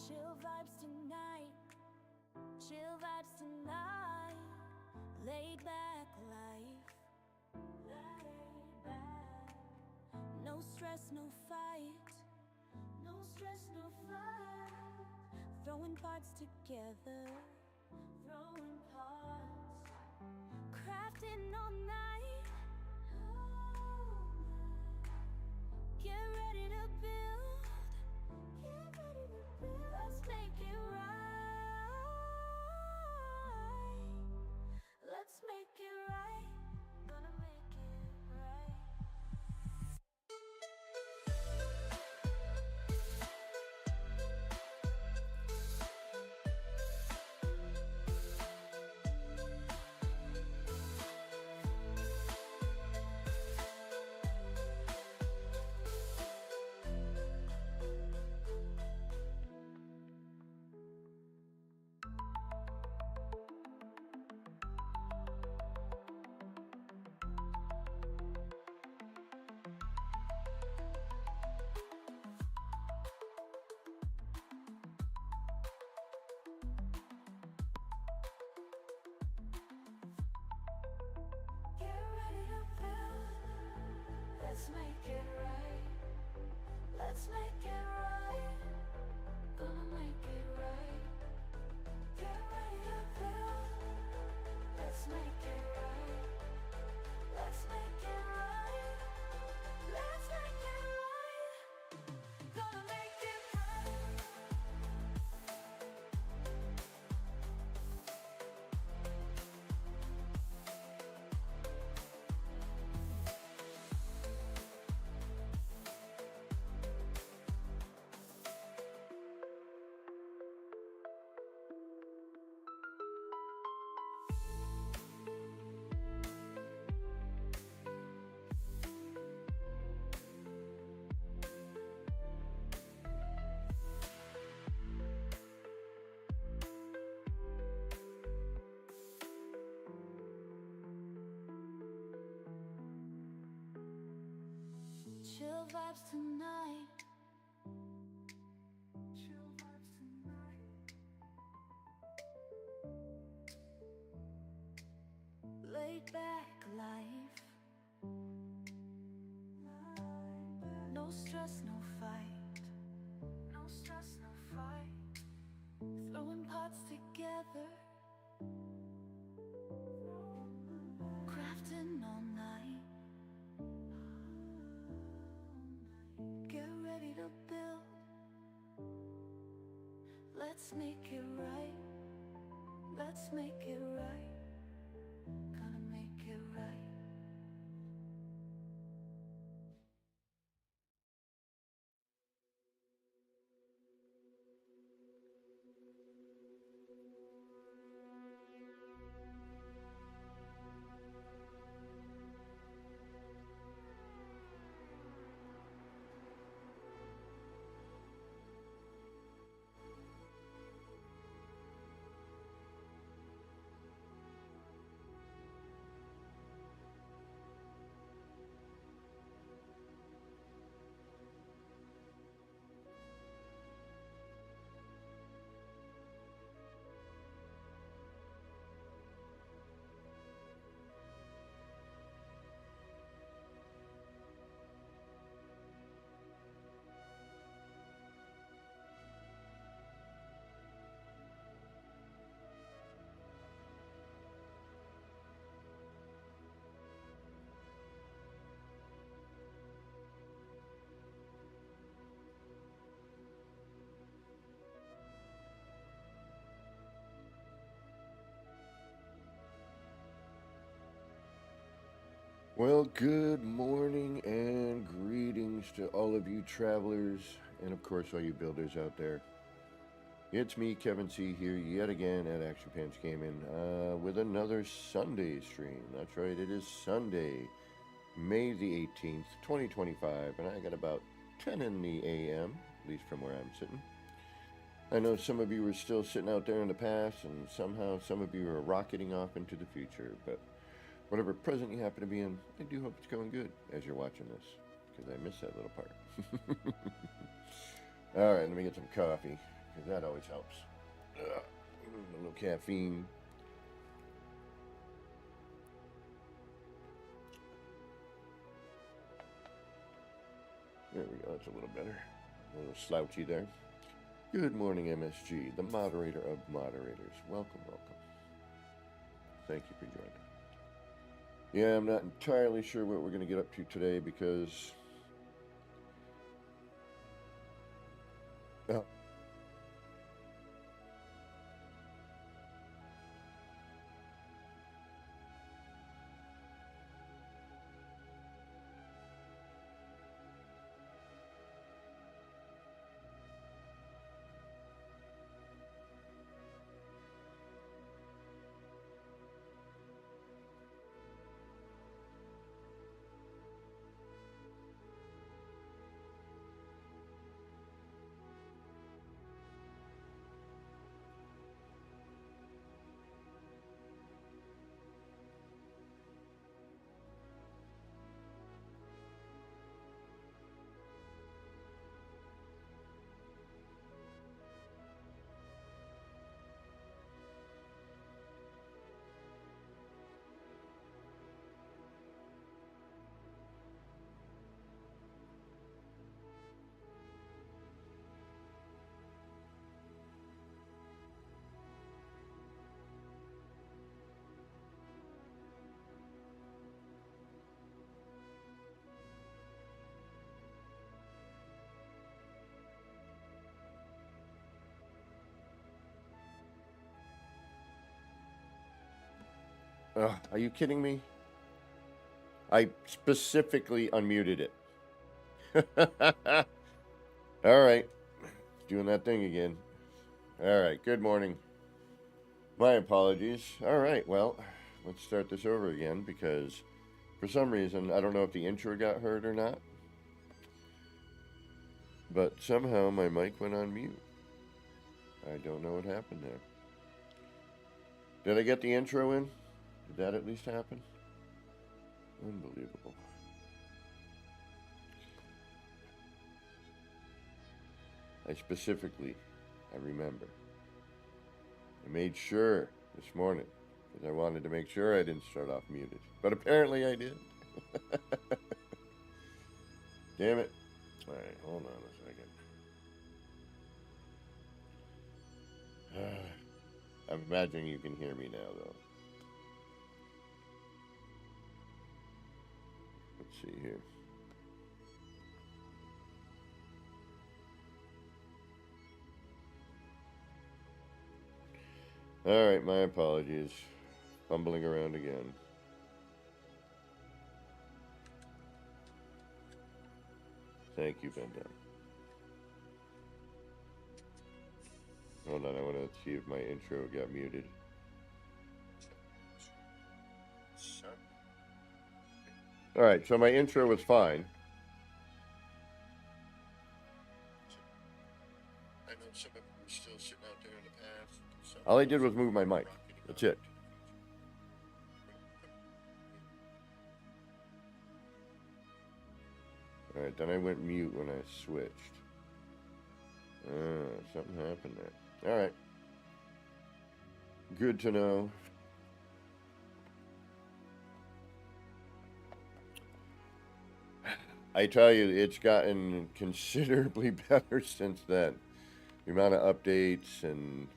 Chill vibes tonight, chill vibes tonight. Laid back life, laid back. No stress, no fight, no stress, no fight. Throwing parts together, throwing parts. Crafting all night, get ready to build, get ready to build. Let's make it right, let's make it right, gonna make it right. Let's make it right, let's make it right, gonna make it right. Get ready to build, let's make it right, let's make it right, let's make it right, gonna make it right. Chill vibes tonight, chill vibes tonight. Laid back life, no stress, no fight, no stress, no fight. Throwing parts together, crafting all night. Get ready to build, let's make it right, let's make it right, gonna make it right. Well, good morning and greetings to all of you travelers and, of course, all you builders out there. It's me, Kevin C, here yet again at Action Pants Gaming with another Sunday stream. That's right, it is Sunday, May the 18th, 2025, and I got about 10 in the a.m., at least from where I'm sitting. I know some of you are still sitting out there in the past, and somehow some of you are rocketing off into the future, but whatever present you happen to be in, I do hope it's going good as you're watching this, because I missed that little part. Alright, let me get some coffee. because that always helps. A little caffeine. There we go, that's a little better. A little slouchy there. Good morning, MSG, the moderator of moderators. Welcome, welcome. Thank you for joining. Yeah, I'm not entirely sure what we're going to get up to today because... Oh. Are you kidding me? I specifically unmuted it. All right. Doing that thing again. All right. Good morning. My apologies. All right. Well, let's start this over again because for some reason, I don't know if the intro got heard or not, but somehow my mic went on mute. I don't know what happened there. Did I get the intro in? Did that at least happen? Unbelievable. I remember. I made sure this morning because I wanted to make sure I didn't start off muted. But apparently I did. Damn it. All right, hold on a second. I'm imagining you can hear me now, though. Let's see here. All right, my apologies. Fumbling around again. Thank you, Benda. Hold on, I want to see if my intro got muted. All right, so my intro was fine. I know some of them are still sitting out there in the path. All I did was move my mic. That's it. All right, then I went mute when I switched. Something happened there. All right. Good to know. I tell you, it's gotten considerably better since then. The amount of updates and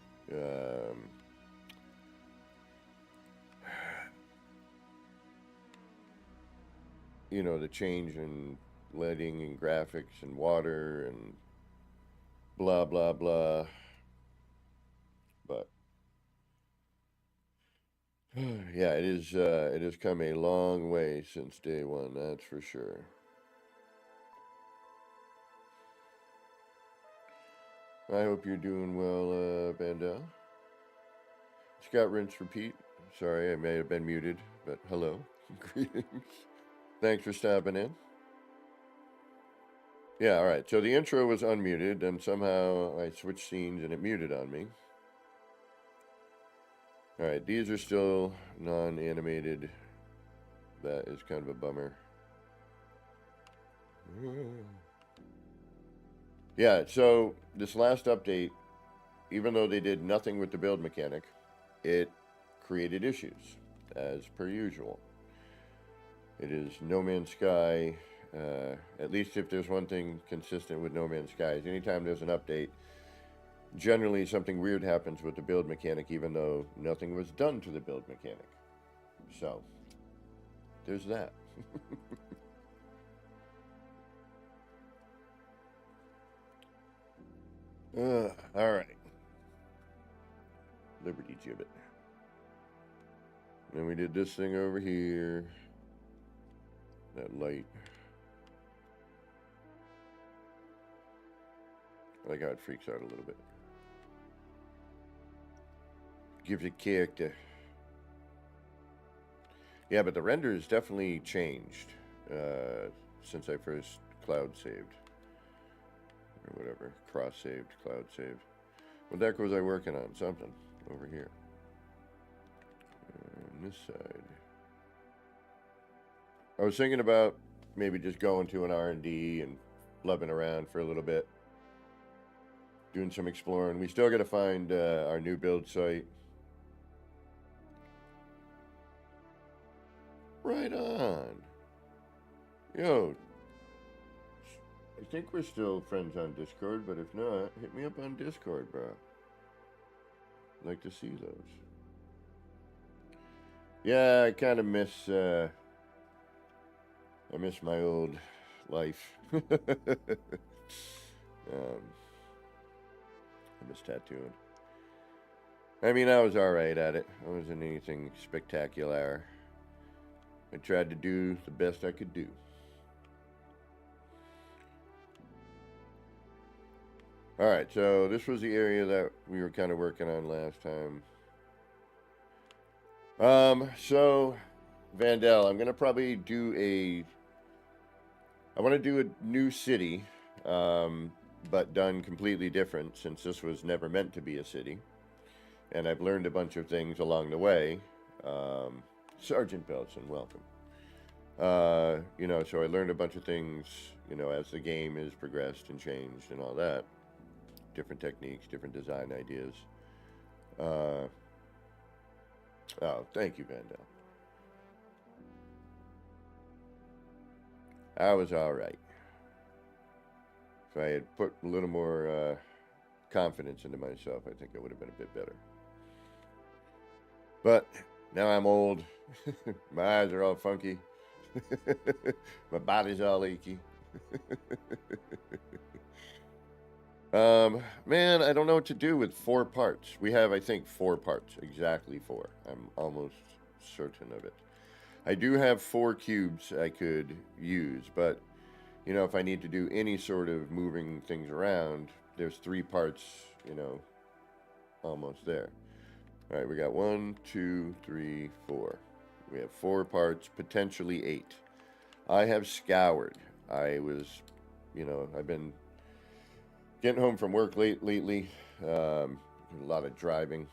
you know, the change in lighting and graphics and water and blah blah blah. But yeah, it has come a long way since day one, that's for sure. I hope you're doing well, Bandel. Scott Rinse Repeat. Sorry, I may have been muted, but hello. Greetings. Thanks for stopping in. Yeah, all right. So the intro was unmuted, and somehow I switched scenes and it muted on me. All right, these are still non-animated. That is kind of a bummer. Yeah, so this last update even though they did nothing with the build mechanic, it created issues, as per usual. It is No Man's Sky. At least if there's one thing consistent with No Man's Sky, is anytime there's an update, generally something weird happens with the build mechanic, even though nothing was done to the build mechanic. So, there's that. Alright. Liberty Gibbet. Then we did this thing over here. That light. I like how it freaks out a little bit. Gives it character. Yeah, but the render has definitely changed since I first cloud saved. Or whatever. Cross saved, cloud saved. What the heck was I working on? Something over here. On this side. I was thinking about maybe just going to an R&D and blubbing around for a little bit. Doing some exploring. We still got to find our new build site. Right on. Yo, I think we're still friends on Discord, but if not, hit me up on Discord, bro. I'd like to see those. Yeah, I kind of miss, I miss my old life. I miss tattooing. I mean, I was alright at it. I wasn't anything spectacular. I tried to do the best I could do. Alright, so this was the area that we were kind of working on last time. So, Vandal, I'm going to probably do I want to do a new city, but done completely different, since this was never meant to be a city. And I've learned a bunch of things along the way. Sergeant Belson, welcome. You know, so I learned a bunch of things, you know, as the game has progressed and changed and all that. Different techniques, different design ideas. Oh, thank you, Vandal. I was alright. If I had put a little more confidence into myself, I think I would have been a bit better. But now I'm old. My eyes are all funky. My body's all achy. Man, I don't know what to do with 4 parts. We have, I think, 4 parts. Exactly 4. I'm almost certain of it. I do have 4 cubes I could use, but, you know, if I need to do any sort of moving things around, there's 3 parts, you know, almost there. All right, we got 1, 2, 3, 4. We have 4 parts, potentially 8. I have scoured. I was, you know, I've been getting home from work lately. A lot of driving.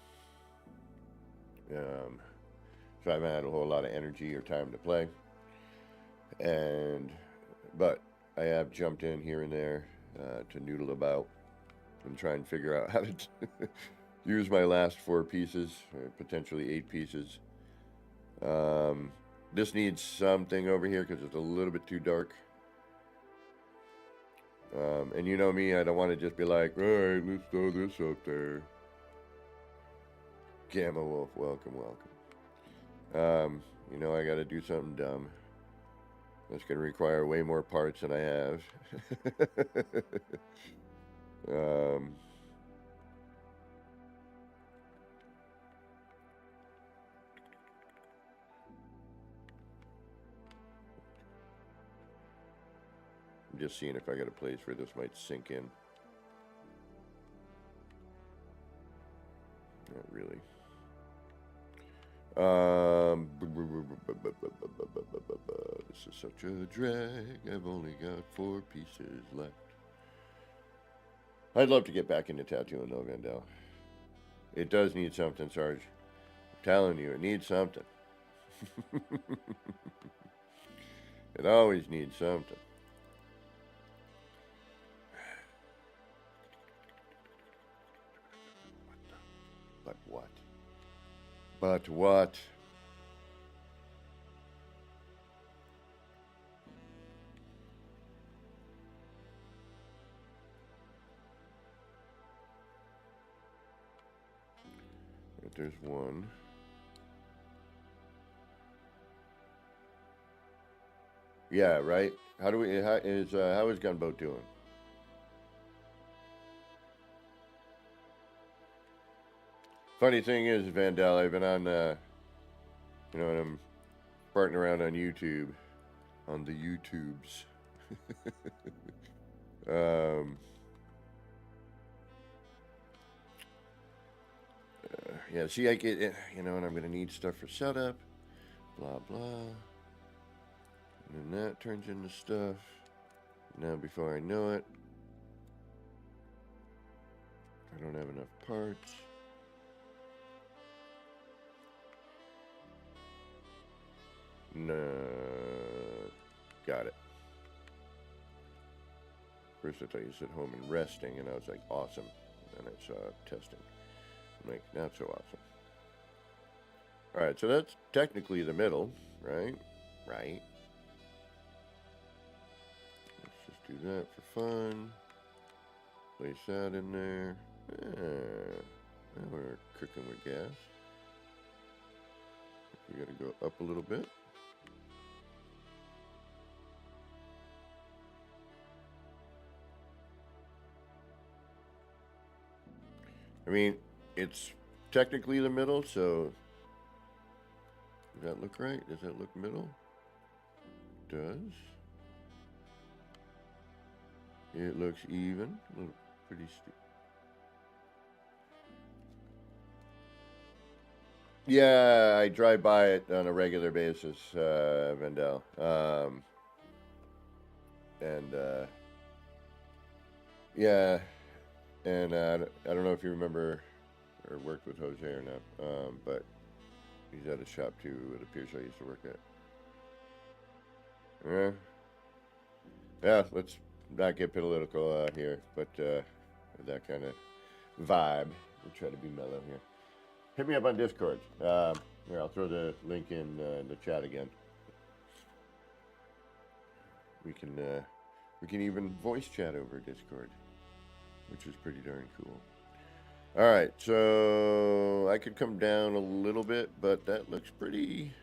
So I haven't had a whole lot of energy or time to play. But I have jumped in here and there to noodle about and try and figure out how to use my last 4 pieces, or potentially 8 pieces. This needs something over here because it's a little bit too dark. And you know me, I don't want to just be like, all right, let's throw this up there. Gamma Wolf, welcome, welcome. You know, I got to do something dumb. That's going to require way more parts than I have. I'm just seeing if I got a place where this might sink in. Not really. This is such a drag. I've only got 4 pieces left. I'd love to get back into tattooing though, Vandal. It does need something, Sarge. I'm telling you, it needs something. It always needs something. But what? But what? If there's one. Yeah, right? How is Gunboat doing? Funny thing is, Vandal, I've been on, you know, and I'm farting around on YouTube, on the YouTubes. Yeah, see, I get, you know, and I'm gonna need stuff for setup, blah blah, and then that turns into stuff. Now, before I know it, I don't have enough parts. No, got it. First I thought you said home and resting, and I was like, awesome. And then I saw testing. I'm like, not so awesome. Alright, so that's technically the middle, right? Right. Let's just do that for fun. Place that in there. Now we're cooking with gas. We gotta go up a little bit. I mean, it's technically the middle, so does that look right? Does that look middle? It does. It looks even. Look, pretty steep. Yeah, I drive by it on a regular basis, Vendel. Yeah, and I don't know if you remember or worked with Jose or not, but he's at a shop too. It appears I used to work at. Yeah. Let's not get political here, but with that kind of vibe, we'll try to be mellow here. Hit me up on Discord. Here, I'll throw the link in the chat again. We can even voice chat over Discord, which is pretty darn cool. All right, so I could come down a little bit, but that looks pretty.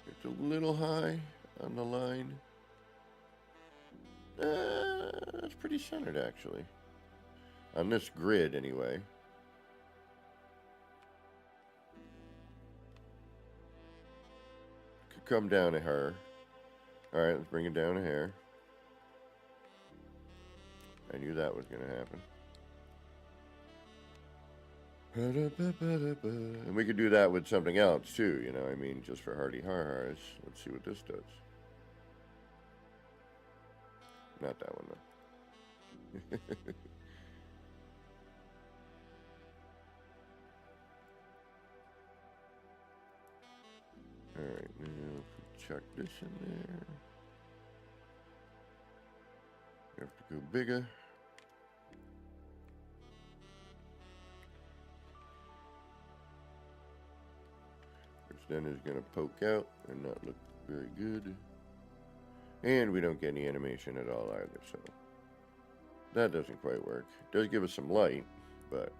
It's a little high on the line. That's pretty centered, actually. On this grid, anyway. Could come down a hair. All right, let's bring it down a hair. I knew that was going to happen. And we could do that with something else, too, you know, I mean, just for hardy har-hars. Let's see what this does. Not that one, though. Alright, now chuck this in there. You have to go bigger. Which then is going to poke out and not look very good. And we don't get any animation at all either, so that doesn't quite work. It does give us some light, but...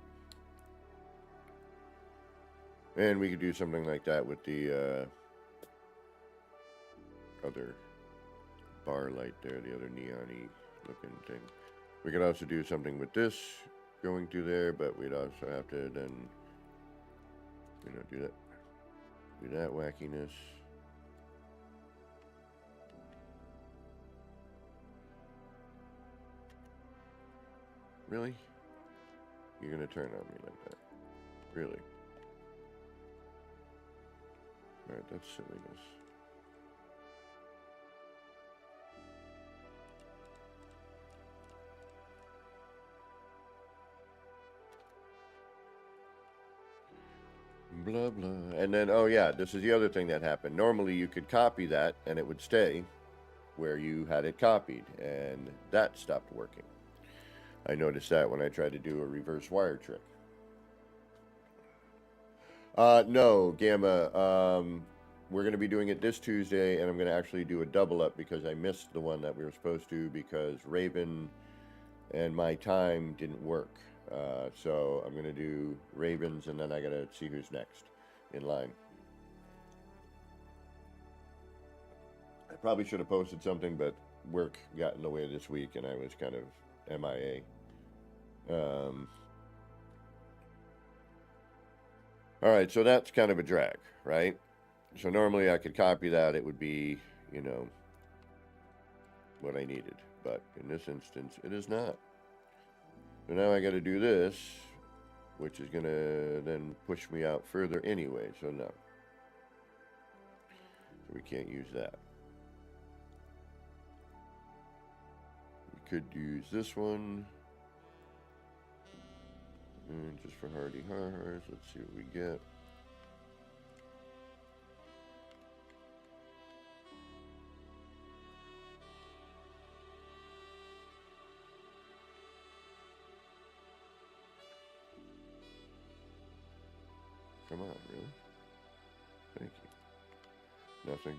And we could do something like that with the other bar light there, the other neon-y looking thing. We could also do something with this going through there, but we'd also have to then, you know, do that wackiness. Really? You're gonna turn on me like that? Really? Alright, that's silliness. Blah, blah. And then, oh yeah, this is the other thing that happened. Normally you could copy that and it would stay where you had it copied, and that stopped working. I noticed that when I tried to do a reverse wire trick. No, Gamma. We're going to be doing it this Tuesday, and I'm going to actually do a double up because I missed the one that we were supposed to because Raven and my time didn't work. So I'm going to do Ravens, and then I got to see who's next in line. I probably should have posted something, but work got in the way this week, and I was kind of MIA. All right, so that's kind of a drag, right? So normally I could copy that. It would be, you know, what I needed. But in this instance, it is not. So now I got to do this, which is going to then push me out further anyway. So no. So we can't use that. We could use this one. And just for hardy hars, let's see what we get. Come on, really? Thank you. Nothing.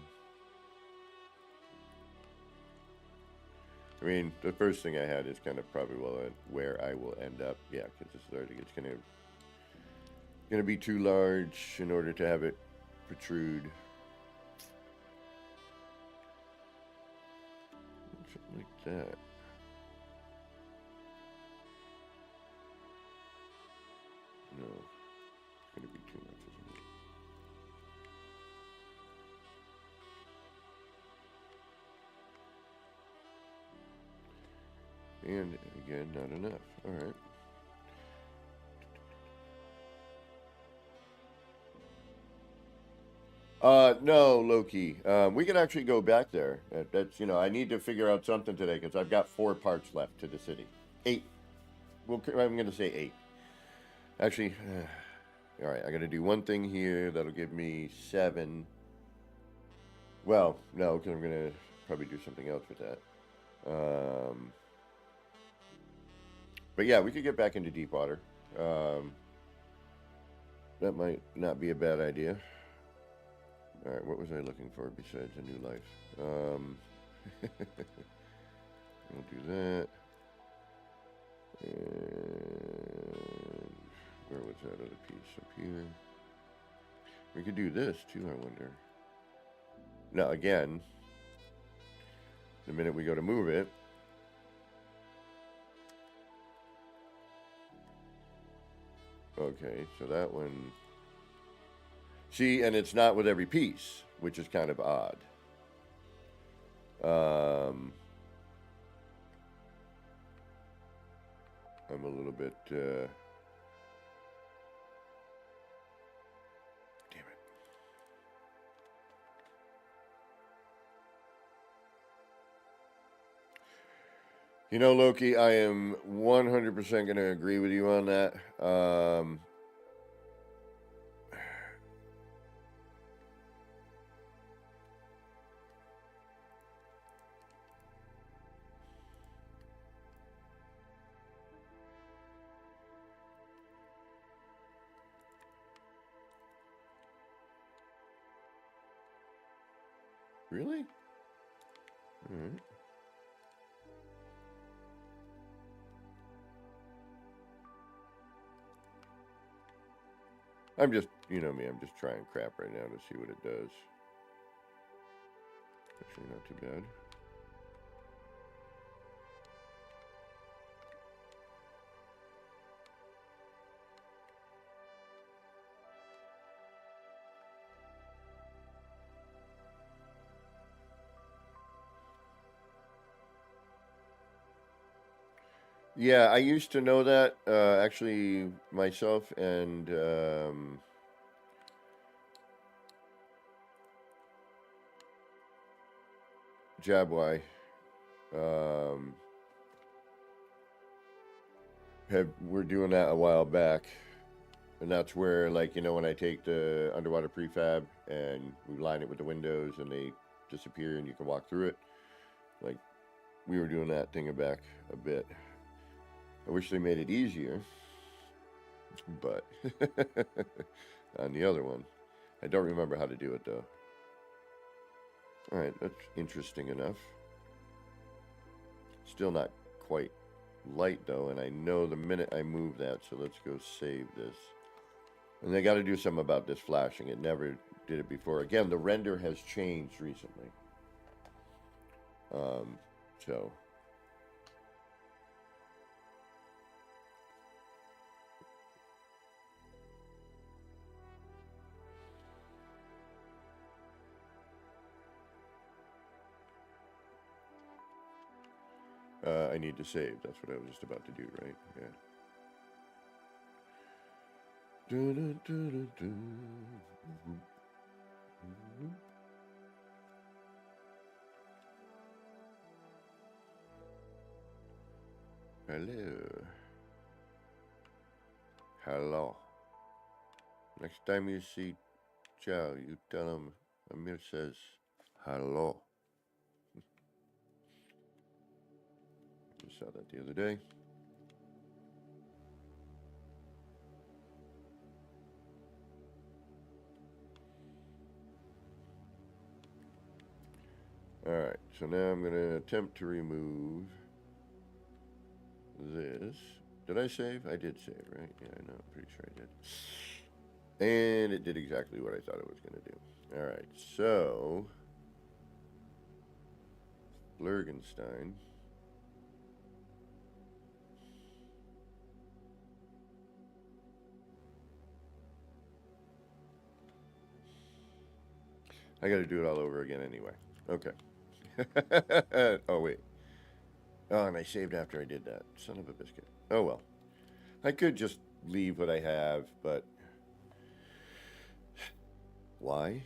I mean, the first thing I had is kind of probably where I will end up. Yeah, because it's going to be too large in order to have it protrude. Something like that. No, it's going to be too much, isn't it? And again, not enough. All right. No, Loki. We can actually go back there. That's, you know, I need to figure out something today because I've got 4 parts left to the city. 8. Well, I'm going to say 8. Actually, all right, I got to do one thing here. That'll give me 7. Well, no, because I'm going to probably do something else with that. But yeah, we could get back into deep water. That might not be a bad idea. All right, what was I looking for besides a new life? We'll do that. And where was that other piece? Up here. We could do this too, I wonder. Now, again, the minute we go to move it, okay, so that one. See, and it's not with every piece, which is kind of odd. I'm a little bit, damn it. You know, Loki, I am 100% going to agree with you on that. Really? All right. I'm just, you know me, I'm just trying crap right now to see what it does. Actually, not too bad. Yeah, I used to know that, actually, myself and, Jabwai, were doing that a while back. And that's where, like, you know, when I take the underwater prefab and we line it with the windows and they disappear and you can walk through it. Like, we were doing that thing back a bit. I wish they made it easier, but on the other one, I don't remember how to do it though. Alright, that's interesting enough. Still not quite light though, and I know the minute I move that, so let's go save this. And they got to do something about this flashing. It never did it before. Again, the render has changed recently. So I need to save. That's what I was just about to do, right? Yeah. Hello. Hello. Next time you see Joe, you tell him Amir says hello. Just saw that the other day. Alright, so now I'm going to attempt to remove this. Did I save? I did save, right? Yeah, I know. I'm pretty sure I did. And it did exactly what I thought it was going to do. Alright, so Lurgenstein. I got to do it all over again anyway. Okay. Oh, wait. Oh, and I saved after I did that. Son of a biscuit. Oh, well. I could just leave what I have, but why?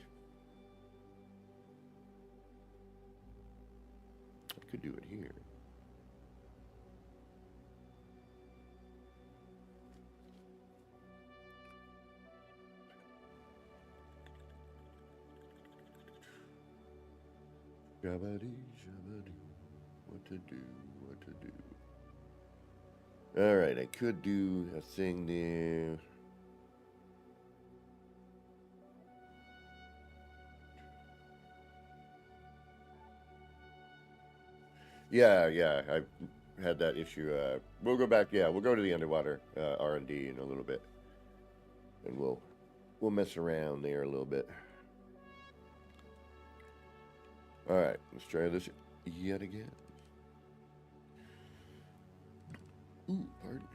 I could do it here. Jabba-dee, jabba-dee. What to do, what to do. Alright, I could do a thing there. Yeah, I've had that issue. We'll go back, we'll go to the underwater R&D in a little bit. And we'll mess around there a little bit. Alright, let's try this yet again. Ooh, pardon me.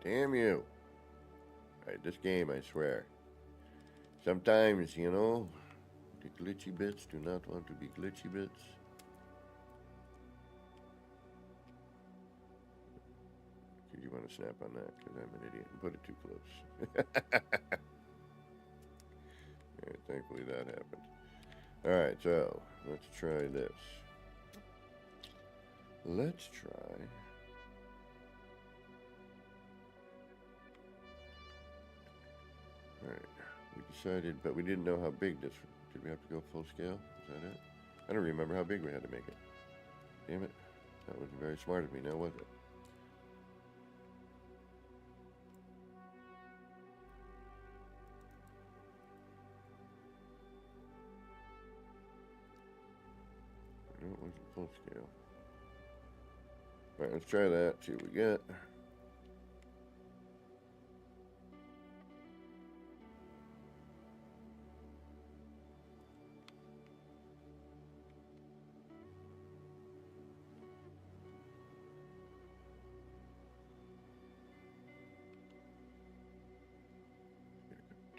Damn you. Alright, this game, I swear. Sometimes, you know, the glitchy bits do not want to be glitchy bits. Because you want to snap on that, because I'm an idiot and put it too close. Alright, thankfully that happened. Alright, so, let's try this. Let's try... Alright, we decided, but we didn't know how big this... Did we have to go full scale? Is that it? I don't remember how big we had to make it. Damn it. That wasn't very smart of me, now was it? No, it wasn't full scale. Alright, let's try that, see what we get.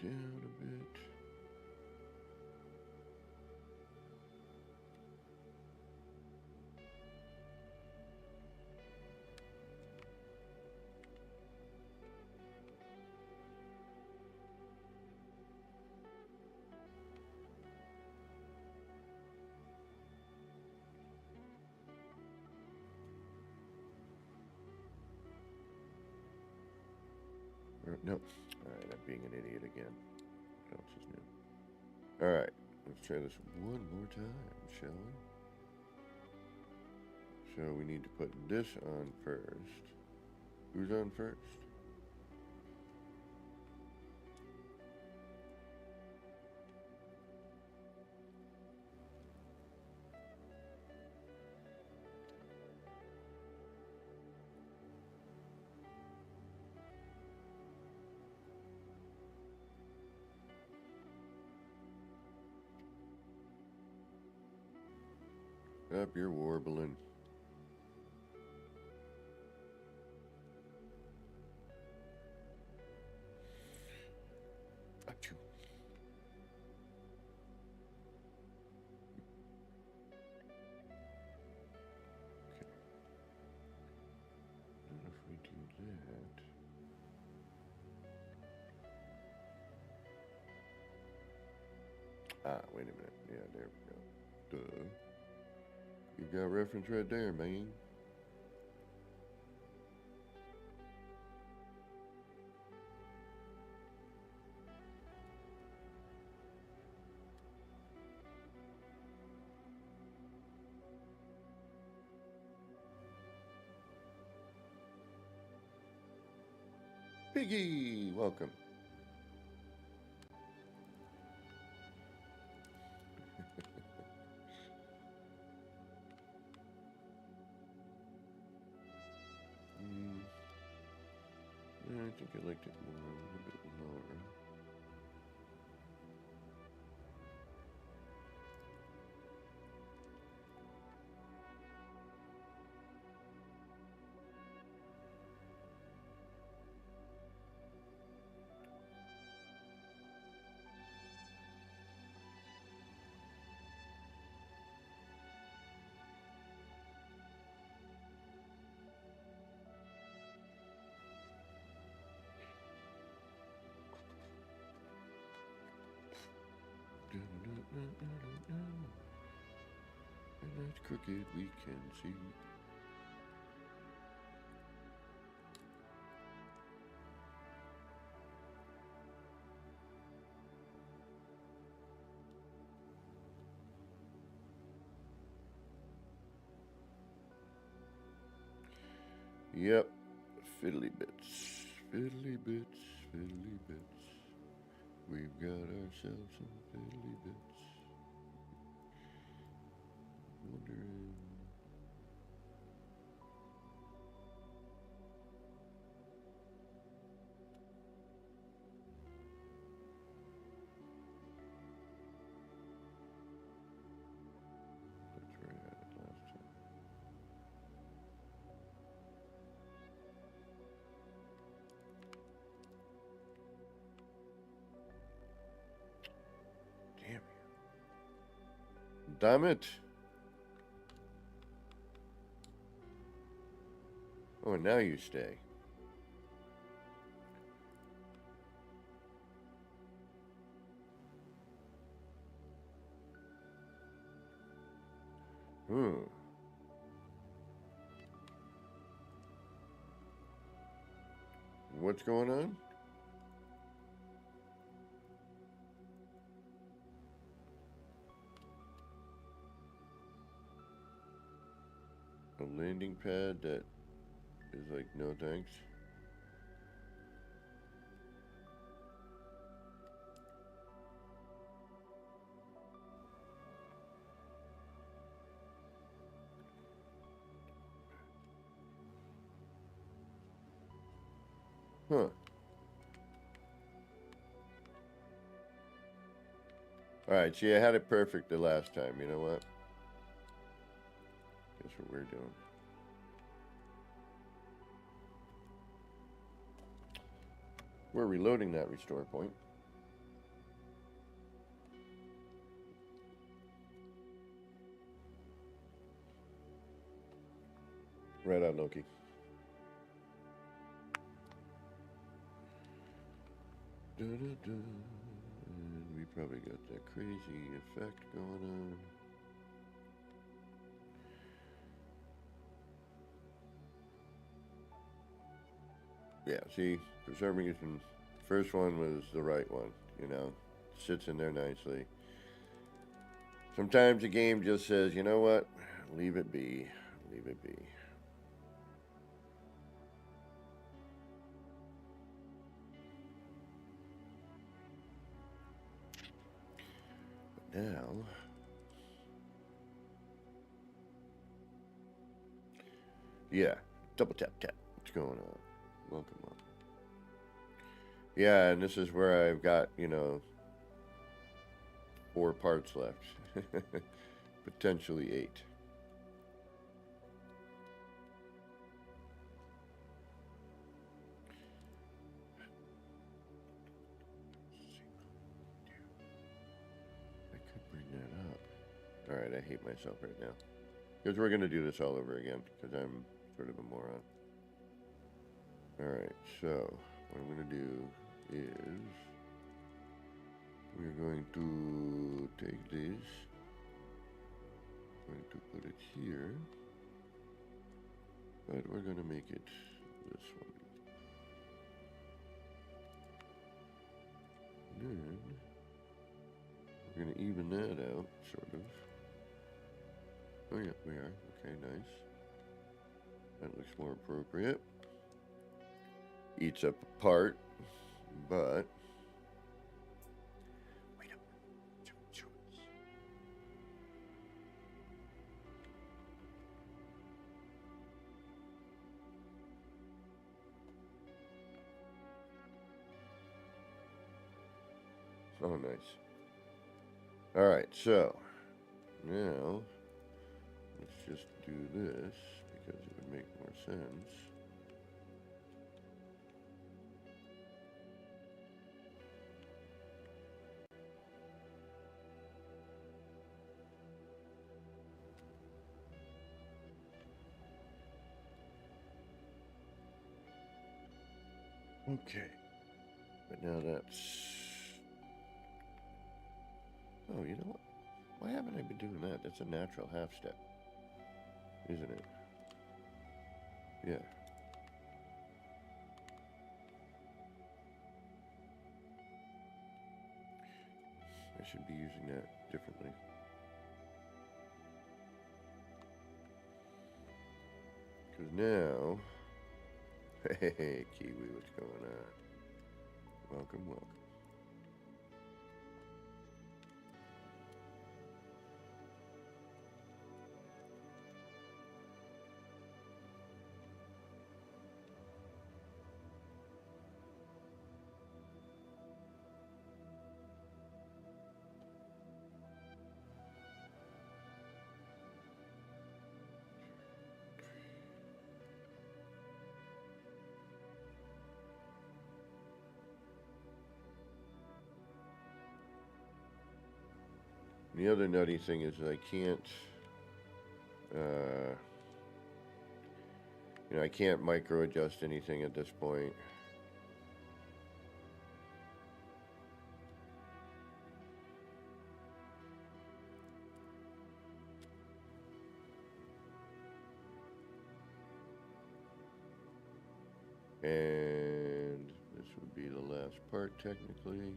Down a bit. No. Alright, I'm being an idiot again. What else is new? Alright, let's try this one more time, shall we? So we need to put this on first. Who's on first? Up, you're warbling. Achoo. Okay. And if we do that. Ah, wait a minute. Yeah, there we go. Duh. You got a reference right there, man. Piggy, welcome. I think I liked it more, a little bit lower. And that's crooked, we can see. Yep, fiddly bits, fiddly bits, fiddly bits. We've got ourselves some fiddly bits. Wondering. That's where I had it last time. Damn it. Oh, and now you stay. What's going on? A landing pad that is like, no thanks. Huh. Alright, see, I had it perfect the last time. You know what? Guess what we're doing. We're reloading that restore point. Right on, Loki. Da, da, da. And we probably got that crazy effect going on. Yeah, see, for some reason, first one was the right one, you know, sits in there nicely. Sometimes the game just says, you know what, leave it be, leave it be. But now, yeah, double tap tap, what's going on? Welcome on. Yeah, and this is where I've got, you know, 4 parts left. Potentially 8. I could bring that up. Alright, I hate myself right now. Because we're going to do this all over again, because I'm sort of a moron. Alright, so what I'm going to do is we're going to take this, going to put it here, but we're going to make it this one. Then we're going to even that out, sort of. Oh yeah, we are. Okay, nice. That looks more appropriate. Eats up a part, but wait up. Oh, nice. All right, so now let's just do this because it would make more sense. Okay, but now that's... Oh, you know what? Why haven't I been doing that? That's a natural half step, isn't it? Yeah. I should be using that differently. Because now... Hey, Kiwi, what's going on? Welcome, welcome. The other nutty thing is I can't, you know, I can't micro adjust anything at this point. And this would be the last part technically.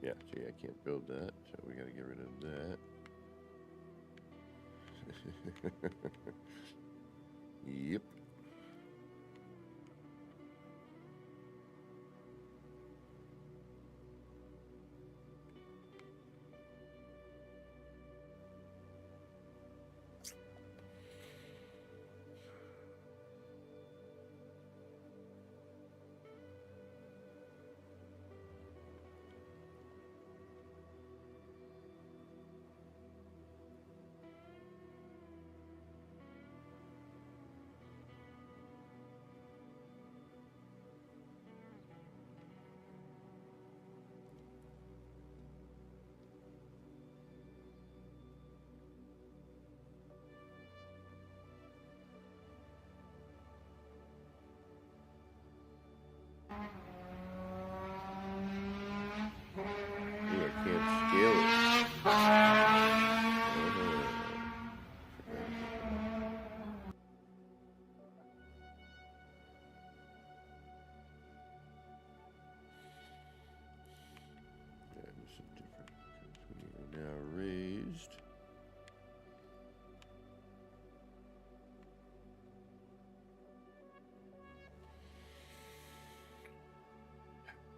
Yeah, see, I can't build that, so we gotta get rid of that. Yep.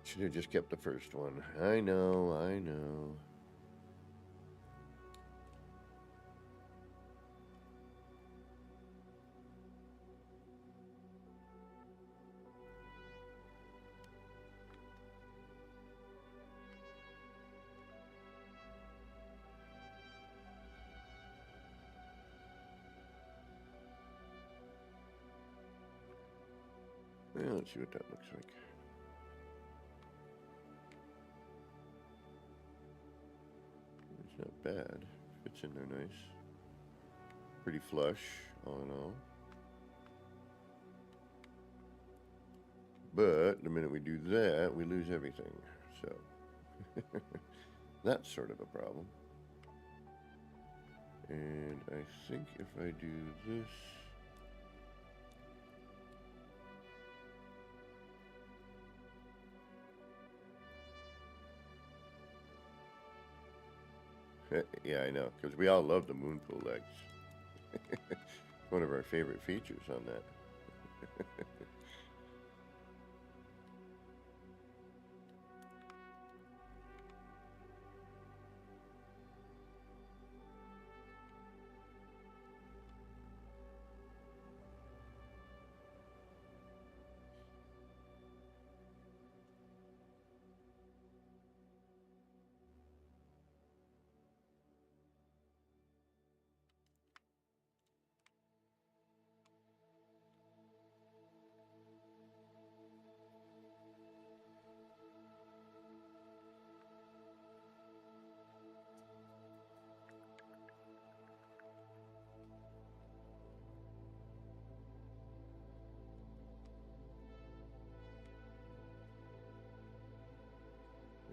Should have just kept the first one. I know, I know. Well, let's see what that looks like. It's not bad. Fits in there nice. Pretty flush, all in all. But the minute we do that, we lose everything. So that's sort of a problem. And I think if I do this, yeah, I know, because we all love the moon pool legs. One of our favorite features on that.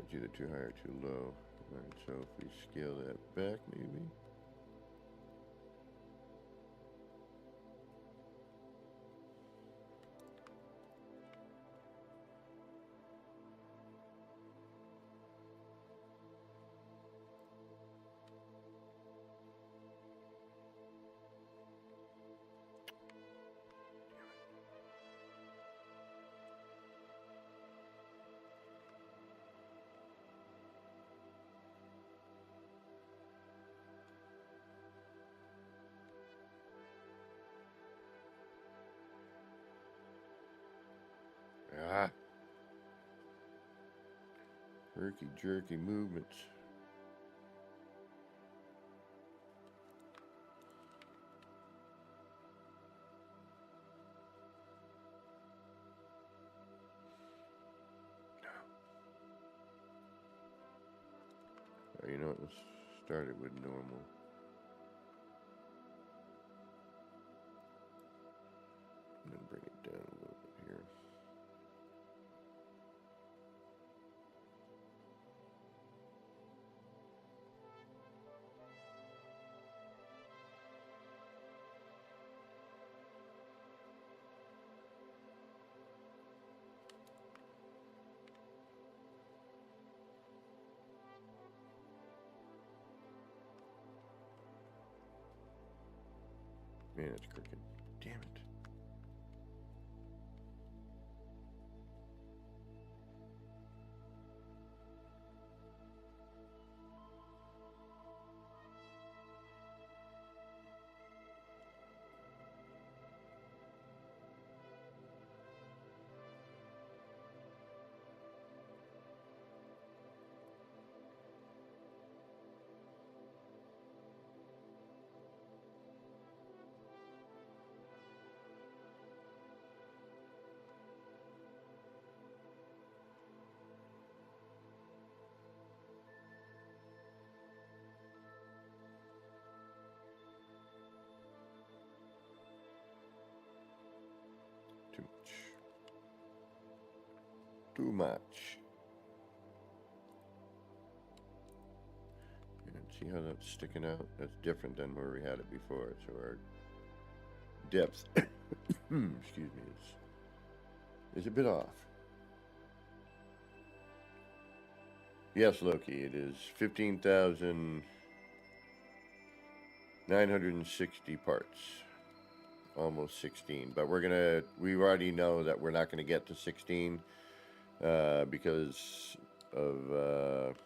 It's either too high or too low. Alright, so if we scale that back, maybe. Ah, herky jerky movements. You know what? Let's start it with normal. And then bring it down a little bit here. Man, it's crooked. Damn it. Too much. Too much. And see how that's sticking out? That's different than where we had it before. So our depth, excuse me, is a bit off. Yes, Loki, it is 15,960 parts. Almost 16. But we already know that we're not going to get to 16 because of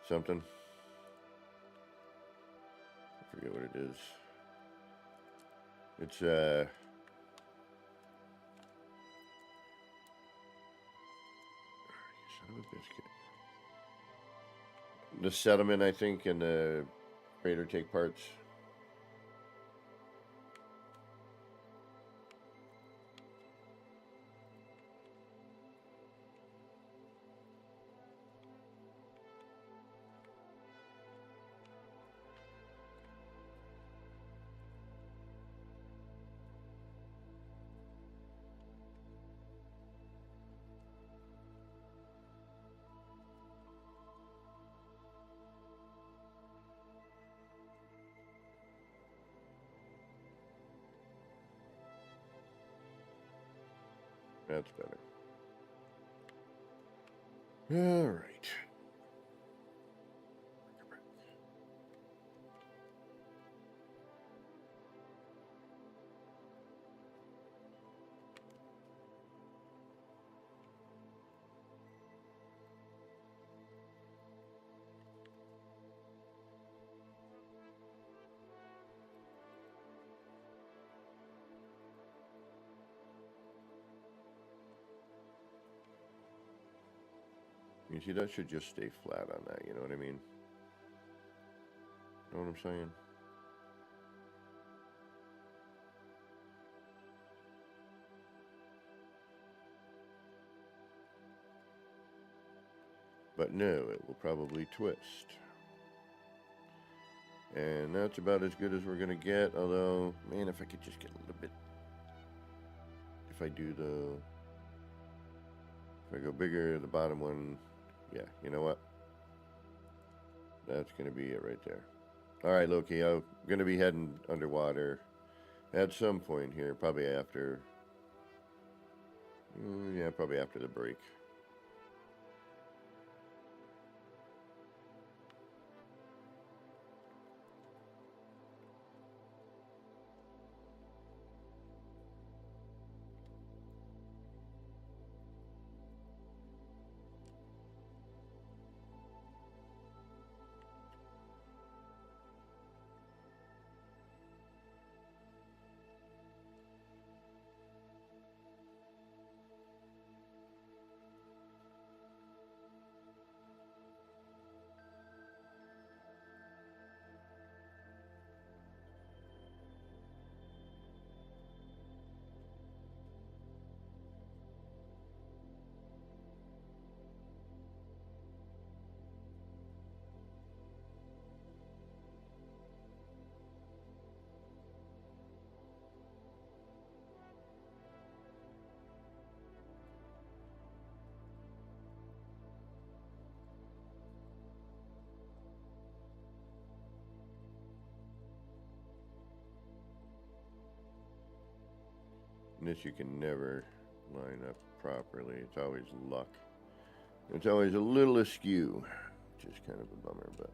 something. I forget what it is. It's son of a biscuit. The settlement, I think, and the trader take parts. That's better. All right. You see, that should just stay flat on that, you know what I mean? Know what I'm saying? But no, it will probably twist. And that's about as good as we're going to get, although, man, if I could just get a little bit... If I do the... If I go bigger, the bottom one... Yeah, you know what? That's going to be it right there. Alright, Loki, I'm going to be heading underwater at some point here, probably after... yeah, probably after the break. And this you can never line up properly. It's always luck. It's always a little askew, which is kind of a bummer, but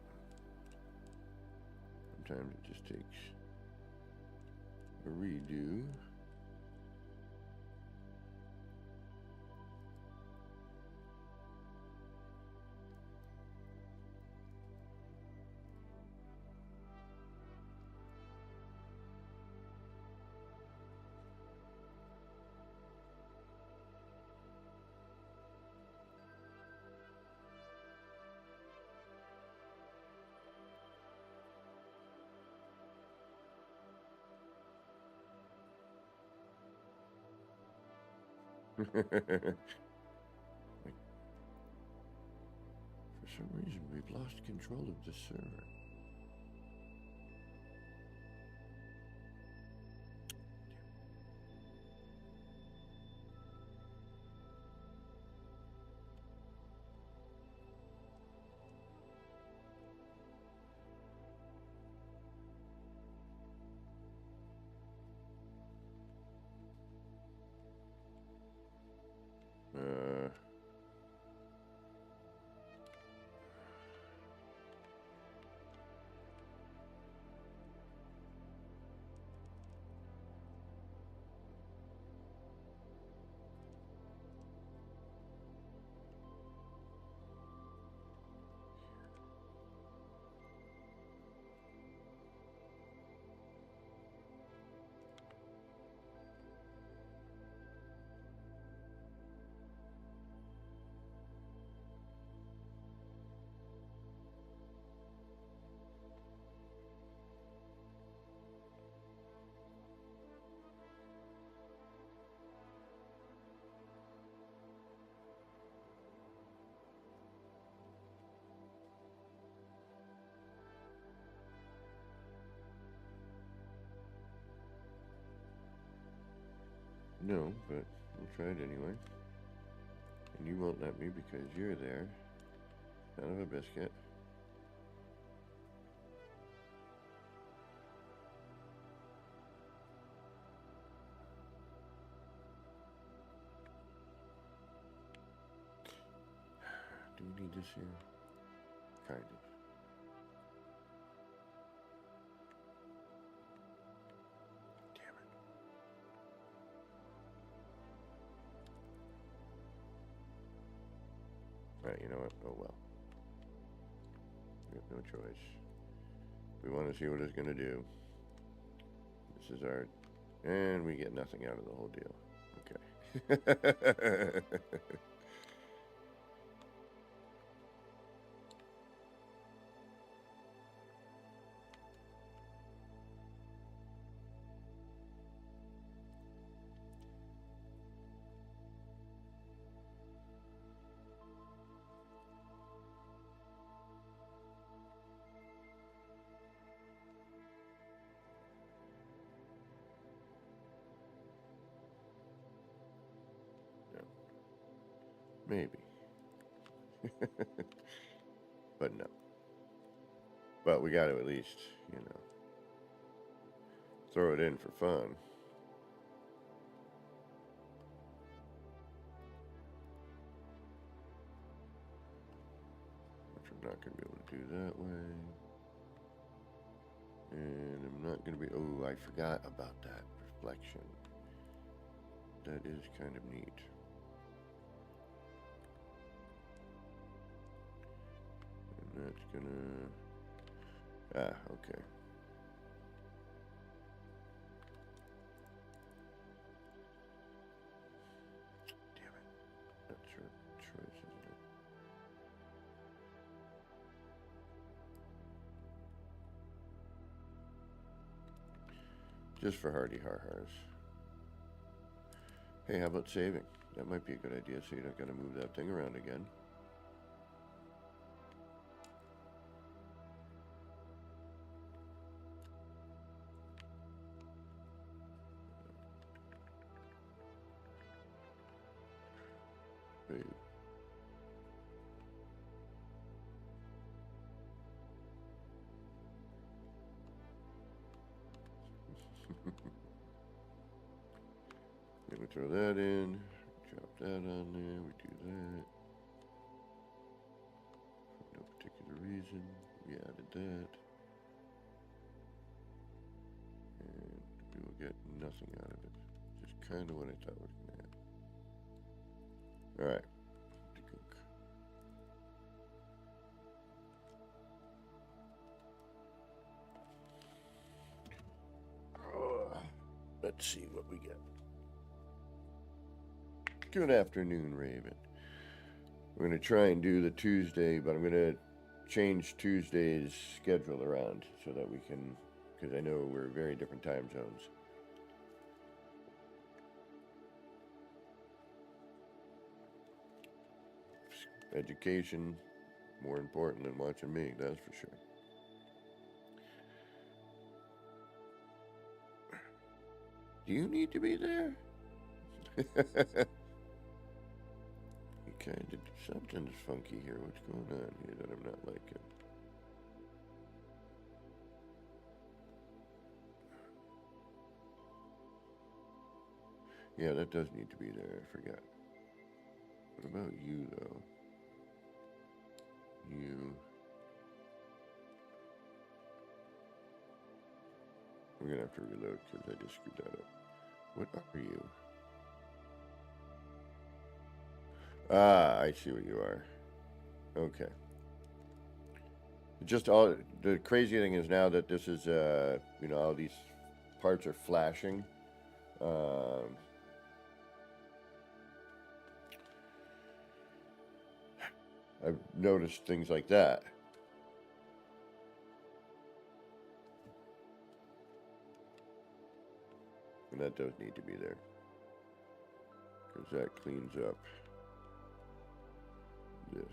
sometimes it just takes a redo. For some reason, we've lost control of the server. No, but we'll try it anyway. And you won't let me because you're there. Son of a biscuit. Do we need this here? Kind of. Damn it. Alright, you know what? Oh well. We have no choice. We want to see what it's going to do. This is our... And we get nothing out of the whole deal. Okay. Maybe. But no. But we got to at least, you know, throw it in for fun. Which I'm not going to be able to do that way. And I'm not going to be... Oh, I forgot about that reflection. That is kind of neat. And that's going to... Ah, okay. Damn it. That's her choice, isn't it? Just for hardy har-hars. Hey, how about saving? That might be a good idea, so you don't gotta move that thing around again. Boo. Then we throw that in, drop that on there, we do that. For no particular reason, we added that. And we will get nothing out of it. Just kind of what I thought we were going to have. Alright. Let's see what we get. Good afternoon, Raven. We're going to try and do the Tuesday, but I'm going to change Tuesday's schedule around so that we can, because I know we're very different time zones. Education, more important than watching me, that's for sure. Do you need to be there? You kind of... Something's funky here. What's going on here that I'm not liking? Yeah, that does need to be there. I forgot. What about you, though? You... I'm gonna have to reload because I just screwed that up. What are you? Ah, I see what you are. Okay. Just all... The crazy thing is now that this is, you know, all these parts are flashing. I've noticed things like that. And that does need to be there. Because that cleans up this.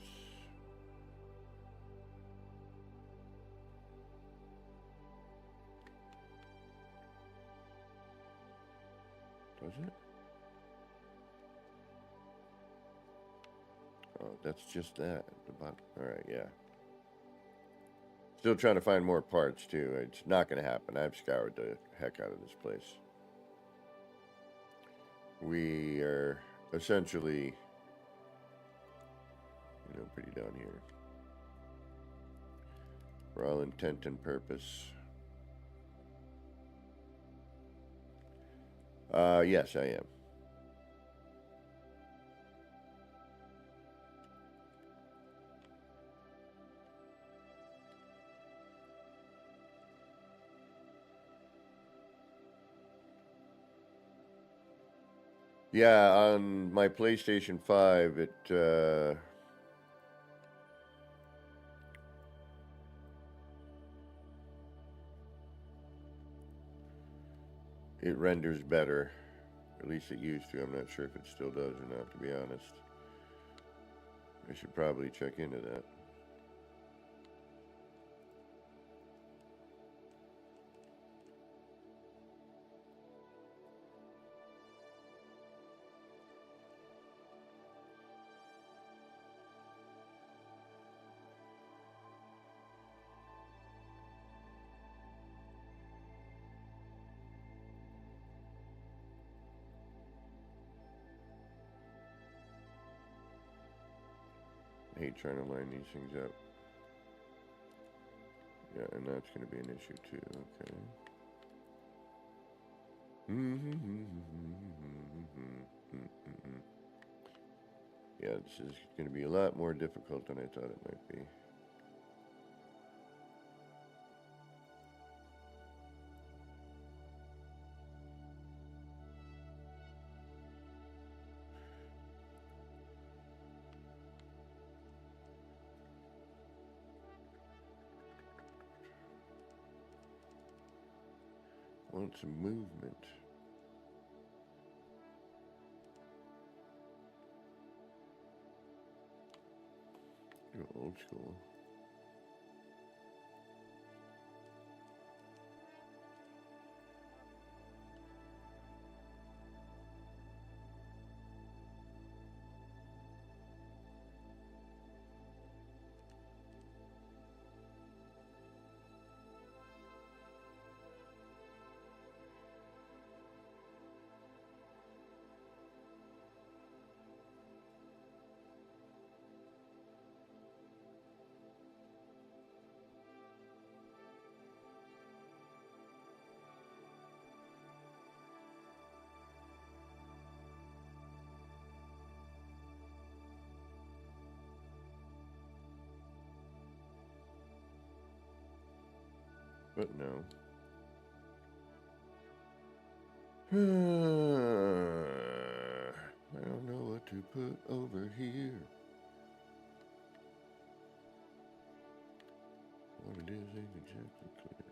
Does it? Oh, that's just that at the bottom. All right, yeah. Still trying to find more parts, too. It's not going to happen. I've scoured the heck out of this place. We are essentially, pretty down here. For all intent and purpose. Yes, I am. Yeah, on my PlayStation 5, it renders better. At least it used to. I'm not sure if it still does or not, to be honest. I should probably check into that. I hate trying to line these things up. Yeah, and that's going to be an issue too. Okay. Yeah, this is going to be a lot more difficult than I thought it might be. Want some movement. Go old school. But no. I don't know what to put over here. What it is ain't exactly clear.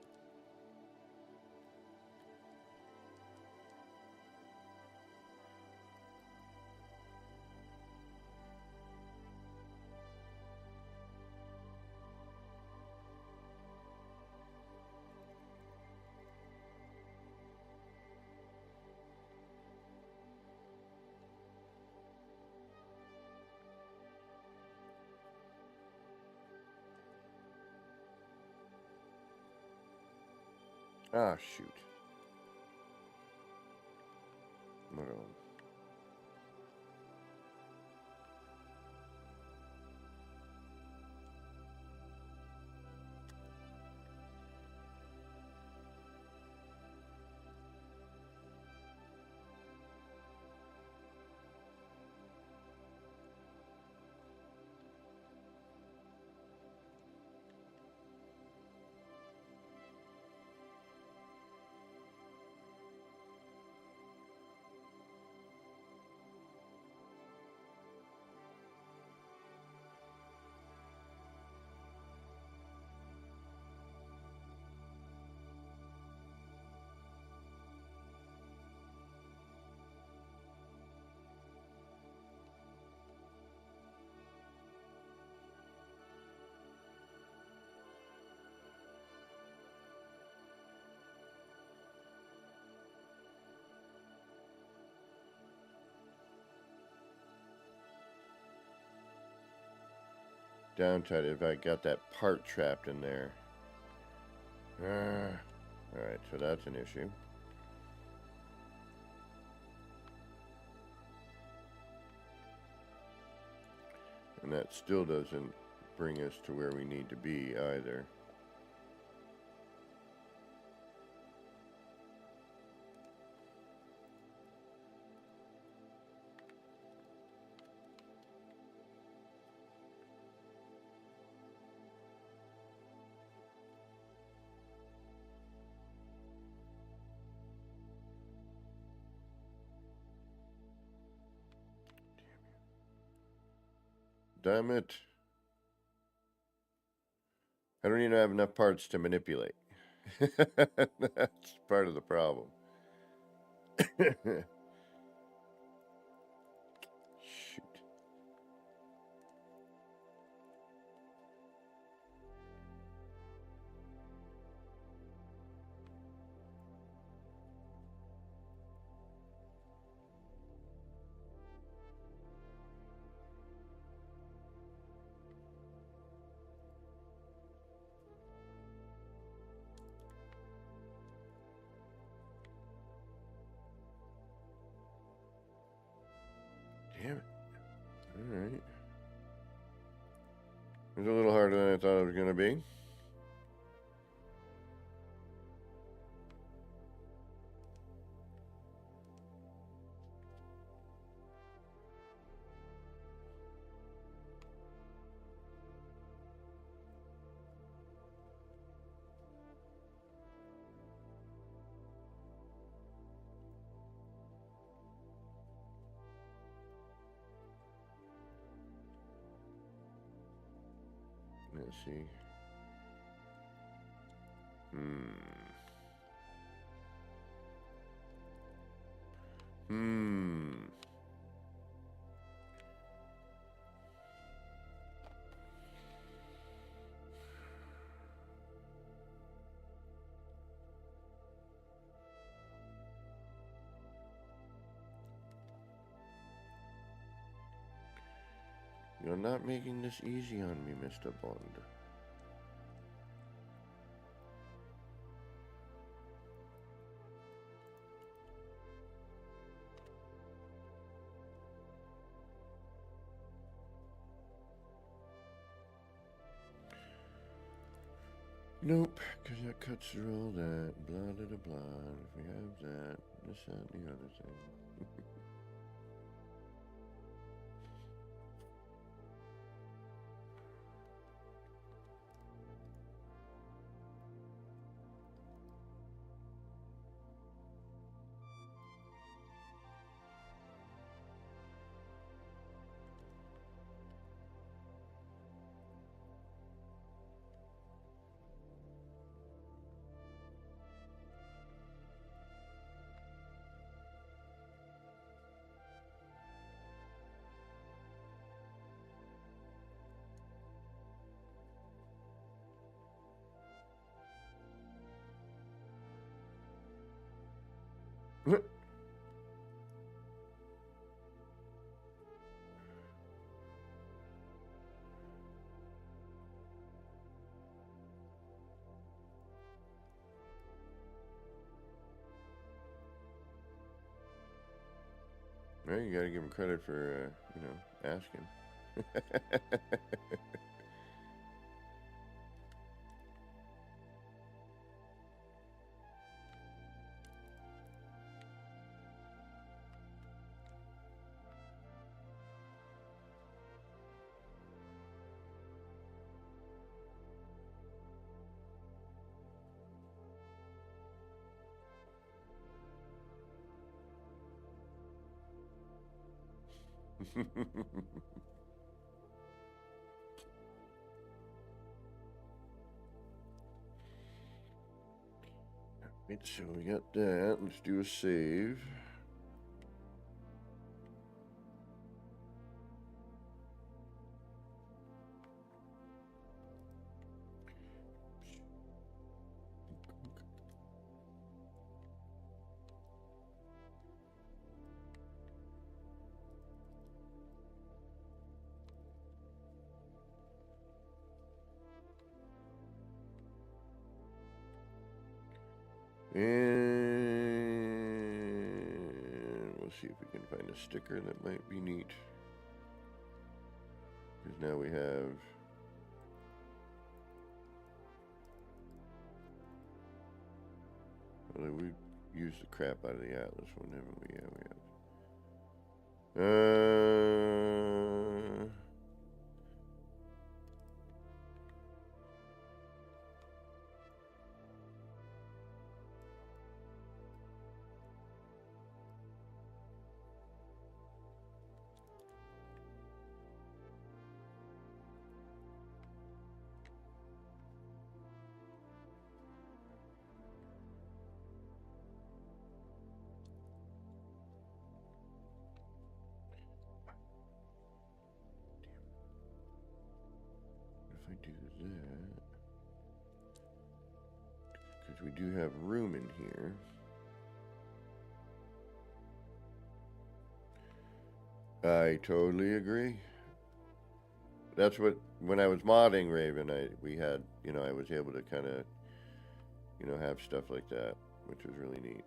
Ah, shoot. Hold on. downside if I got that part trapped in there. Alright, so that's an issue. And that still doesn't bring us to where we need to be either. Damn it. I don't even have enough parts to manipulate. That's part of the problem. Shoot. Damn it. Alright. It was a little harder than I thought it was going to be. Let's see. You're not making this easy on me, Mr. Bond. Nope, because that cuts through all that. Blah, blah, blah, blah. If we have that, this, that, and the other thing. Well, you gotta give him credit for, asking. Right, so we got that. Let's do a save. And we'll see if we can find a sticker that might be neat. Because now we have... Well, we used the crap out of the Atlas one, haven't we? Yeah, we have. If I do that, because we do have room in here. I totally agree. That's what, when I was modding Raven, we had, you know, I was able to kind of, you know, have stuff like that, which was really neat.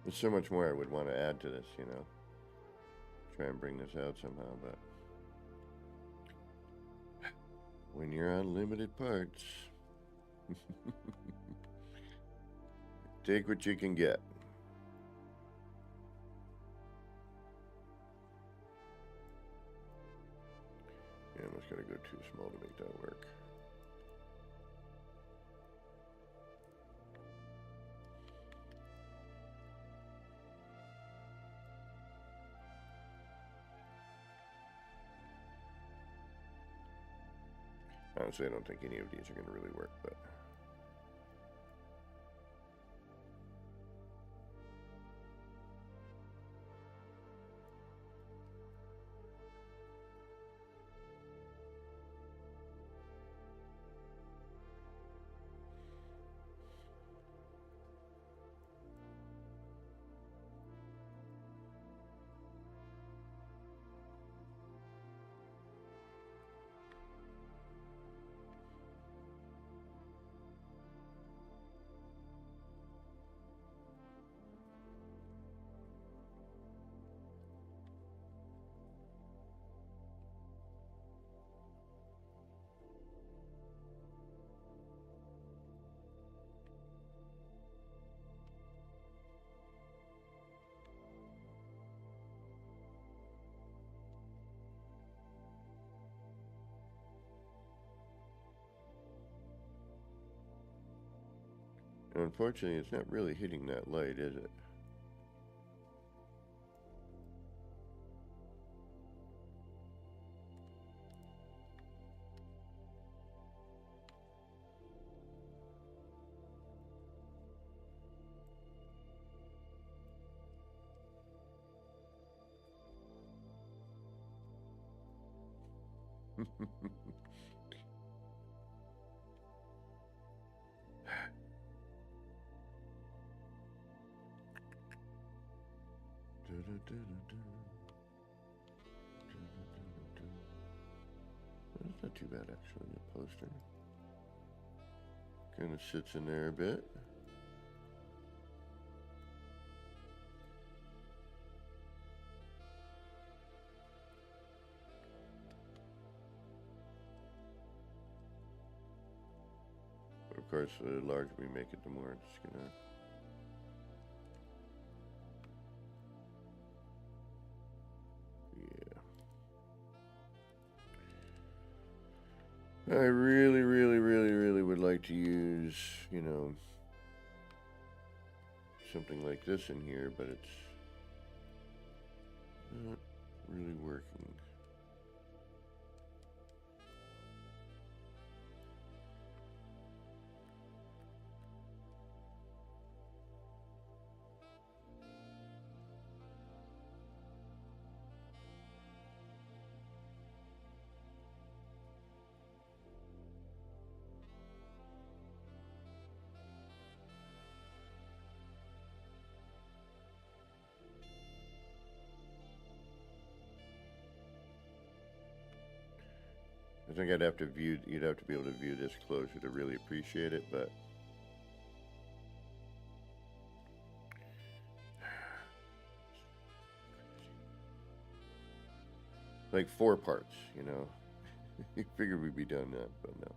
There's so much more I would want to add to this, you know. Try and bring this out somehow, but when you're on limited parts, take what you can get. Yeah, I'm just gonna go too small to make that work. Honestly, I don't think any of these are going to really work, but... And unfortunately, it's not really hitting that light, is it? That's not too bad, actually, the poster. Kind of sits in there a bit. But of course, the larger we make it, the more it's gonna... Yeah. I really, really, really, really would like to use, you know, something like this in here, but it's not really working. I think you'd have to be able to view this closer to really appreciate it, but like 4 parts, you know. You figured we'd be done that, but no.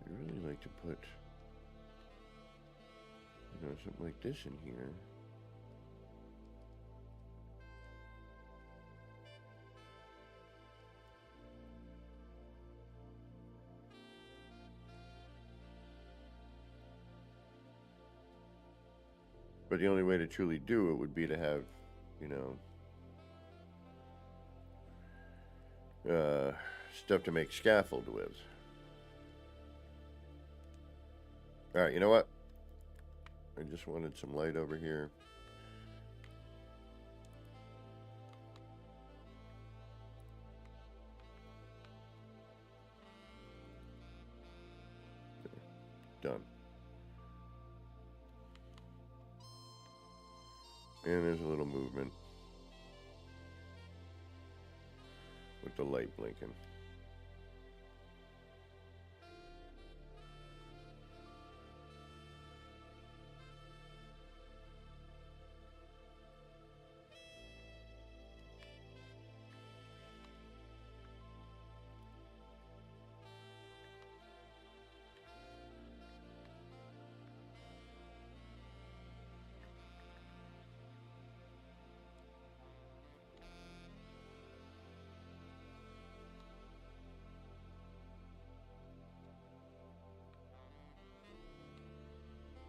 I'd really like to put, you know, something like this in here. But the only way to truly do it would be to have, you know, stuff to make scaffold with. Alright, you know what? I just wanted some light over here. Done. And there's a little movement with the light blinking.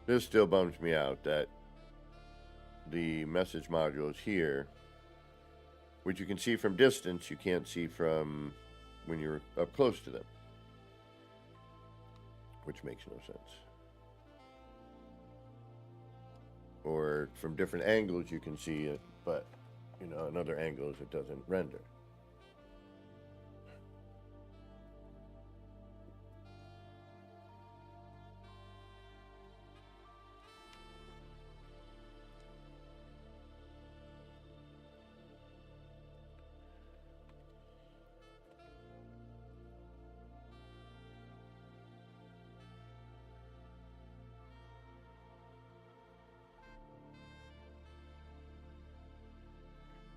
This still bums me out that the message module is here, which you can see from distance, you can't see from when you're up close to them, which makes no sense. Or from different angles you can see it, but, you know, in other angles it doesn't render.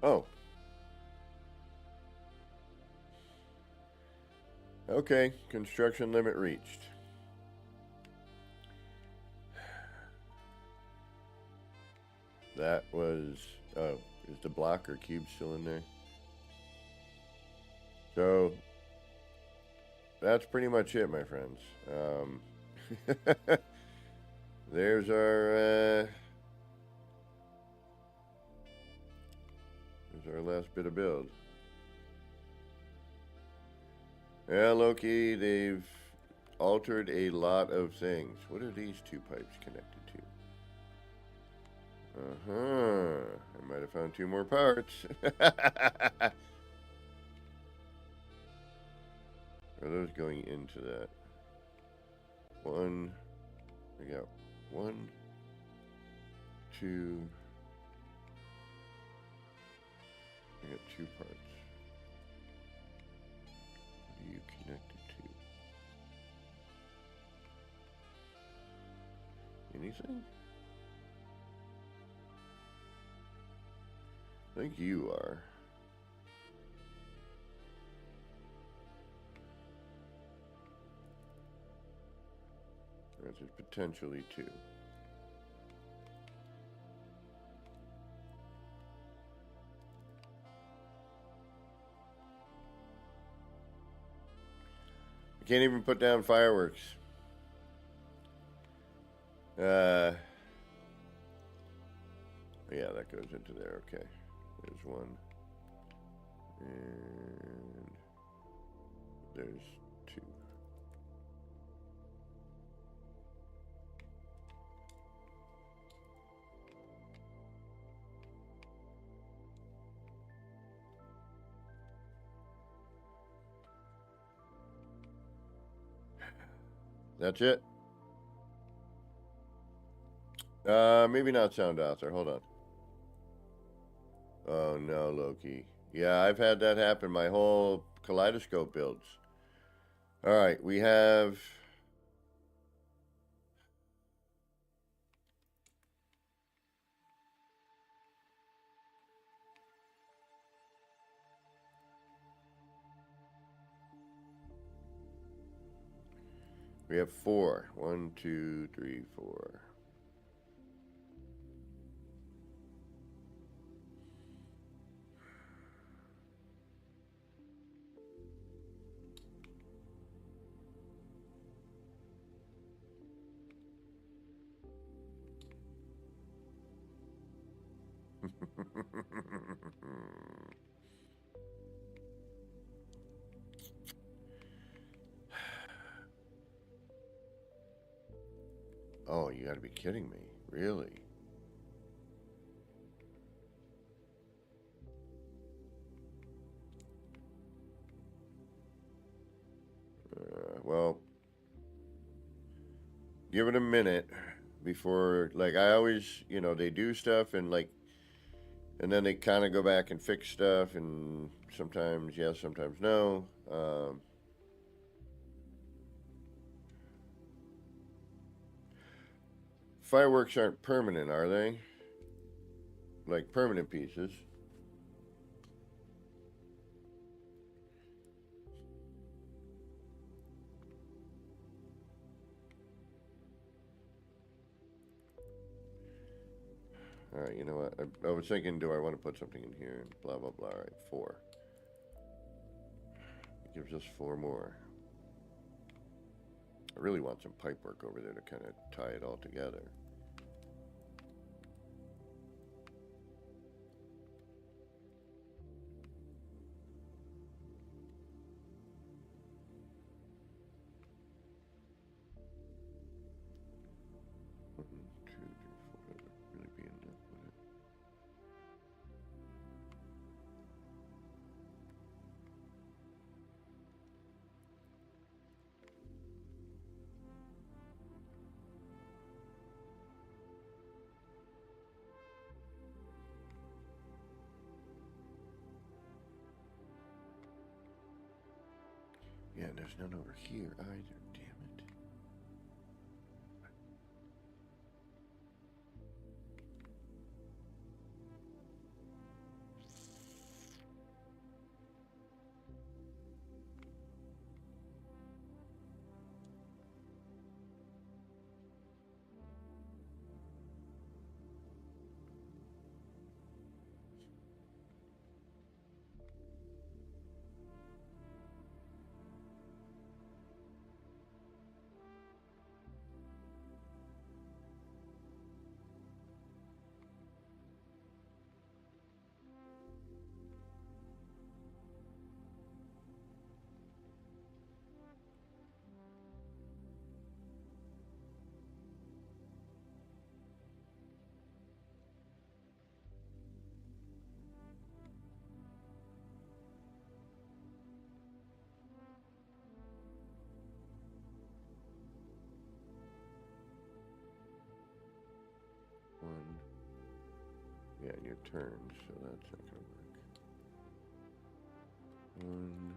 Oh. Okay, construction limit reached. That was, oh, is the block or cube still in there? So, that's pretty much it, my friends. There's our last bit of build. Yeah, Loki, they've altered a lot of things. What are these 2 pipes connected to? I might have found 2 more parts. Are those going into that? One. We got 1, 2. I got 2 parts. What are you connected to? Anything? I think you are. There's potentially 2. I can't even put down fireworks. Yeah, that goes into there. Okay. There's 1. And there's 2. That's it. Maybe not sound out there. Hold on. Oh no, Loki. Yeah, I've had that happen. My whole kaleidoscope builds. All right, we have. We have 4. 1, 2, 3, 4. Oh, you gotta be kidding me. Really? Well, give it a minute before, like, I always, they do stuff and, like, and then they kind of go back and fix stuff, and sometimes yes, sometimes no. Fireworks aren't permanent, are they? Like permanent pieces. All right, you know what? I was thinking, do I want to put something in here? And blah, blah, blah. All right, 4. It gives us 4 more. I really want some pipe work over there to kind of tie it all together. Yeah, and there's none over here either. Damn it. Yeah, and your turns, so that's not gonna work. One.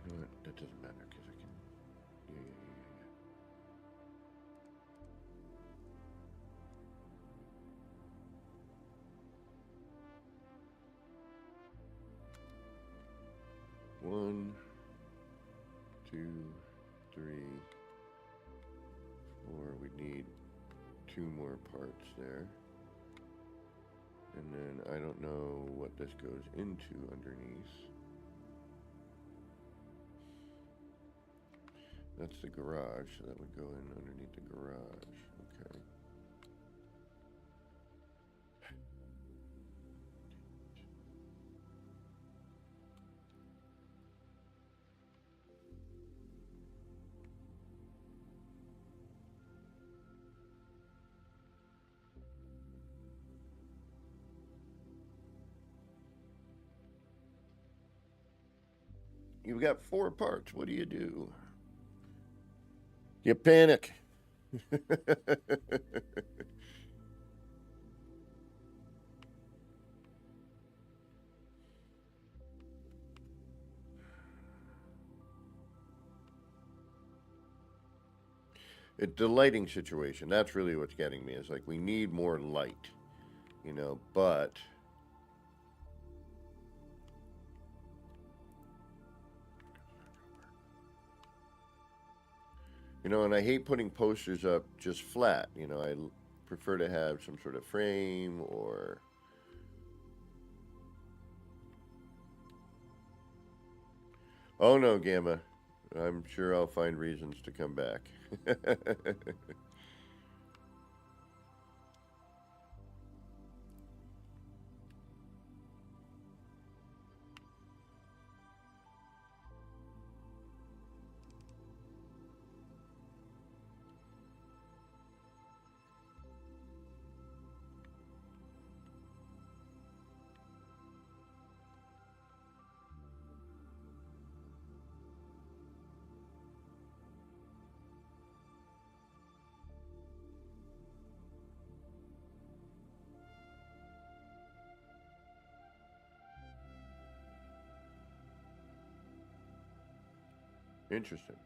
You know what? That doesn't matter because I can. Yeah, yeah, yeah, yeah, yeah. One, two, three, four. We need 2 more parts there. And then I don't know what this goes into underneath. That's the garage, so that would go in underneath the garage. Okay. You've got 4 parts. What do? You panic. It's the lighting situation. That's really what's getting me. Is like we need more light, you know, but you know, and I hate putting posters up just flat. You know, I prefer to have some sort of frame or. Oh no, Gamma. I'm sure I'll find reasons to come back. Interesting.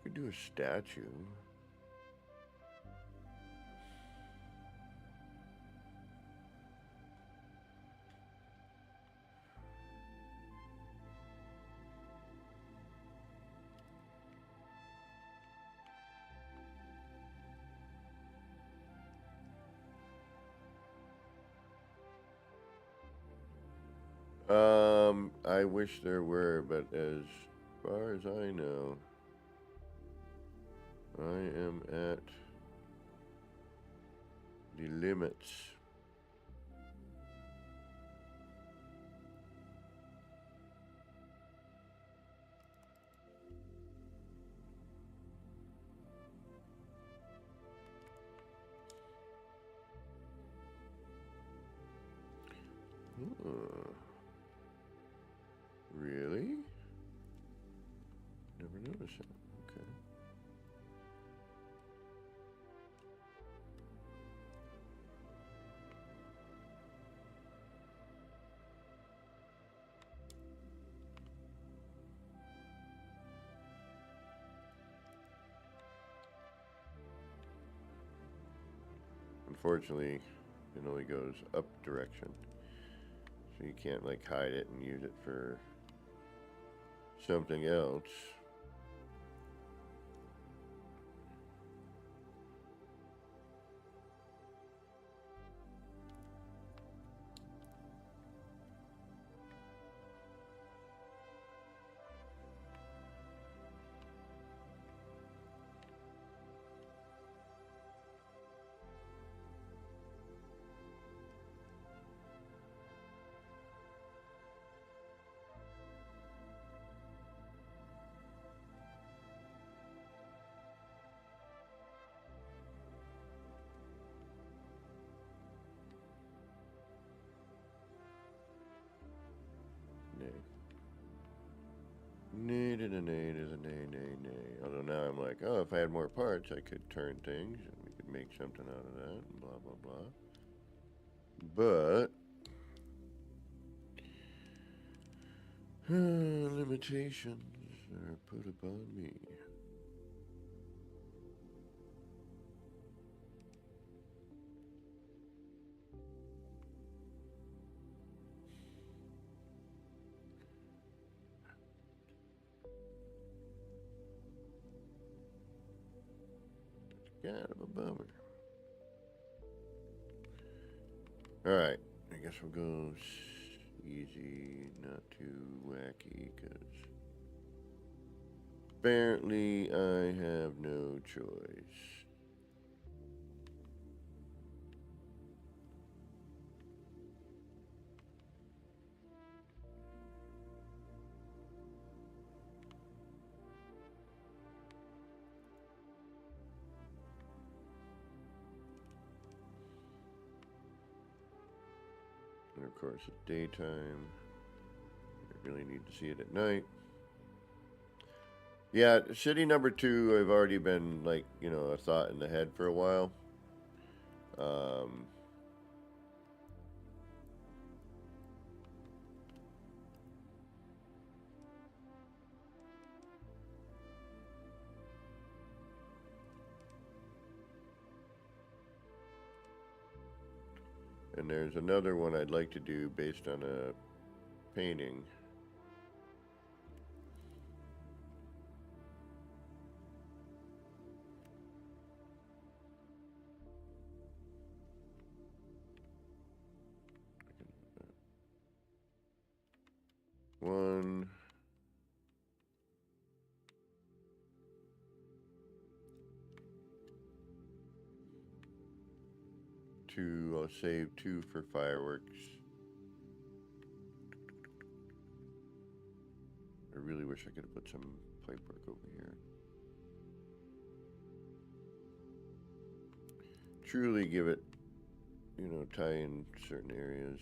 Could do a statue. I wish there were, but as far as I know, I am at the limits. Huh. Really? Never noticed that. Okay. Unfortunately, it only goes up direction. So you can't like hide it and use it for something else. Nay to the nay to the nay, nay, nay. Although now I'm like, oh, if I had more parts, I could turn things and we could make something out of that, and blah, blah, blah. But limitations are put upon me. Kind of a bummer. Alright, I guess we'll go easy, not too wacky, because apparently I have no choice. And of course, it's daytime. I really need to see it at night. Yeah, city number 2, I've already been, like, you know, a thought in the head for a while. And there's another one I'd like to do based on a painting. One. Two. I'll save 2 for fireworks. I really wish I could have put some pipe work over here. Truly give it, you know, tie in certain areas.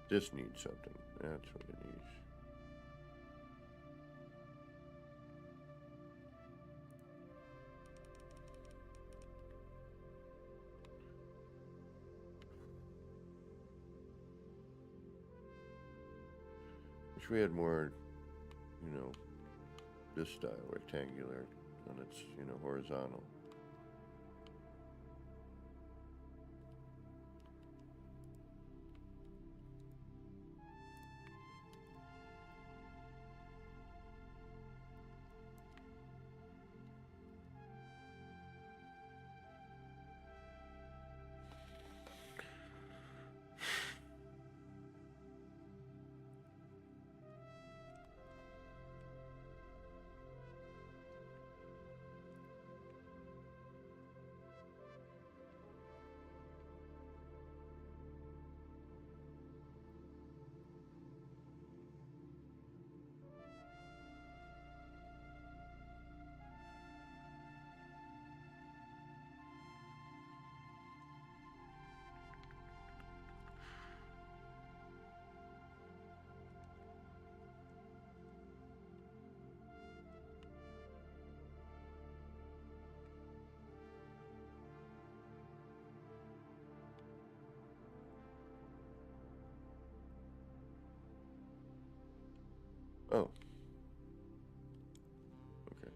This needs something. That's what it needs. Wish we had more, you know, this style, rectangular, and it's, you know, horizontal. Oh. Okay.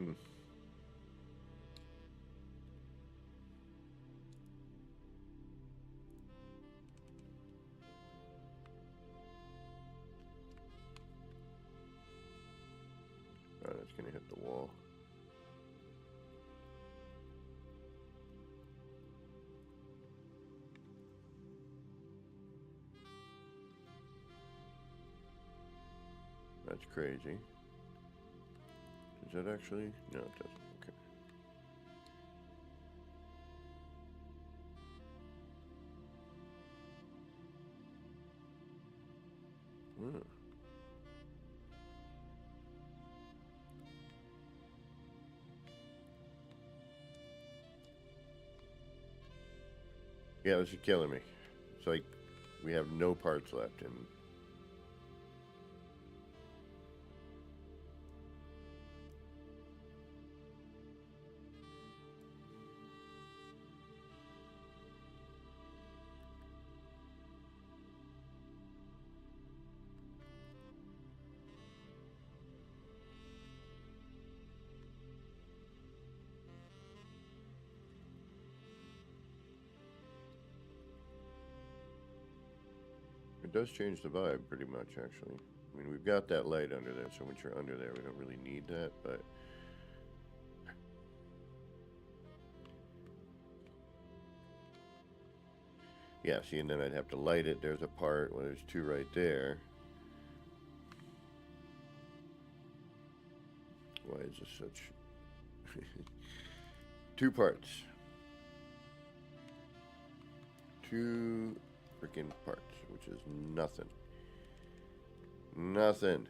Hmm. Oh, that's gonna hit the wall. That's crazy. Does that actually? No, it doesn't. Okay. Hmm. Yeah, this is killing me. It's like we have no parts left, and it does change the vibe pretty much, actually. I mean, we've got that light under there, so once you're under there, we don't really need that, but... Yeah, see, and then I'd have to light it. There's a part, well, there's two right there. Why is this such... Two parts. Two freaking parts, which is nothing. Nothing.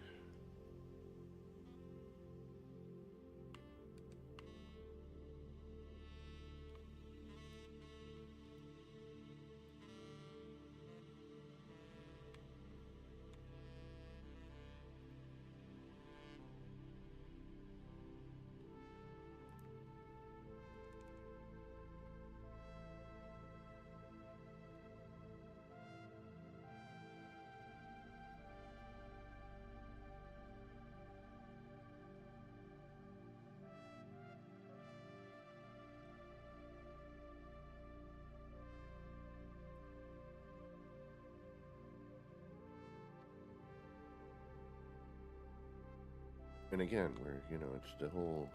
And again, where, you know, it's the whole...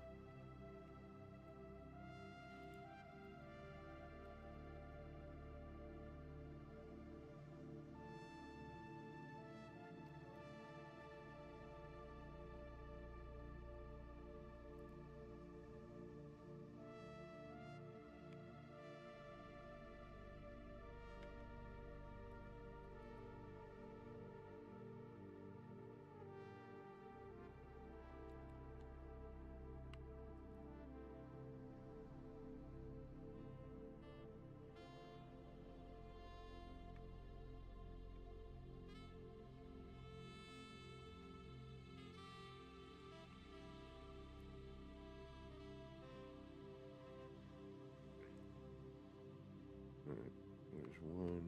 Alright, there's one.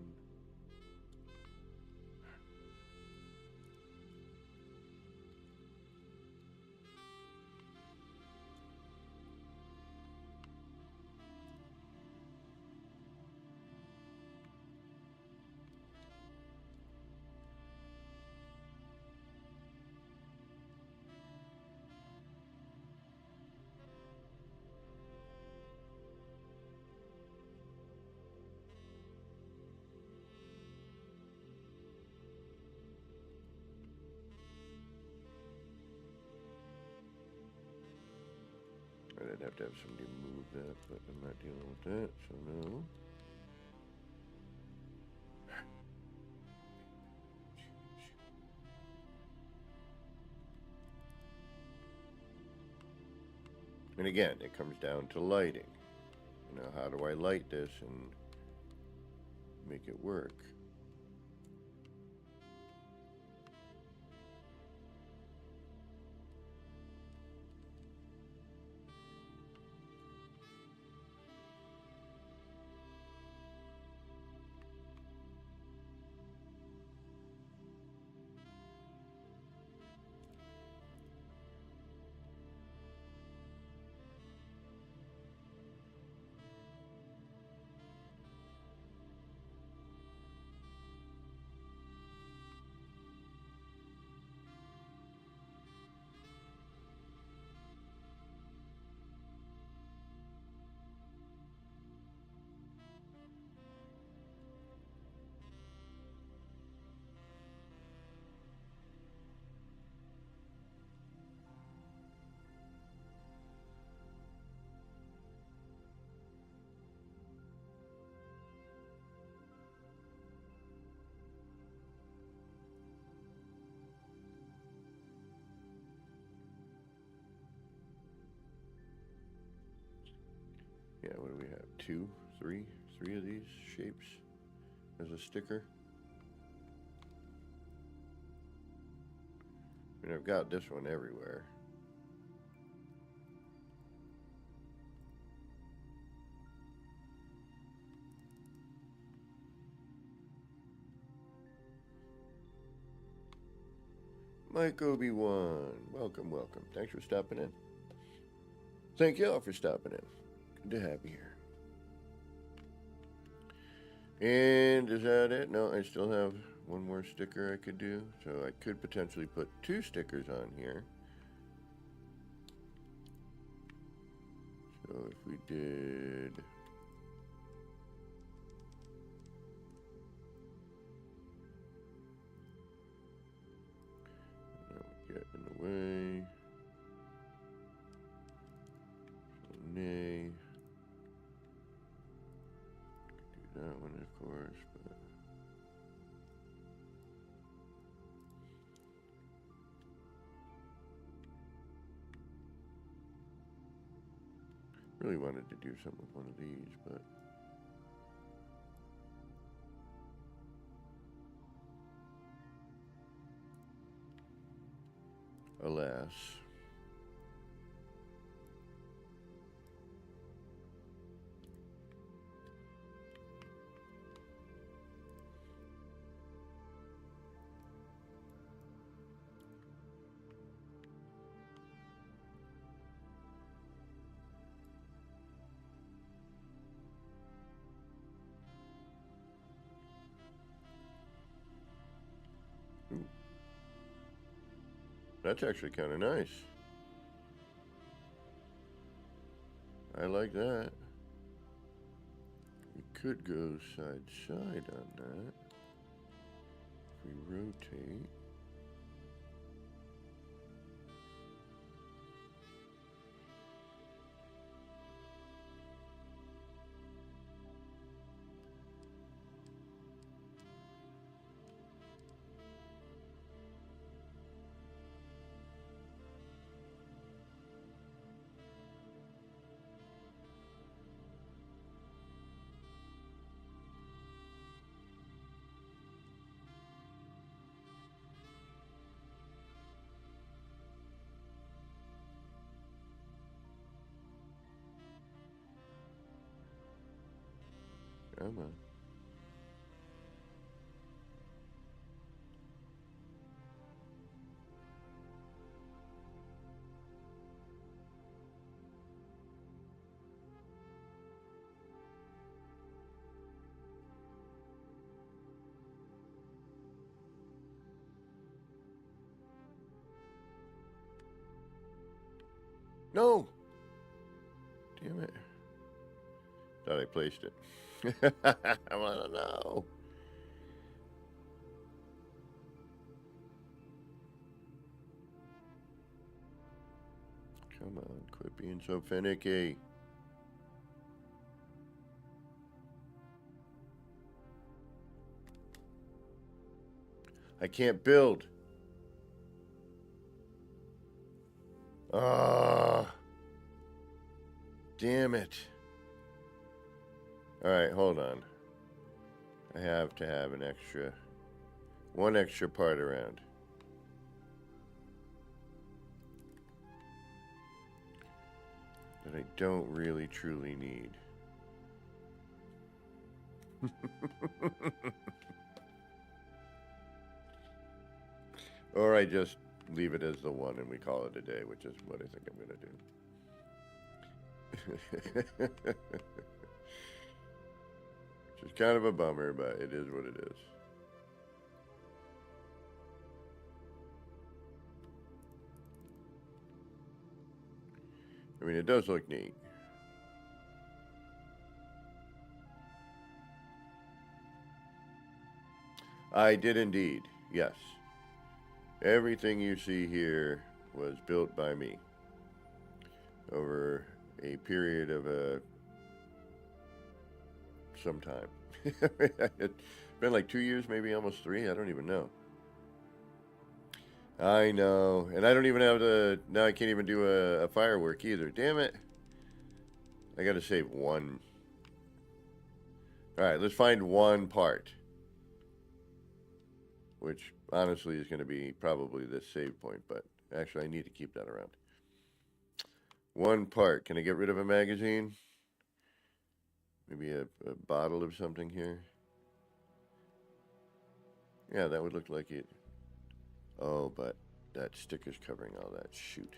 to have somebody move that, but I'm not dealing with that, so no. And again, it comes down to lighting. You know, how do I light this and make it work? Yeah, what do we have? Three of these shapes as a sticker. I mean, I've got this one everywhere. Mike Obi-Wan, welcome, welcome. Thanks for stopping in. Thank you all for stopping in. Good to have you here. And is that it? No, I still have one more sticker I could do. So I could potentially put 2 stickers on here. So if we did... That would get in the way. So nay. Do that one, of course, but... Really wanted to do something with one of these, but... Alas. Ooh. That's actually kind of nice. I like that. We could go side side on that. If we rotate. Come on. No! Damn it. Thought I placed it. I want to know. Come on, quit being so finicky. I can't build. Ah. Damn it. Alright, hold on. I have to have one extra part around. That I don't really truly need. Or I just leave it as the one and we call it a day, which is what I think I'm going to do. Which is kind of a bummer, but it is what it is. I mean, it does look neat. I did indeed, yes. Everything you see here was built by me over a period of some time. It's been like 2 years, maybe almost 3. I don't even know. I know, and I don't even have now I can't even do a firework either. Damn it. I gotta save one. Alright, let's find one part. Which, honestly, is going to be probably this save point, but actually I need to keep that around. One part. Can I get rid of a magazine? Maybe a bottle of something here? Yeah, that would look like it. Oh, but that sticker's covering all that. Shoot.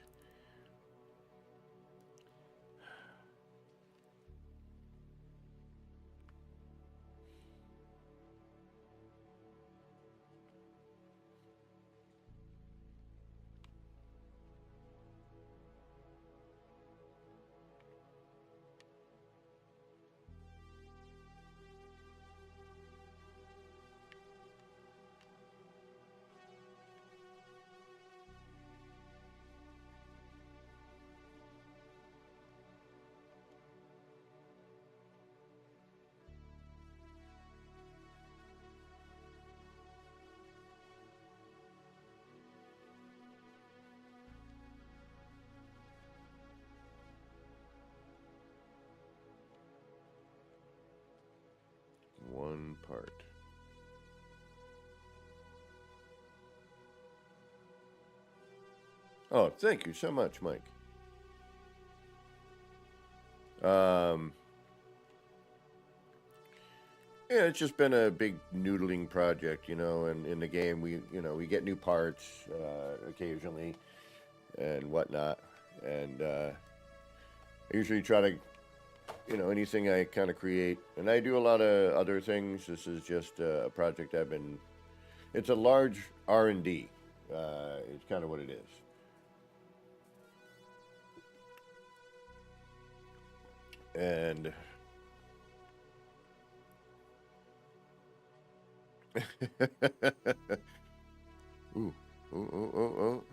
One part. Oh, thank you so much, Mike. Yeah, it's just been a big noodling project, you know, and in the game we get new parts occasionally and whatnot. And I usually try to, anything I kind of create. And I do a lot of other things. This is just a project it's a large R&D. It's kind of what it is. And ooh, oh.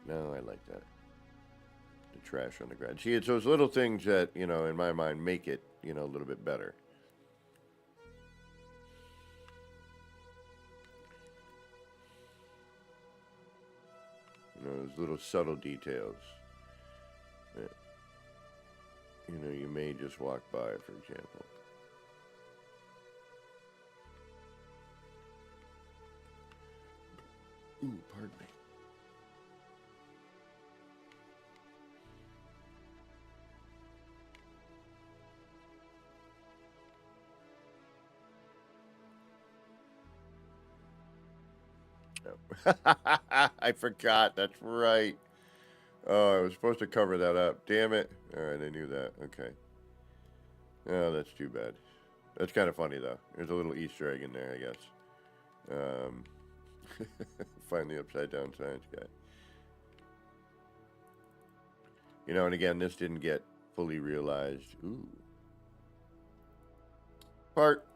No, I like that. The trash on the ground. See, it's those little things that, in my mind make it, a little bit better. Those little subtle details that, you may just walk by, for example. Ooh, pardon me. I forgot. That's right. Oh, I was supposed to cover that up. Damn it. All right, I knew that. Okay. Oh, that's too bad. That's kind of funny, though. There's a little Easter egg in there, I guess. Find the upside down science guy. And again, this didn't get fully realized. Ooh. Part.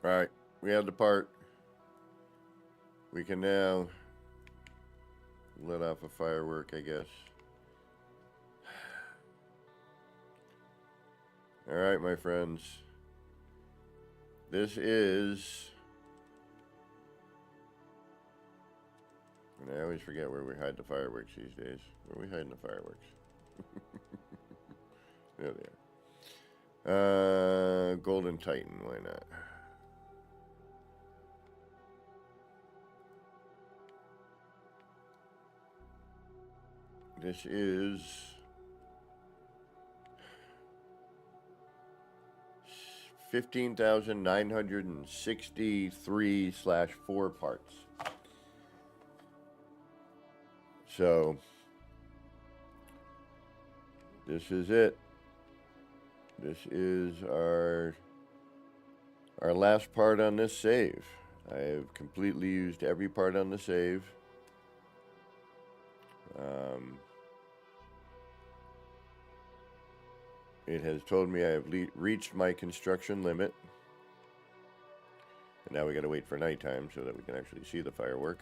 Alright, we have the part. We can now let off a firework, I guess. Alright, my friends. This is... And I always forget where we hide the fireworks these days. Where are we hiding the fireworks? There they are. Golden Titan, why not? This is 15,963/4 parts. So this is it. This is our last part on this save. I have completely used every part on the save. It has told me I have reached my construction limit. And now we gotta wait for nighttime so that we can actually see the firework.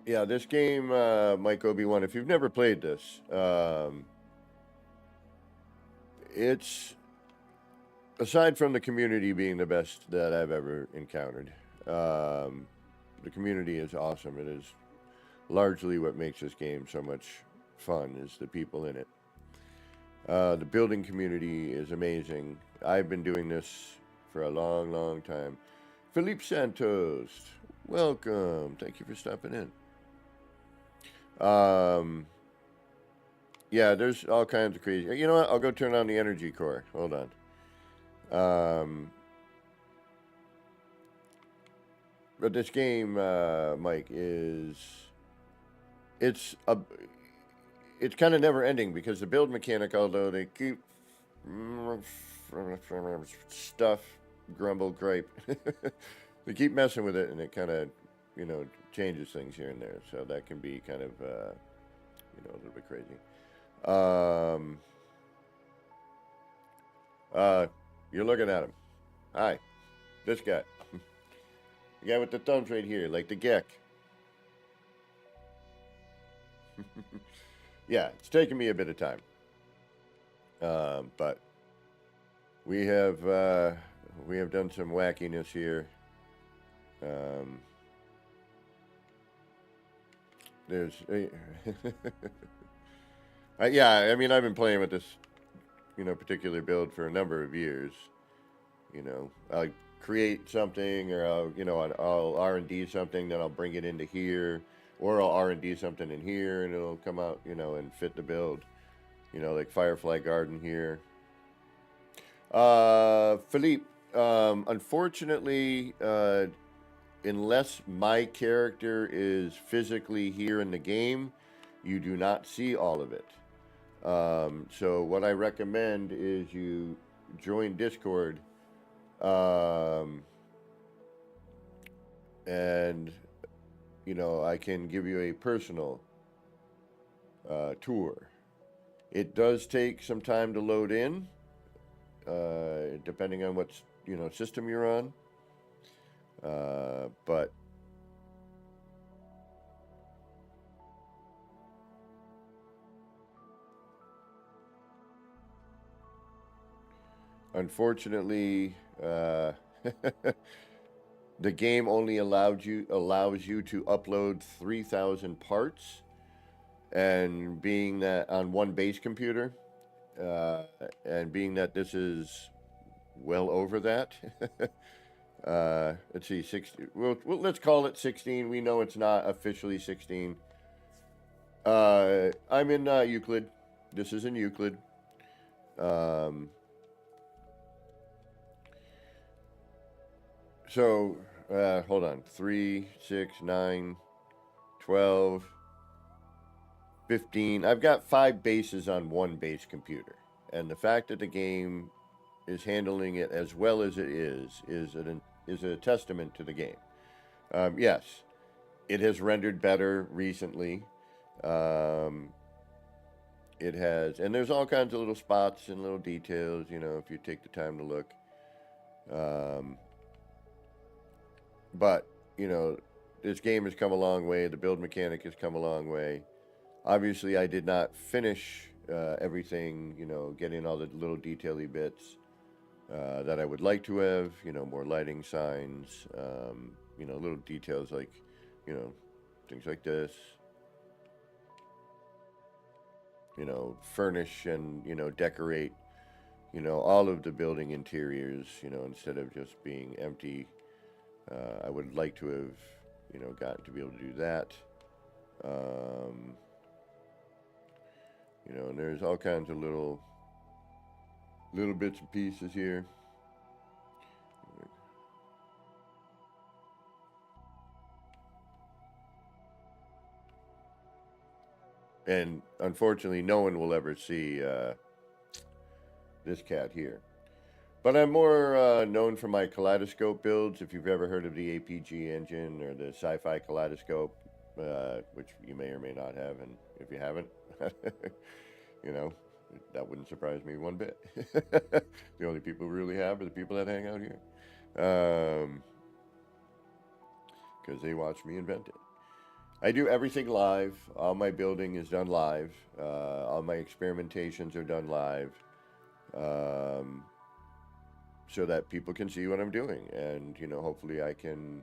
Yeah, this game, Mike Obi-Wan, if you've never played this, it's, aside from the community being the best that I've ever encountered, the community is awesome. It is largely what makes this game so much fun, is the people in it. The building community is amazing. I've been doing this for a long, long time. Felipe Santos, welcome. Thank you for stopping in. Yeah, there's all kinds of crazy. You know what? I'll go turn on the energy core. Hold on. But this game, Mike, it's kind of never ending, because the build mechanic, although they keep stuff, grumble, gripe, they keep messing with it, and it kind of, you know, changes things here and there. So that can be kind of, you know, a little bit crazy. You're looking at him. Hi, this guy. The guy with the thumbs right here, like the geck. Yeah, it's taken me a bit of time. But we have done some wackiness here. There's yeah, I mean, I've been playing with this, you know, particular build for a number of years. You know, I'll create something, or I'll R&D something, then I'll bring it into here, or I'll R&D something in here, and it'll come out, you know, and fit the build. You know, like Firefly Garden here. Philippe, unfortunately, unless my character is physically here in the game, you do not see all of it. So what I recommend is you join Discord, and, you know, I can give you a personal tour. It does take some time to load in, depending on what, you know, system you're on. But unfortunately, the game only allows you to upload 3,000 parts, and being that on one base computer, and being that this is well over that, let's see, 16. Well, let's call it 16. We know it's not officially 16. I'm in Euclid. This is in Euclid. So, hold on. 3, 6, 9, 12, 15. I've got 5 bases on one base computer. And the fact that the game is handling it as well as it is a testament to the game. Yes, it has rendered better recently. It has, and there's all kinds of little spots and little details, you know, if you take the time to look. But, you know, this game has come a long way. The build mechanic has come a long way. Obviously, I did not finish everything, you know, getting all the little detail-y bits that I would like to have, you know, more lighting signs, you know, little details like, you know, things like this. You know, furnish and, you know, decorate, you know, all of the building interiors, you know, instead of just being empty. I would like to have, you know, gotten to be able to do that. You know, and there's all kinds of little bits and pieces here. And unfortunately, no one will ever see this cat here. But I'm more known for my kaleidoscope builds. If you've ever heard of the APG engine or the sci-fi kaleidoscope, which you may or may not have, and if you haven't, you know, that wouldn't surprise me one bit. The only people who really have are the people that hang out here, because they watch me invent it. I do everything live. All my building is done live. All my experimentations are done live. So that people can see what I'm doing, and, you know, hopefully I can,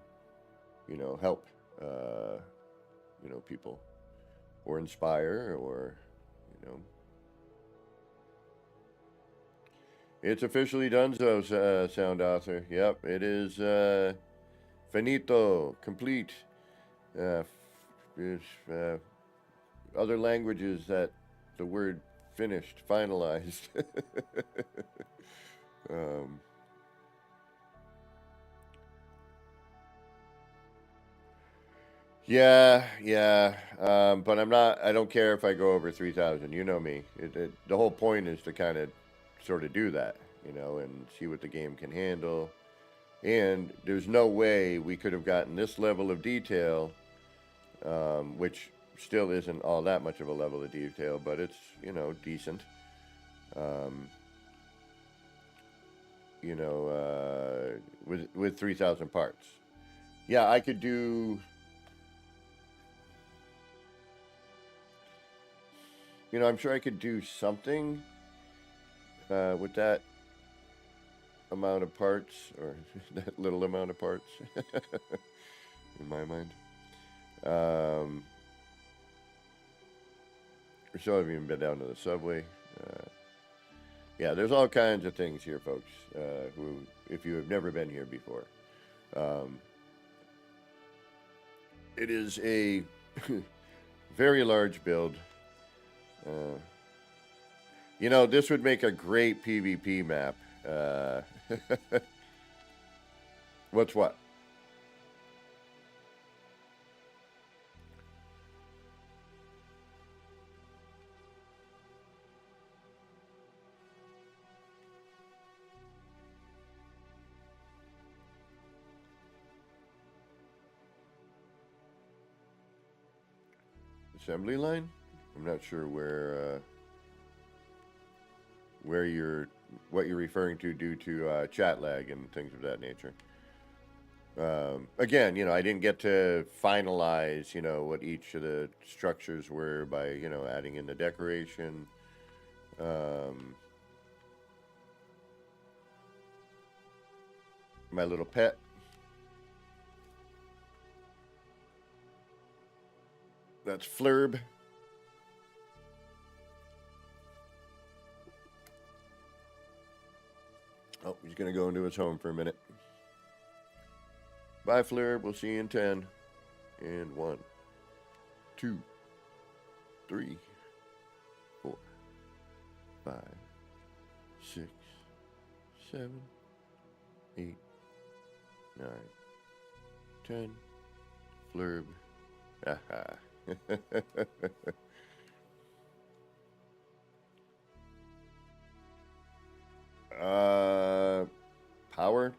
you know, help, you know, people, or inspire, or, you know. It's officially done, so sound author. Yep, it is finito, complete. There's other languages that the word finished, finalized. Yeah. But I'm not. I don't care if I go over 3,000. You know me. The whole point is to kind of, sort of do that, you know, and see what the game can handle. And there's no way we could have gotten this level of detail, which still isn't all that much of a level of detail, but it's, you know, decent. You know, with 3,000 parts. Yeah, I could do. You know, I'm sure I could do something with that amount of parts, or that little amount of parts, in my mind. We still haven't even been down to the subway. Yeah, there's all kinds of things here, folks, who, if you have never been here before. It is a very large build. You know, this would make a great PvP map. What's what? Assembly line? I'm not sure where what you're referring to due to chat lag and things of that nature. Again, you know, I didn't get to finalize, you know, what each of the structures were by, you know, adding in the decoration. My little pet. That's Flurb. Oh, he's going to go into his home for a minute. Bye, Flurb. We'll see you in 10. And 1, 2, 3, 4, 5, 6, 7, 8, 9, 10. Flurb. Haha. Power.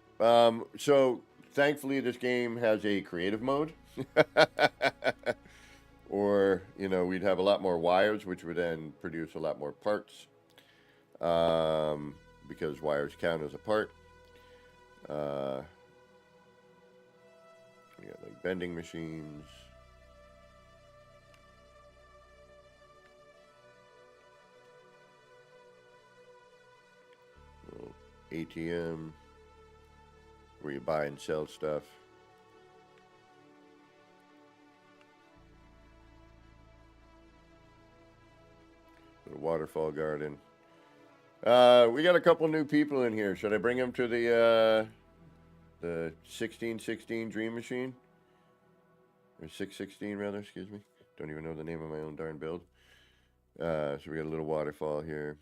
So thankfully this game has a creative mode. Or, you know, we'd have a lot more wires, which would then produce a lot more parts, because wires count as a part. We got like bending machines. Little ATM where you buy and sell stuff. Little waterfall garden. We got a couple new people in here. Should I bring them to the 1616 Dream Machine? Or 616 rather, excuse me. Don't even know the name of my own darn build. So we got a little waterfall here.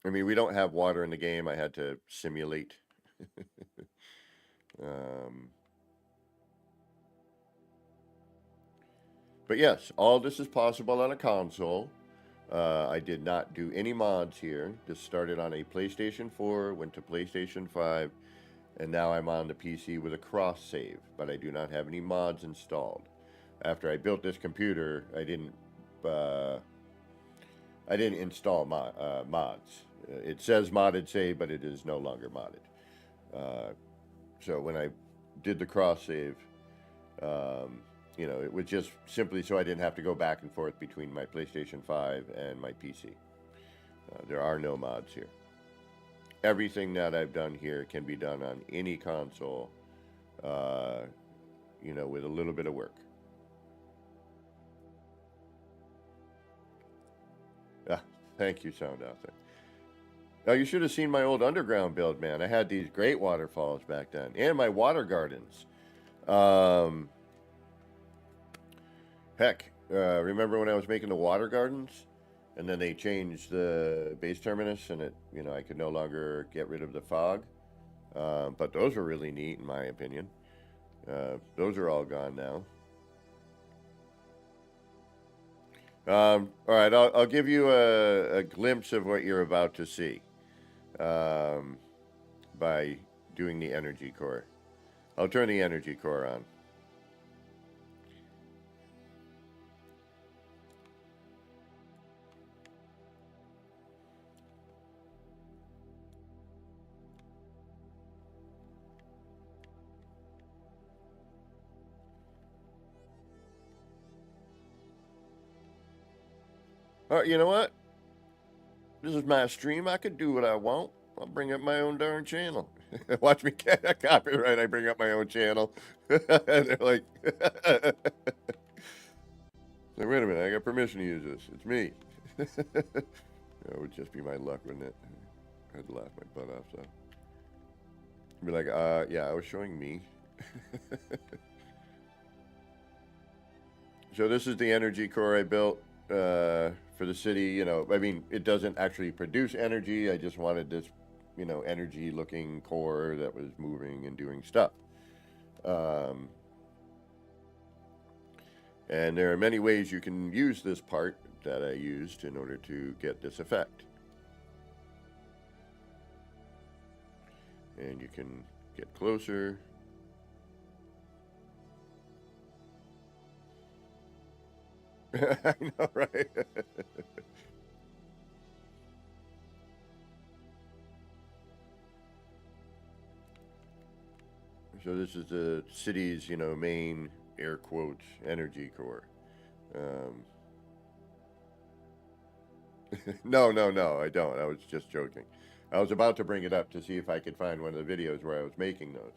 I mean, we don't have water in the game. I had to simulate. But yes, all this is possible on a console. I did not do any mods here. This started on a PlayStation 4, went to PlayStation 5, and now I'm on the PC with a cross save, but I do not have any mods installed. After I built this computer, I didn't install mods. It says modded save, but it is no longer modded. So when I did the cross save, you know, it was just simply so I didn't have to go back and forth between my PlayStation 5 and my PC. There are no mods here. Everything that I've done here can be done on any console, you know, with a little bit of work. Ah, thank you, Sound Out there. Now, you should have seen my old underground build, man. I had these great waterfalls back then, and my water gardens. Heck, remember when I was making the water gardens? And then they changed the base terminus, and it, you know, I could no longer get rid of the fog. But those were really neat, in my opinion. Those are all gone now. All right, I'll give you a glimpse of what you're about to see by doing the energy core. I'll turn the energy core on. All right, you know what? This is my stream. I could do what I want. I'll bring up my own darn channel. Watch me get copyright. I bring up my own channel. And they're like, like, wait a minute. I got permission to use this. It's me. That would just be my luck, wouldn't it? I'd laugh my butt off, so. Be like, yeah, I was showing me. So this is the energy core I built for the city. You know, I mean, it doesn't actually produce energy. I just wanted this, you know, energy looking core that was moving and doing stuff. And there are many ways you can use this part that I used in order to get this effect. And you can get closer. I know, right? So this is the city's, you know, main air quotes energy core. No, I don't. I was just joking. I was about to bring it up to see if I could find one of the videos where I was making those.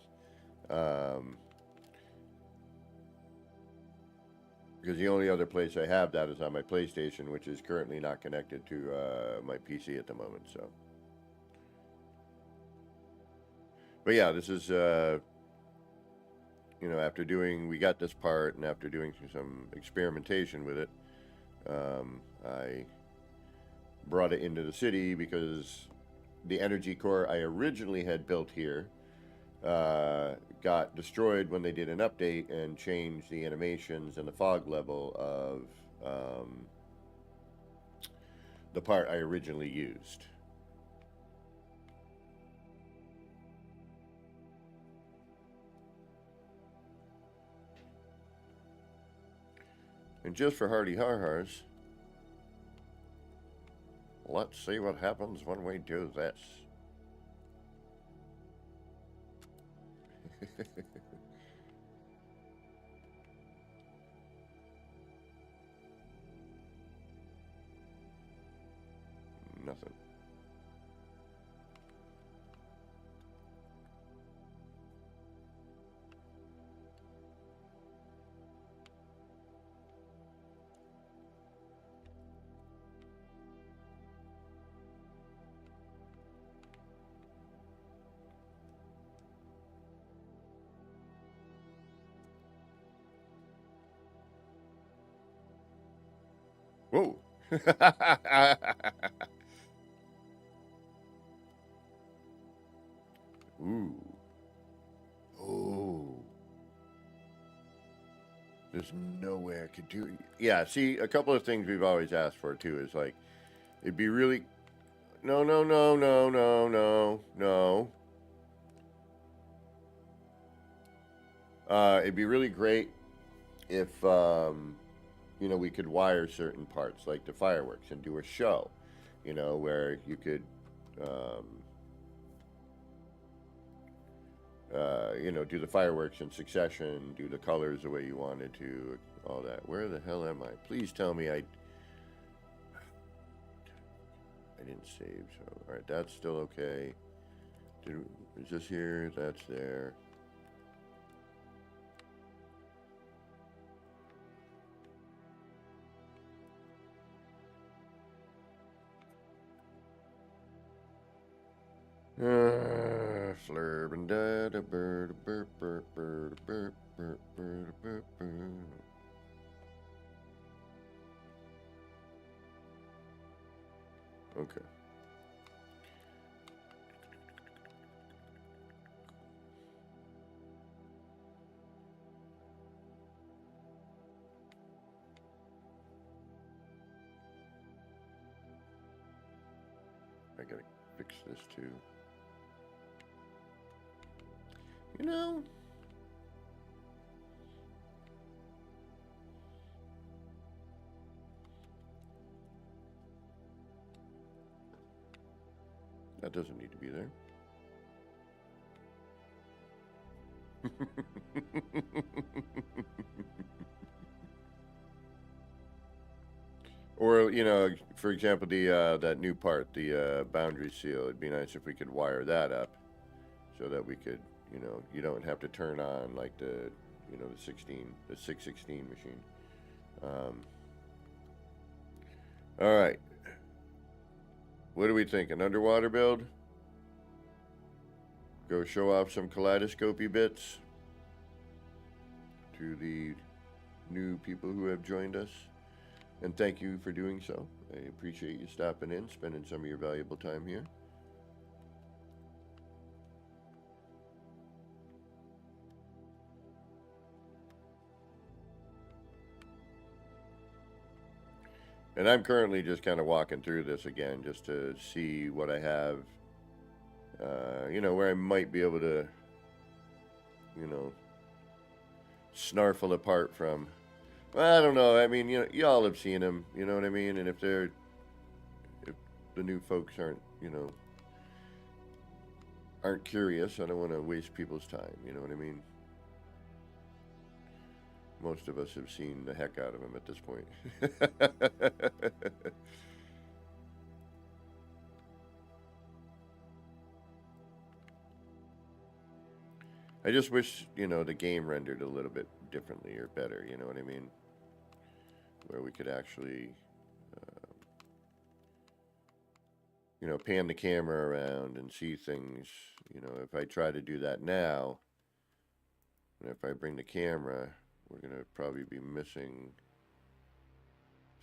Because the only other place I have that is on my PlayStation, which is currently not connected to my PC at the moment. So, but yeah, this is you know, after doing, we got this part, and after doing some experimentation with it, I brought it into the city because the energy core I originally had built here got destroyed when they did an update and changed the animations and the fog level of the part I originally used. And just for hardy har-hars, let's see what happens when we do this. Nothing. Whoa. Ooh. Oh. There's no way I could do it. Yeah, see, a couple of things we've always asked for, too, is like, it'd be really... No, no, no, no, no, no, no. It'd be really great if, you know, we could wire certain parts, like the fireworks, and do a show, you know, where you could, you know, do the fireworks in succession, do the colors the way you wanted to, all that. Where the hell am I? Please tell me I didn't save, so, alright, that's still okay. Is this here? That's there. Flurb and da da bird burp burp bird burp burp bird burp burp. Okay. I gotta fix this too. You know, that doesn't need to be there. Or, you know, for example, the that new part, the boundary seal. It'd be nice if we could wire that up, so that we could, you know, you don't have to turn on like the, you know, the 616 machine. All right. What do we think? An underwater build? Go show off some kaleidoscopy bits to the new people who have joined us. And thank you for doing so. I appreciate you stopping in, spending some of your valuable time here. And I'm currently just kind of walking through this again just to see what I have, you know, where I might be able to, you know, snarfle apart from. Well, I don't know. I mean, you know, y'all have seen them, you know what I mean? And if the new folks aren't, you know, aren't curious, I don't want to waste people's time, you know what I mean? Most of us have seen the heck out of them at this point. I just wish, you know, the game rendered a little bit differently or better, you know what I mean? Where we could actually, you know, pan the camera around and see things. You know, if I try to do that now, and if I bring the camera, we're going to probably be missing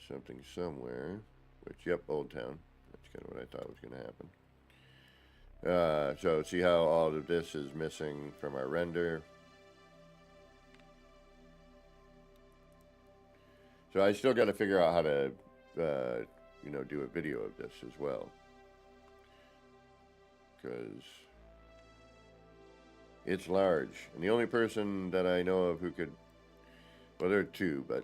something somewhere. Which, yep, Old Town. That's kind of what I thought was going to happen. So see how all of this is missing from our render. So I still got to figure out how to, you know, do a video of this as well. Because it's large. And the only person that I know of who could, well, there are two, but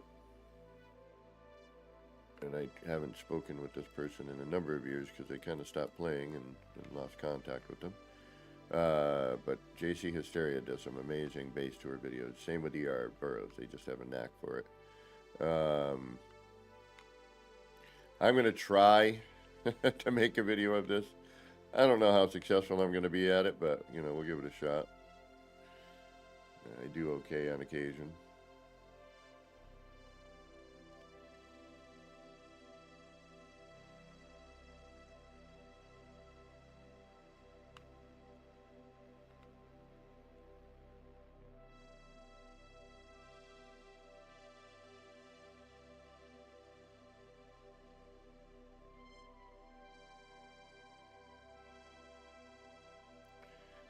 and I haven't spoken with this person in a number of years because they kind of stopped playing and lost contact with them. But JC Hysteria does some amazing base tour videos. Same with ER Burrows. They just have a knack for it. I'm going to try to make a video of this. I don't know how successful I'm going to be at it, but, you know, we'll give it a shot. I do okay on occasion.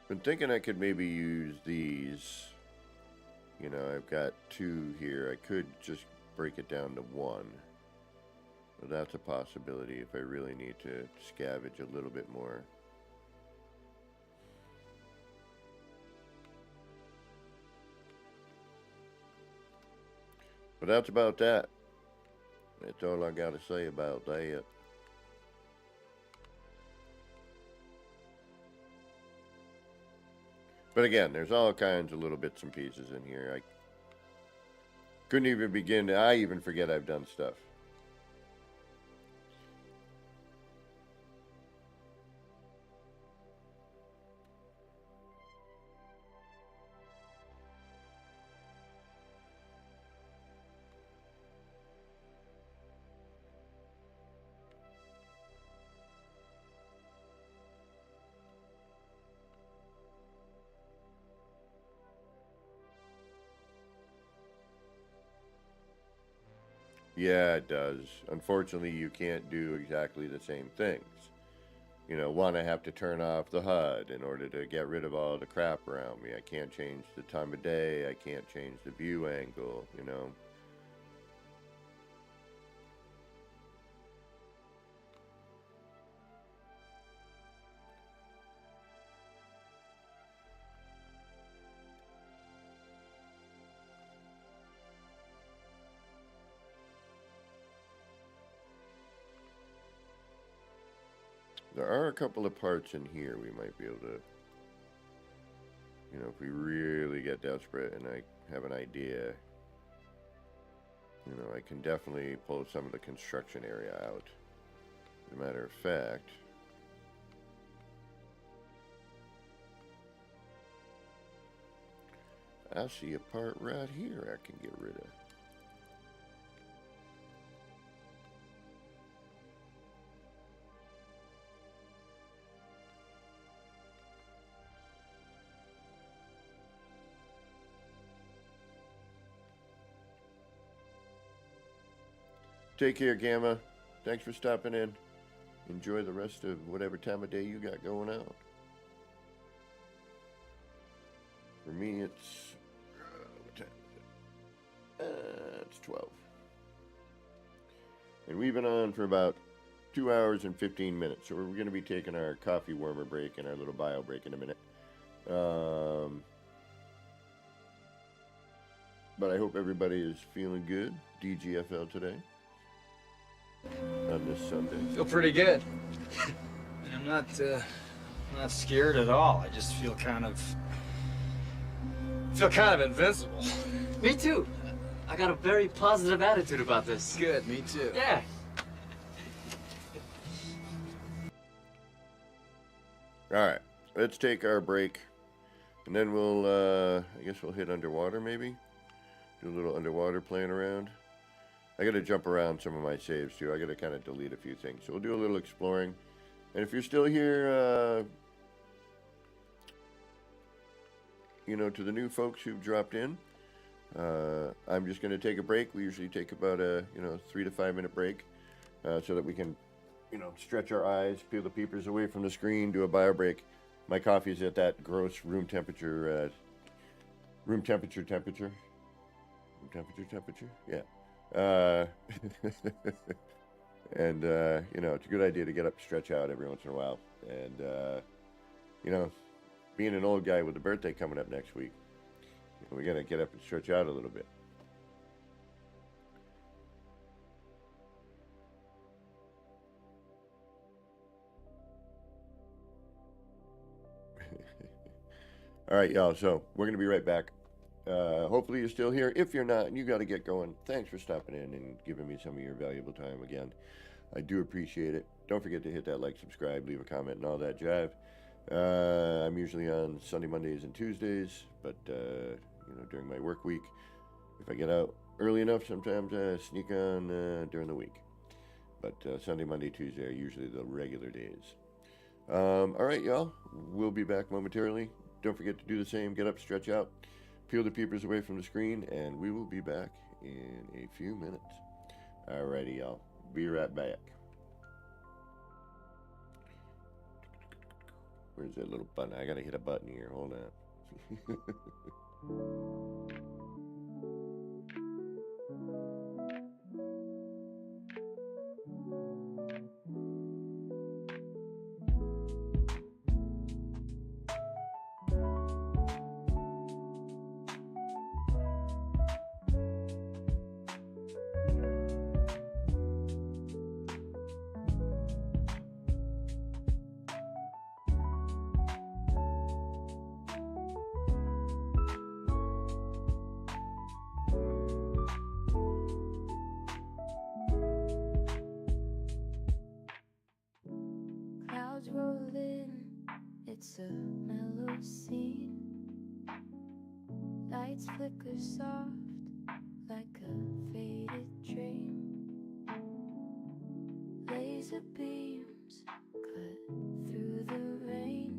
Been thinking I could maybe use these. You know, I've got 2 here. I could just break it down to 1. But that's a possibility if I really need to scavenge a little bit more. But that's about that. That's all I got to say about that. But again, there's all kinds of little bits and pieces in here. I couldn't even begin to... I even forget I've done stuff. Yeah, it does. Unfortunately, you can't do exactly the same things. You know, one, I have to turn off the HUD in order to get rid of all the crap around me. I can't change the time of day. I can't change the view angle, you know. There are a couple of parts in here we might be able to, you know, if we really get desperate and I have an idea, you know, I can definitely pull some of the construction area out. As a matter of fact, I see a part right here I can get rid of. Take care, Gamma. Thanks for stopping in. Enjoy the rest of whatever time of day you got going on. For me, it's... what time is it? It's 12. And we've been on for about 2 hours and 15 minutes. So we're going to be taking our coffee warmer break and our little bio break in a minute. But I hope everybody is feeling good. DGFL today. On this Sunday. Feel pretty good. I'm not scared at all. I just feel kind of invincible. Me too. I got a very positive attitude about this. Good, me too. Yeah. All right, let's take our break, and then we'll, I guess we'll hit underwater maybe? Do a little underwater playing around. I gotta jump around some of my saves too. I gotta kind of delete a few things. So we'll do a little exploring. And if you're still here, you know, to the new folks who've dropped in, I'm just gonna take a break. We usually take about a, 3 to 5 minute break, so that we can, stretch our eyes, peel the peepers away from the screen, do a bio break. My coffee's at that gross room temperature, yeah. And, it's a good idea to get up and stretch out every once in a while. And, being an old guy with a birthday coming up next week, we got to get up and stretch out a little bit. All right, y'all. So we're going to be right back. Hopefully you're still here. If you're not and you got to get going, thanks for stopping in and giving me some of your valuable time again. I do appreciate it. Don't forget to hit that like, subscribe, leave a comment, and all that jive. I'm usually on Sunday, Mondays, and Tuesdays, but during my work week, if I get out early enough, sometimes I sneak on during the week. But Sunday, Monday, Tuesday are usually the regular days. All right, y'all. We'll be back momentarily. Don't forget to do the same. Get up, stretch out, peel the peepers away from the screen, and we will be back in a few minutes. All righty, y'all. Be right back. Where's that little button? I gotta hit a button here. Hold on. Clouds roll in, it's a mellow scene. Lights flicker soft like a faded dream. Laser beams cut through the rain.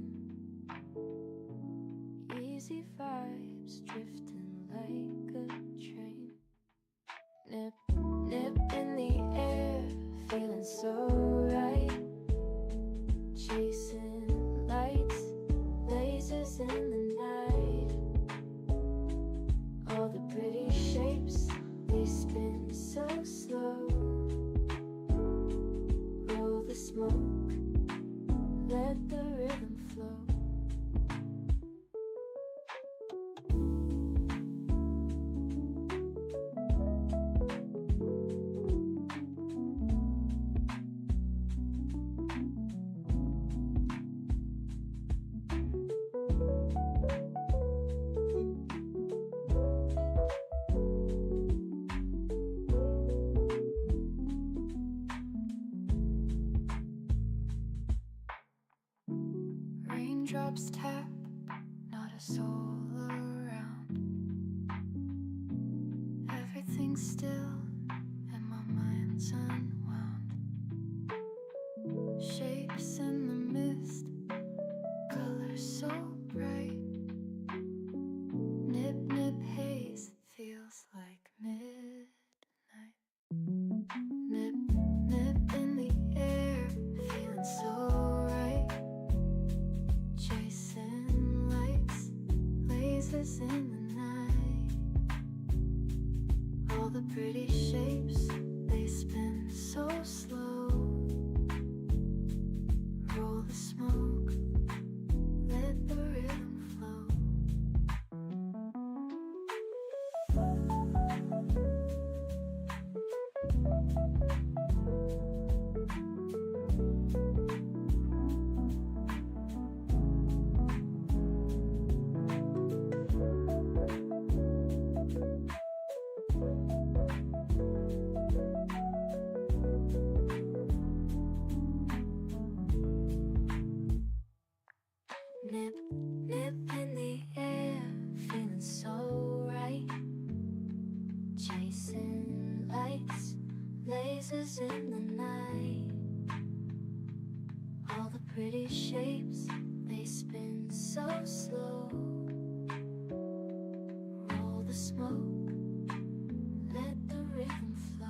Easy vibes drifting like a train. Nip, nip in the air, feeling so right. Chasing lights, lasers in the night. All the pretty shapes, they spin so slow. Roll the smoke, let the rhythm flow. Raindrops tap, not a soul around. Everything's still and my mind's unwound. Shapes in the mist, colors so bright. Nip, nip, haze, feels like midnight. Nip, nip in the air, feeling so right. Chasing lights, lasers in the night. All the pretty shapes, they spin so slow. Roll the smoke, let the rhythm flow. Nip, nip in the air, feeling so right. Chasing lights, lasers in the night. All the pretty shapes, they spin so slow. Roll the smoke, let the rhythm flow.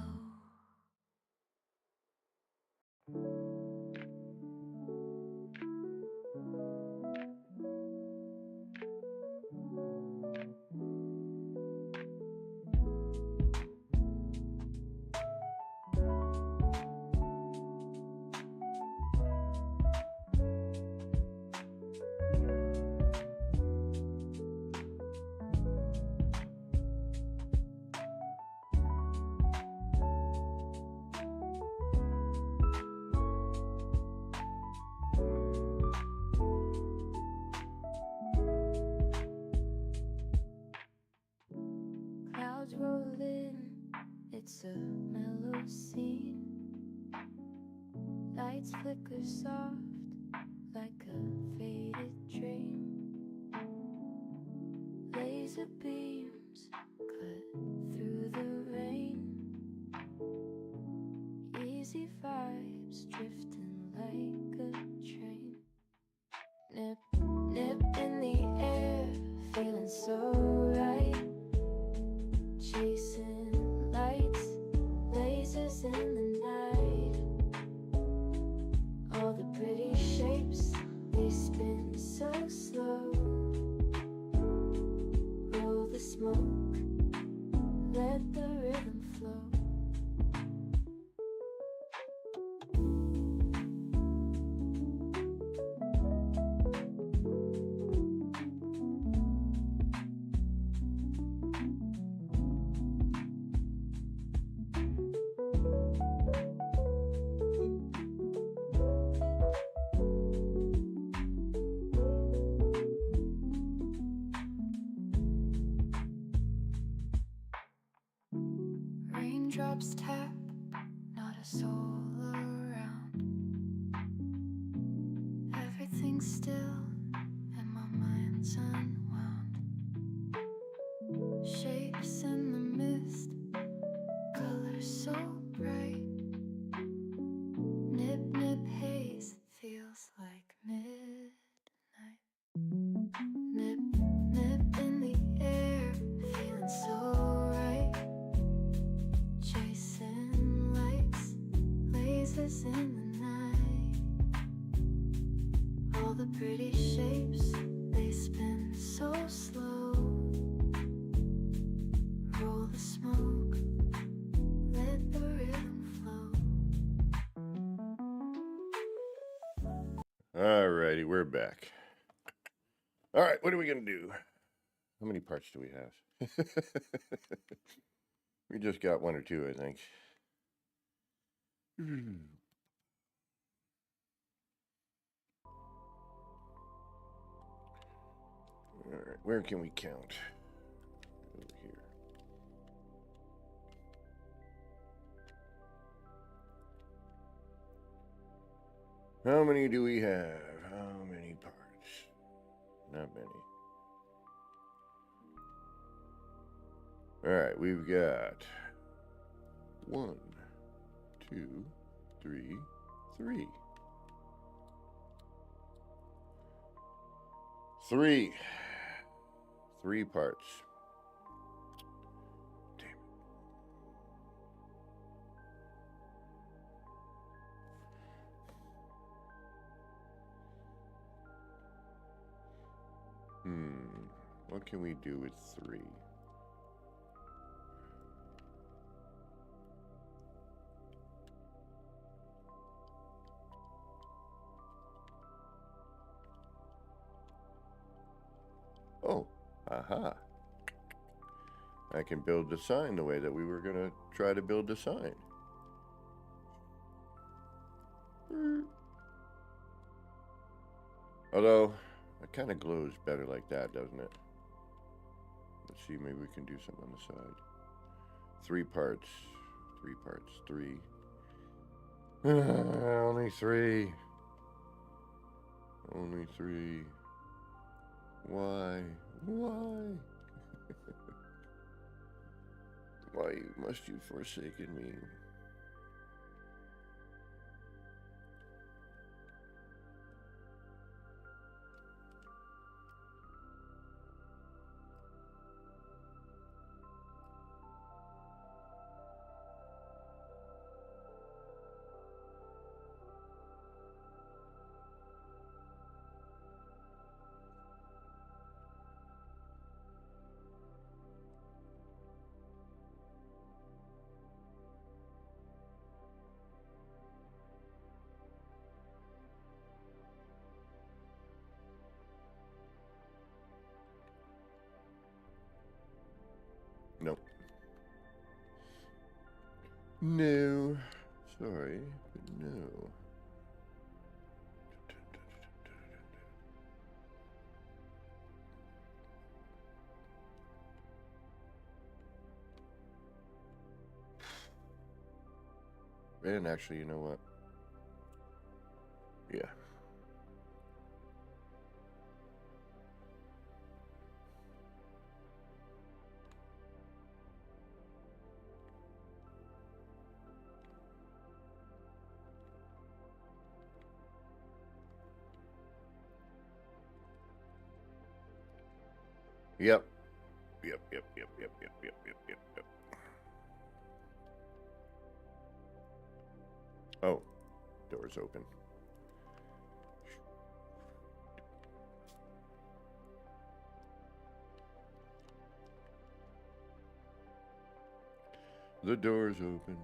scene. Lights flicker soft like a faded dream. Laser beams cut through the rain. Easy vibes drifting like a train. Nip, nip in the air, feeling so right. Chasing lights, lasers in the night. All the pretty shapes, they spin so slow. Roll the smoke, let the rhythm flow. Raindrops tap, not a soul around. Everything's still and my mind's unwound. Shapes in the mist, colors so bright. Nip, nip haze, feels like midnight. Nip, nip in the air, feeling so right. Chasing lights, lasers in the night. All the pretty shapes, they spin so slow. Roll the smoke, let the rhythm flow. Alrighty, we're back. Alright, what are we going to do? How many parts do we have? We just got one or two, I think. Alright, where can we count? Over here. How many do we have? How many parts? Not many. Alright, we've got 1, 2, 3, 3. 3 parts. Damn it. What can we do with 3? Oh, aha. I can build the sign the way that we were going to try to build the sign. Although, it kind of glows better like that, doesn't it? Let's see, maybe we can do something on the side. 3 parts. 3 parts. 3. Only 3. Only 3. Why? Why? Why must you forsaken me? Nope. No. Sorry, but no. And actually, you know what? Yeah. Yep. Yep. Oh, door's open. The door's open.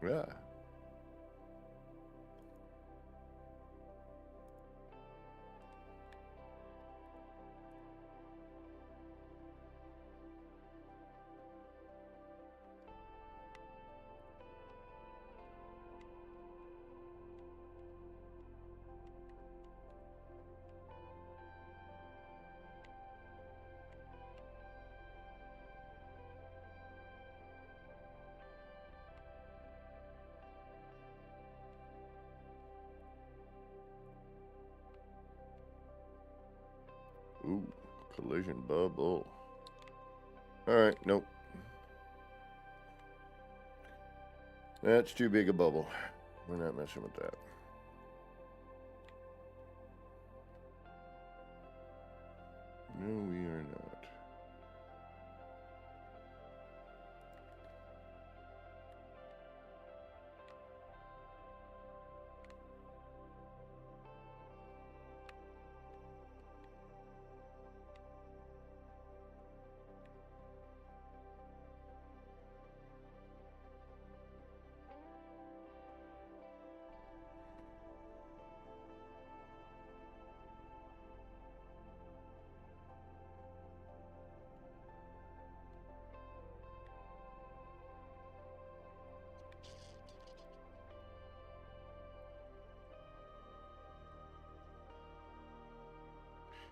Yeah. Ooh, collision bubble. Alright, nope. That's too big a bubble. We're not messing with that. No, we are not.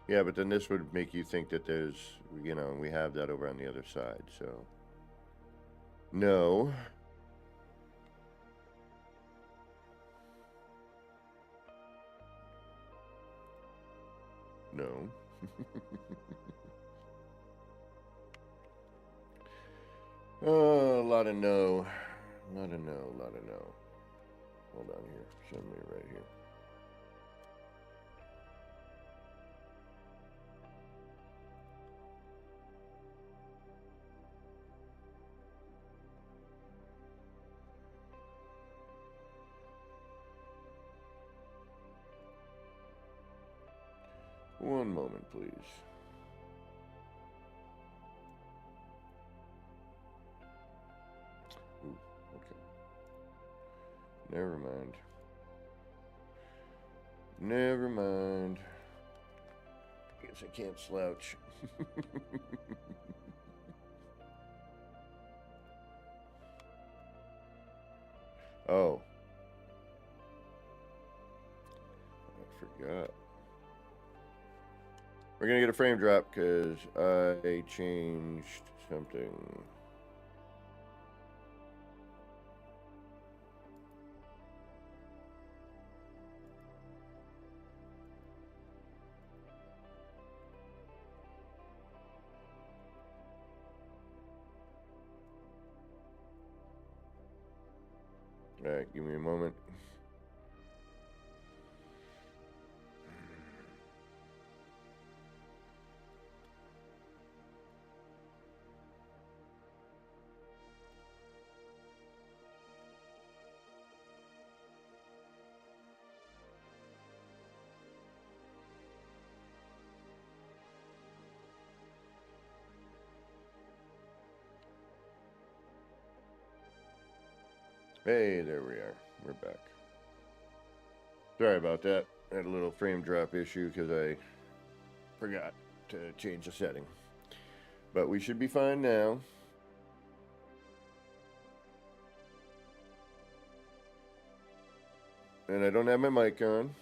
Yeah, but then this would make you think that there's, you know, we have that over on the other side, so. No. No. Oh, a lot of no. A lot of no, a lot of no. Hold on here. Send me right here. One moment, please. Ooh, okay. Never mind. Never mind. Guess I can't slouch. Oh. I forgot. We're gonna get a frame drop because I changed something. Alright, give me a moment. Hey, there we are. We're back. Sorry about that. I had a little frame drop issue because I forgot to change the setting. But we should be fine now. And I don't have my mic on.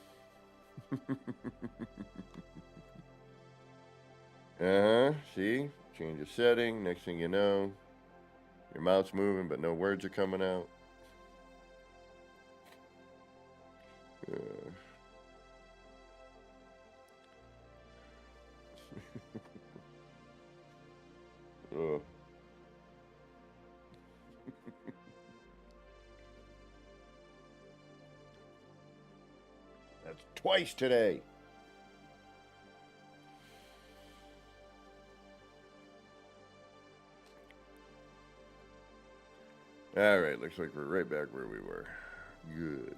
See? Change the setting. Next thing you know, your mouth's moving, but no words are coming out. Ugh. That's twice today. Alright, looks like we're right back where we were. Good.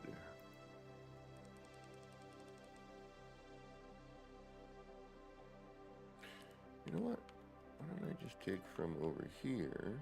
You know what? Why don't I just take from over here?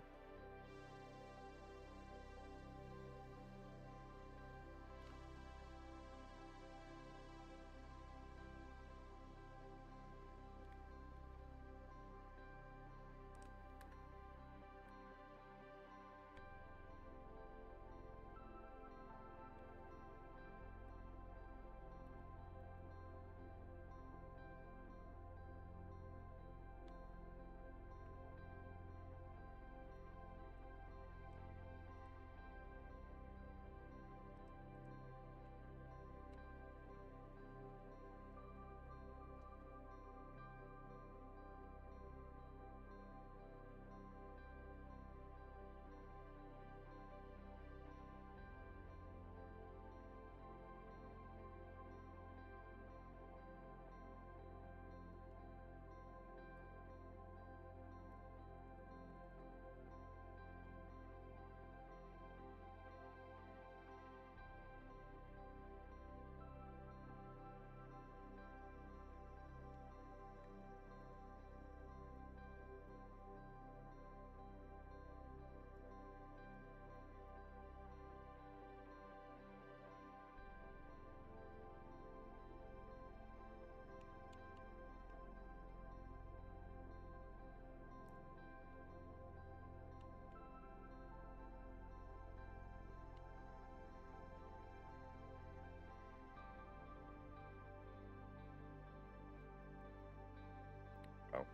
Oh.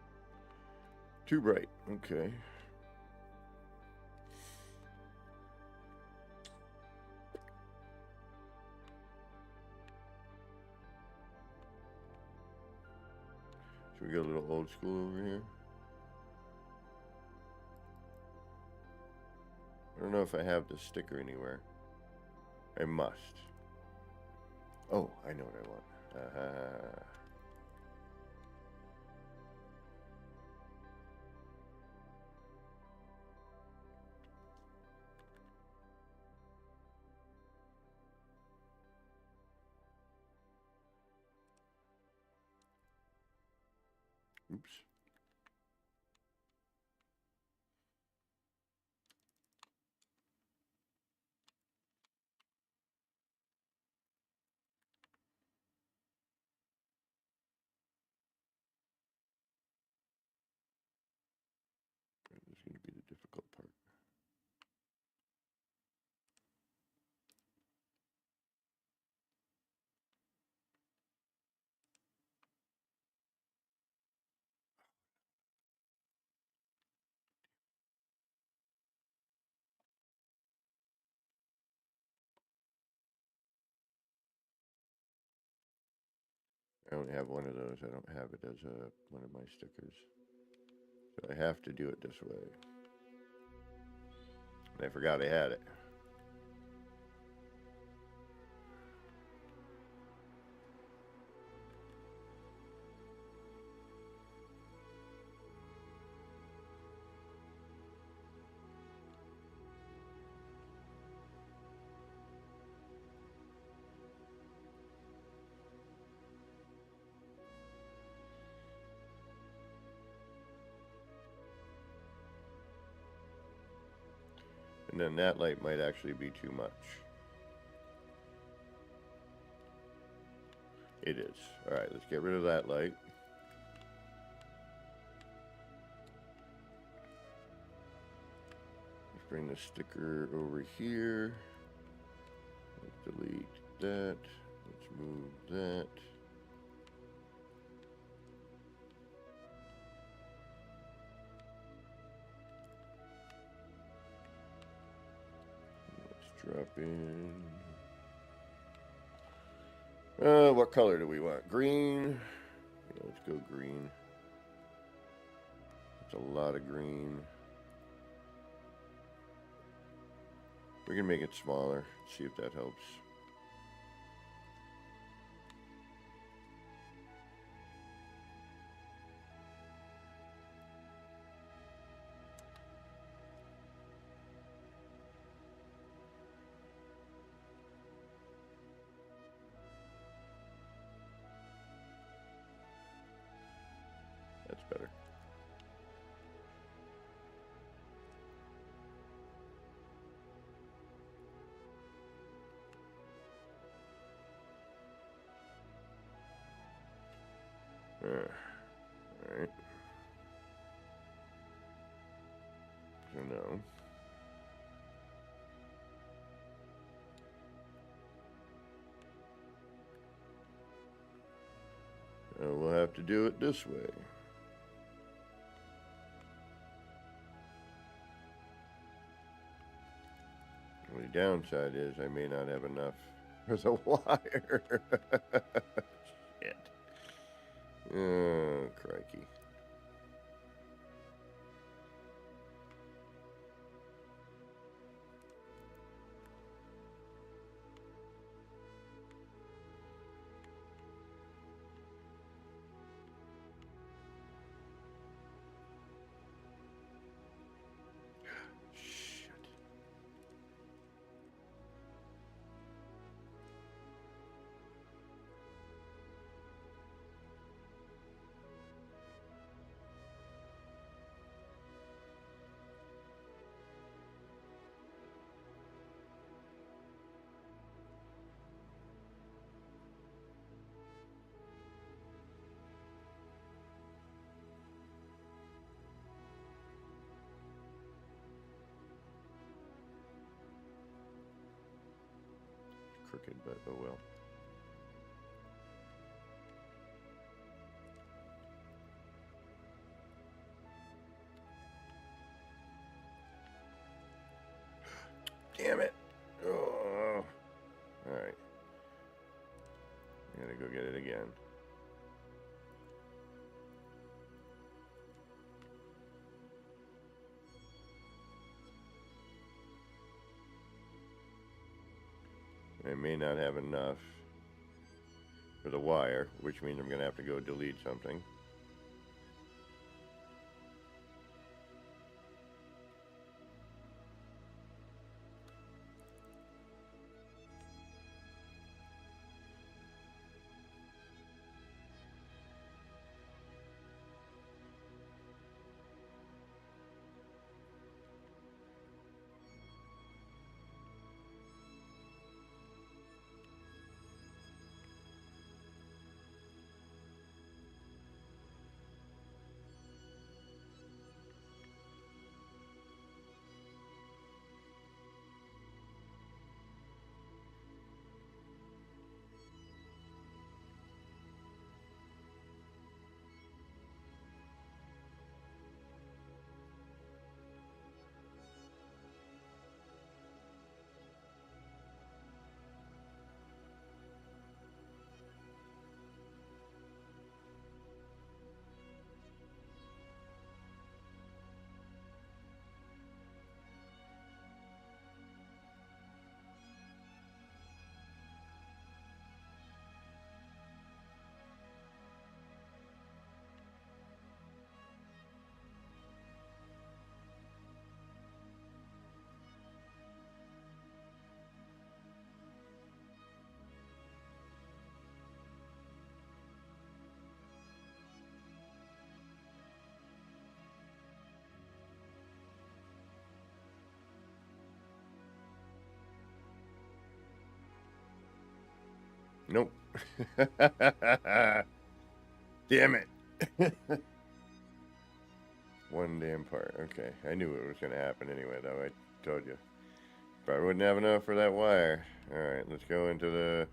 Too bright. Okay. Should we go a little old school over here? I don't know if I have the sticker anywhere. I must. Oh, I know what I want. Oops. This is going to be the difficult part. I don't have one of those. I don't have it as one of my stickers. So I have to do it this way. And I forgot I had it. And then that light might actually be too much. It is. Alright, let's get rid of that light. Let's bring the sticker over here. Let's delete that. Let's move that. Let's drop in. What color do we want? Green. Yeah, let's go green. That's a lot of green. We can make it smaller. See if that helps. That's better. Alright. So no. We'll have to do it this way. The only downside is I may not have enough for the wire. Shit. Oh, crikey. Crooked, but oh well. Damn it. Oh. Alright. I gotta go get it again. I may not have enough for the wire, which means I'm gonna have to go delete something. Nope. Damn it. One damn part. Okay. I knew it was going to happen anyway, though. I told you. Probably wouldn't have enough for that wire. Alright, let's go into the...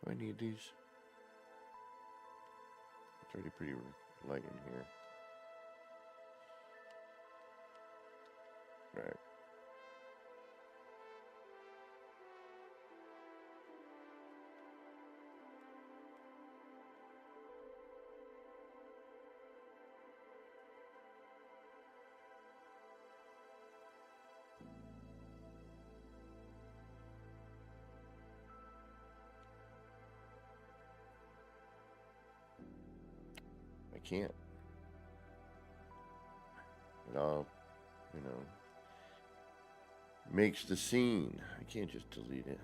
Do I need these? It's already pretty light in here. Right. I can't. It all, you know, makes the scene. I can't just delete it.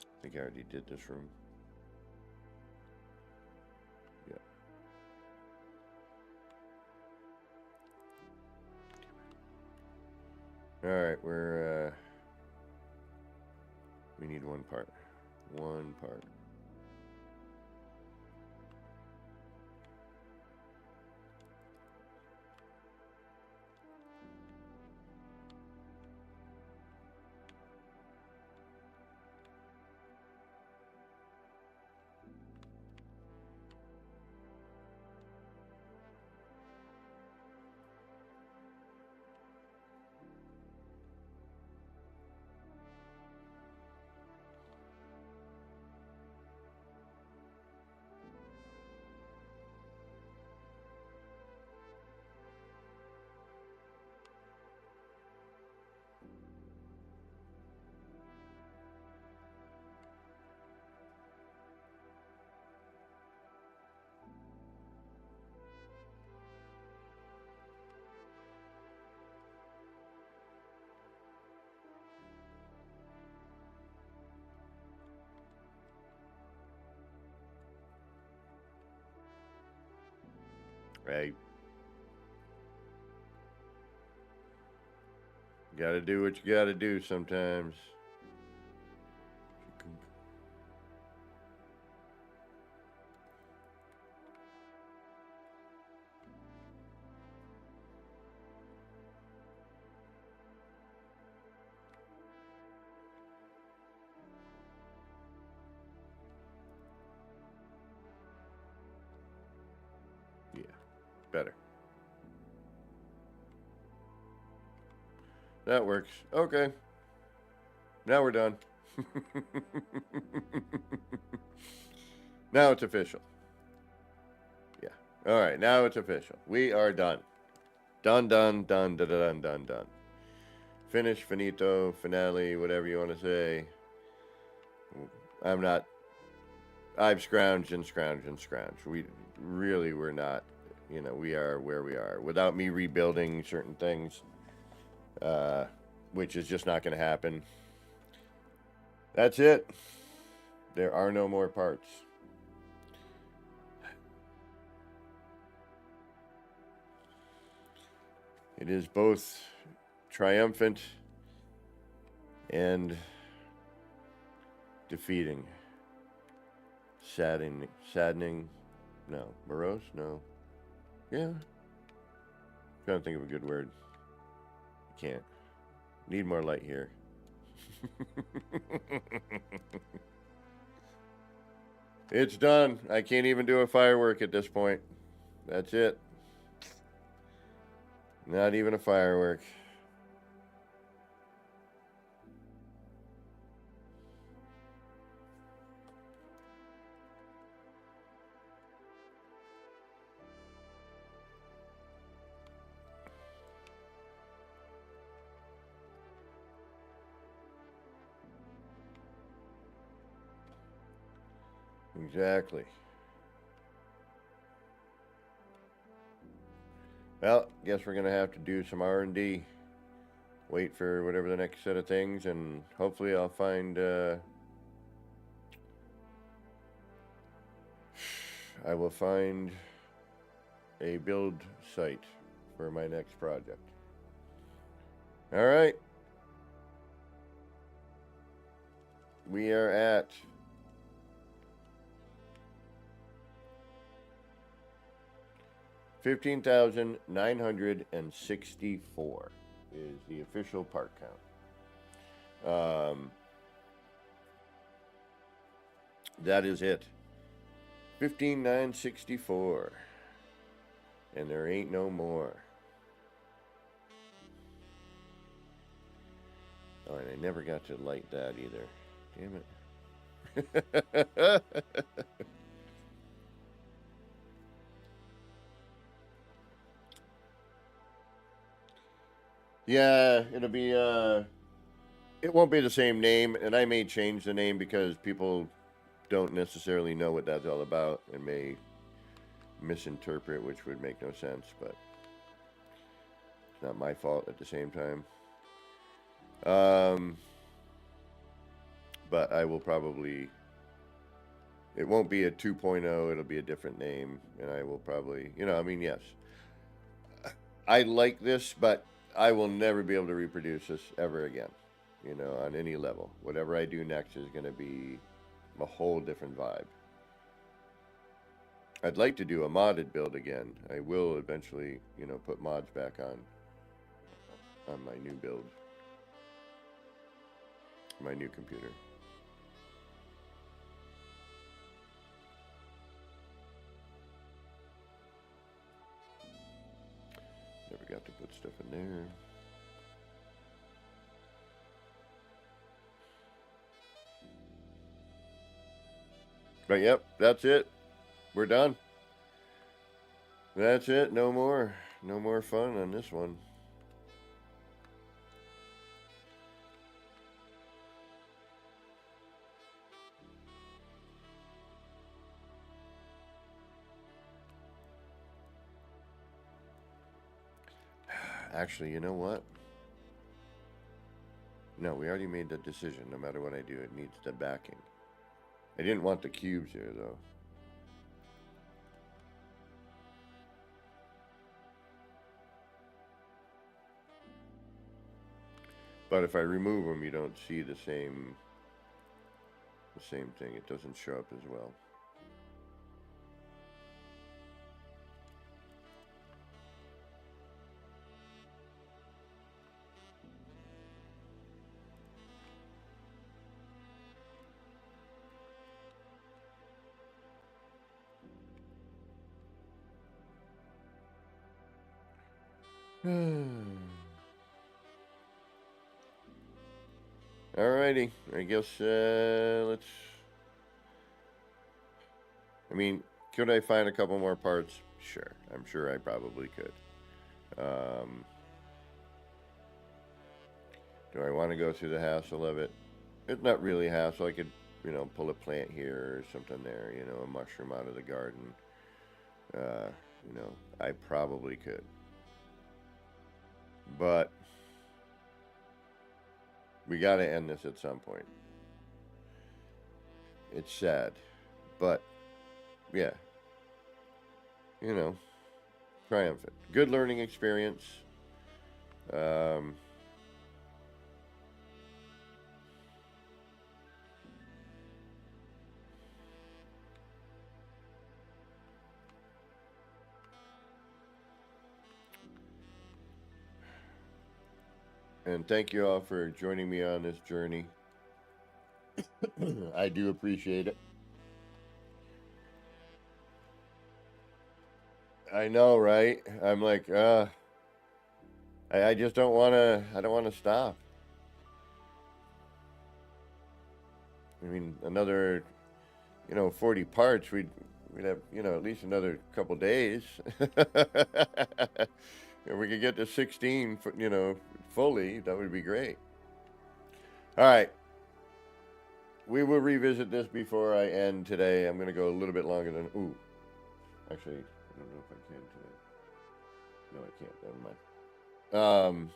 I think I already did this room. Yeah. Alright, we need one part. One part. Right. Gotta do what you gotta do sometimes. Yeah, better. That works. Okay. Now we're done. Now it's official. Yeah. All right, now it's official. We are done. Done, done, done, done, done, done, done. Finish, finito, finale, whatever you want to say. I've scrounged and scrounged and scrounged. We really were not, we are where we are. Without me rebuilding certain things, which is just not going to happen. That's it. There are no more parts. It is both triumphant and defeating. Saddening. No. Morose? No. Yeah. Trying to think of a good word. Can't. Need more light here. It's done. I can't even do a firework at this point. That's it. Not even a firework. Exactly. Well, guess we're gonna have to do some R&D. Wait for whatever the next set of things, and hopefully I'll find. I will find a build site for my next project. All right. We are at 15,964 is the official part count. That is it. 15,964. And there ain't no more. Oh, and I never got to light that either. Damn it. Yeah, it'll be, it won't be the same name, and I may change the name because people don't necessarily know what that's all about and may misinterpret, which would make no sense, but it's not my fault at the same time. But I will probably, it won't be a 2.0, it'll be a different name, and I will probably, yes. I like this, but I will never be able to reproduce this ever again, on any level. Whatever I do next is going to be a whole different vibe. I'd like to do a modded build again. I will eventually, put mods back on my new build, my new computer. Never got to put stuff in there. But yep, that's it. We're done. That's it. No more fun on this one. Actually, you know what? No, we already made the decision. No matter what I do, it needs the backing. I didn't want the cubes here, though. But if I remove them, you don't see the same thing. It doesn't show up as well. Alrighty, I guess let's. I mean, could I find a couple more parts? Sure, I'm sure I probably could. Do I want to go through the hassle of it? It's not really hassle. I could, pull a plant here or something there. A mushroom out of the garden. I probably could. But we got to end this at some point. It's sad, but yeah, triumphant. Good learning experience. And thank you all for joining me on this journey. I do appreciate it. I know, right? I'm like, I just don't want to, I don't want to stop. I mean, another, 40 parts, we'd have, at least another couple days. If we could get to 16, fully, that would be great. All right. we will revisit this before I end today. I'm going to go a little bit longer than... Ooh. Actually, I don't know if I can today. No, I can't. Never mind.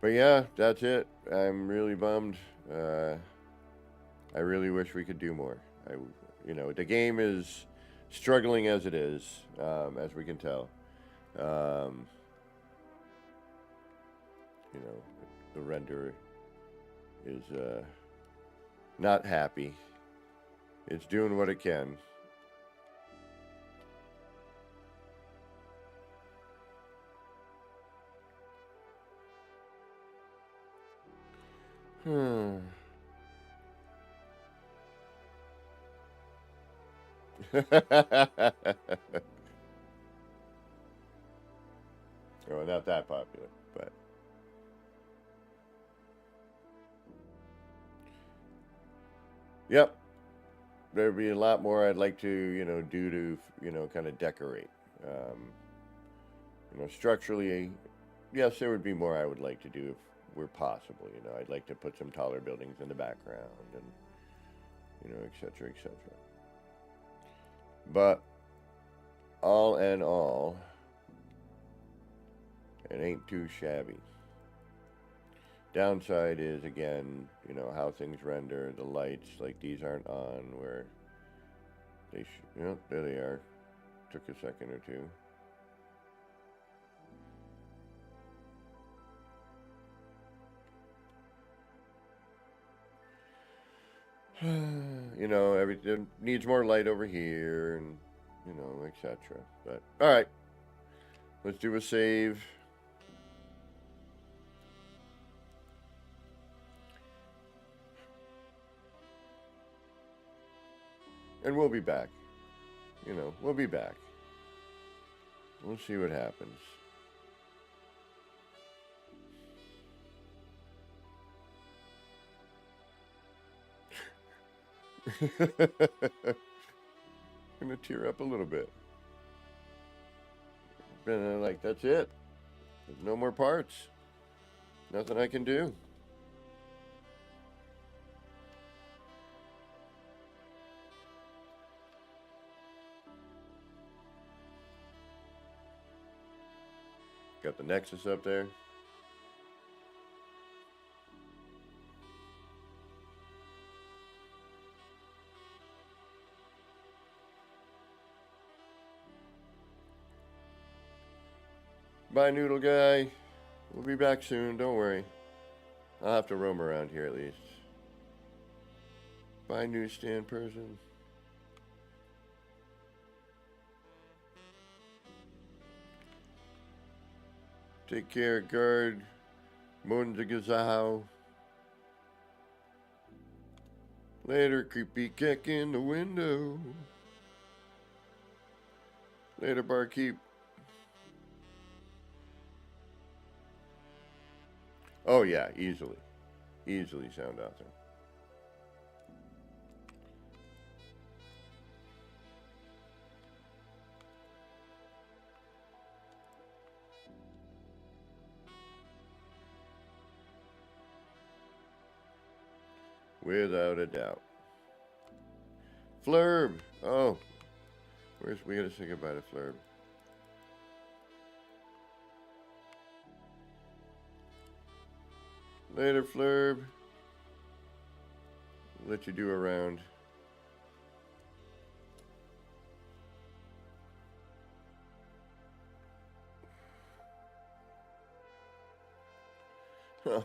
But yeah, that's it. I'm really bummed. I really wish we could do more. The game is struggling as it is, as we can tell. The render is not happy. It's doing what it can. Oh, not that popular, but yep. There'd be a lot more I'd like to, do to, kind of decorate. Structurally, yes, there would be more I would like to do if were possible. I'd like to put some taller buildings in the background and, et cetera, et cetera. But all in all, it ain't too shabby. Downside is, again, how things render, the lights, like these aren't on where they should. There they are. Took a second or two. Everything needs more light over here and, etc. But, alright. Let's do a save. And we'll be back. We'll be back. We'll see what happens. Gonna tear up a little bit. But that's it. There's no more parts. Nothing I can do. Got the Nexus up there. Bye, Noodle Guy. We'll be back soon, don't worry. I'll have to roam around here at least. Bye, newsstand person. Take care, guard. Mundagazao. Later, creepy kick in the window. Later, barkeep. Oh yeah, easily. Easily sound out there. Without a doubt. Flurb! Oh. We gotta say goodbye to Flurb. Later, Flurb. Let you do a round. Oh.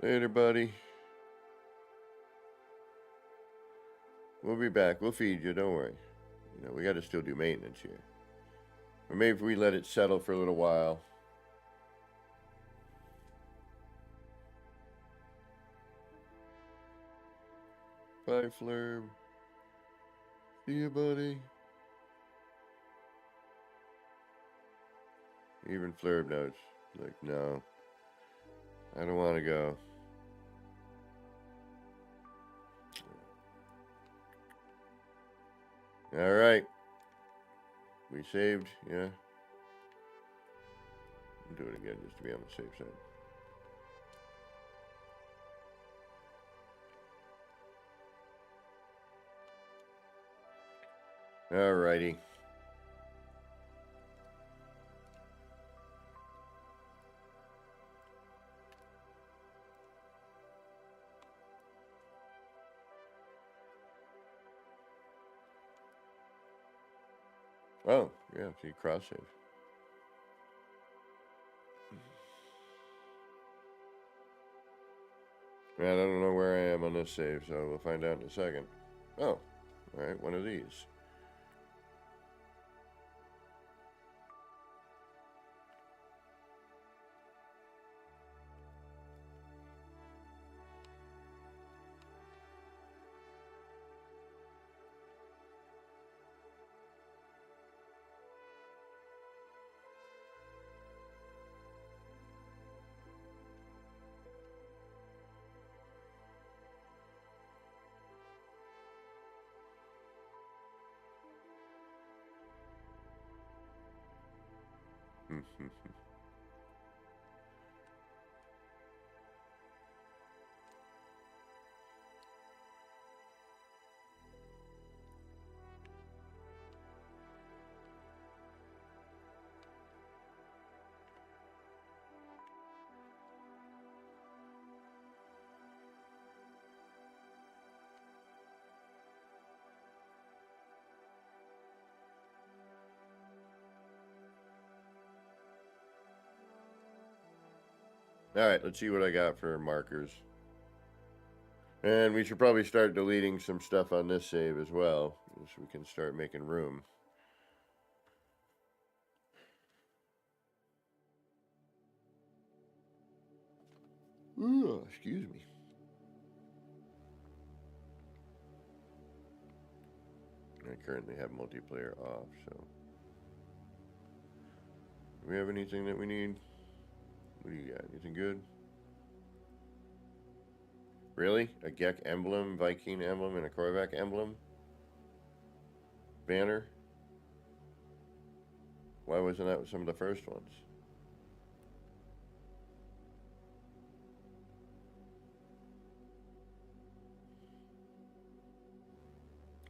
Later, buddy. We'll be back. We'll feed you. Don't worry. We got to still do maintenance here. Or maybe if we let it settle for a little while. Bye, Flurb. See you, buddy. Even Flurb knows. Like, no. I don't want to go. All right. We saved, yeah. I'll do it again just to be on the safe side. Alrighty. Oh, yeah, see, cross save. Man, I don't know where I am on this save, so we'll find out in a second. Oh, alright, one of these. Alright, let's see what I got for markers. And we should probably start deleting some stuff on this save as well, so we can start making room. Ooh, excuse me. I currently have multiplayer off, so. Do we have anything that we need? What do you got? Anything good? Really? A Gek emblem, Viking emblem, and a Korvac emblem? Banner? Why wasn't that with some of the first ones?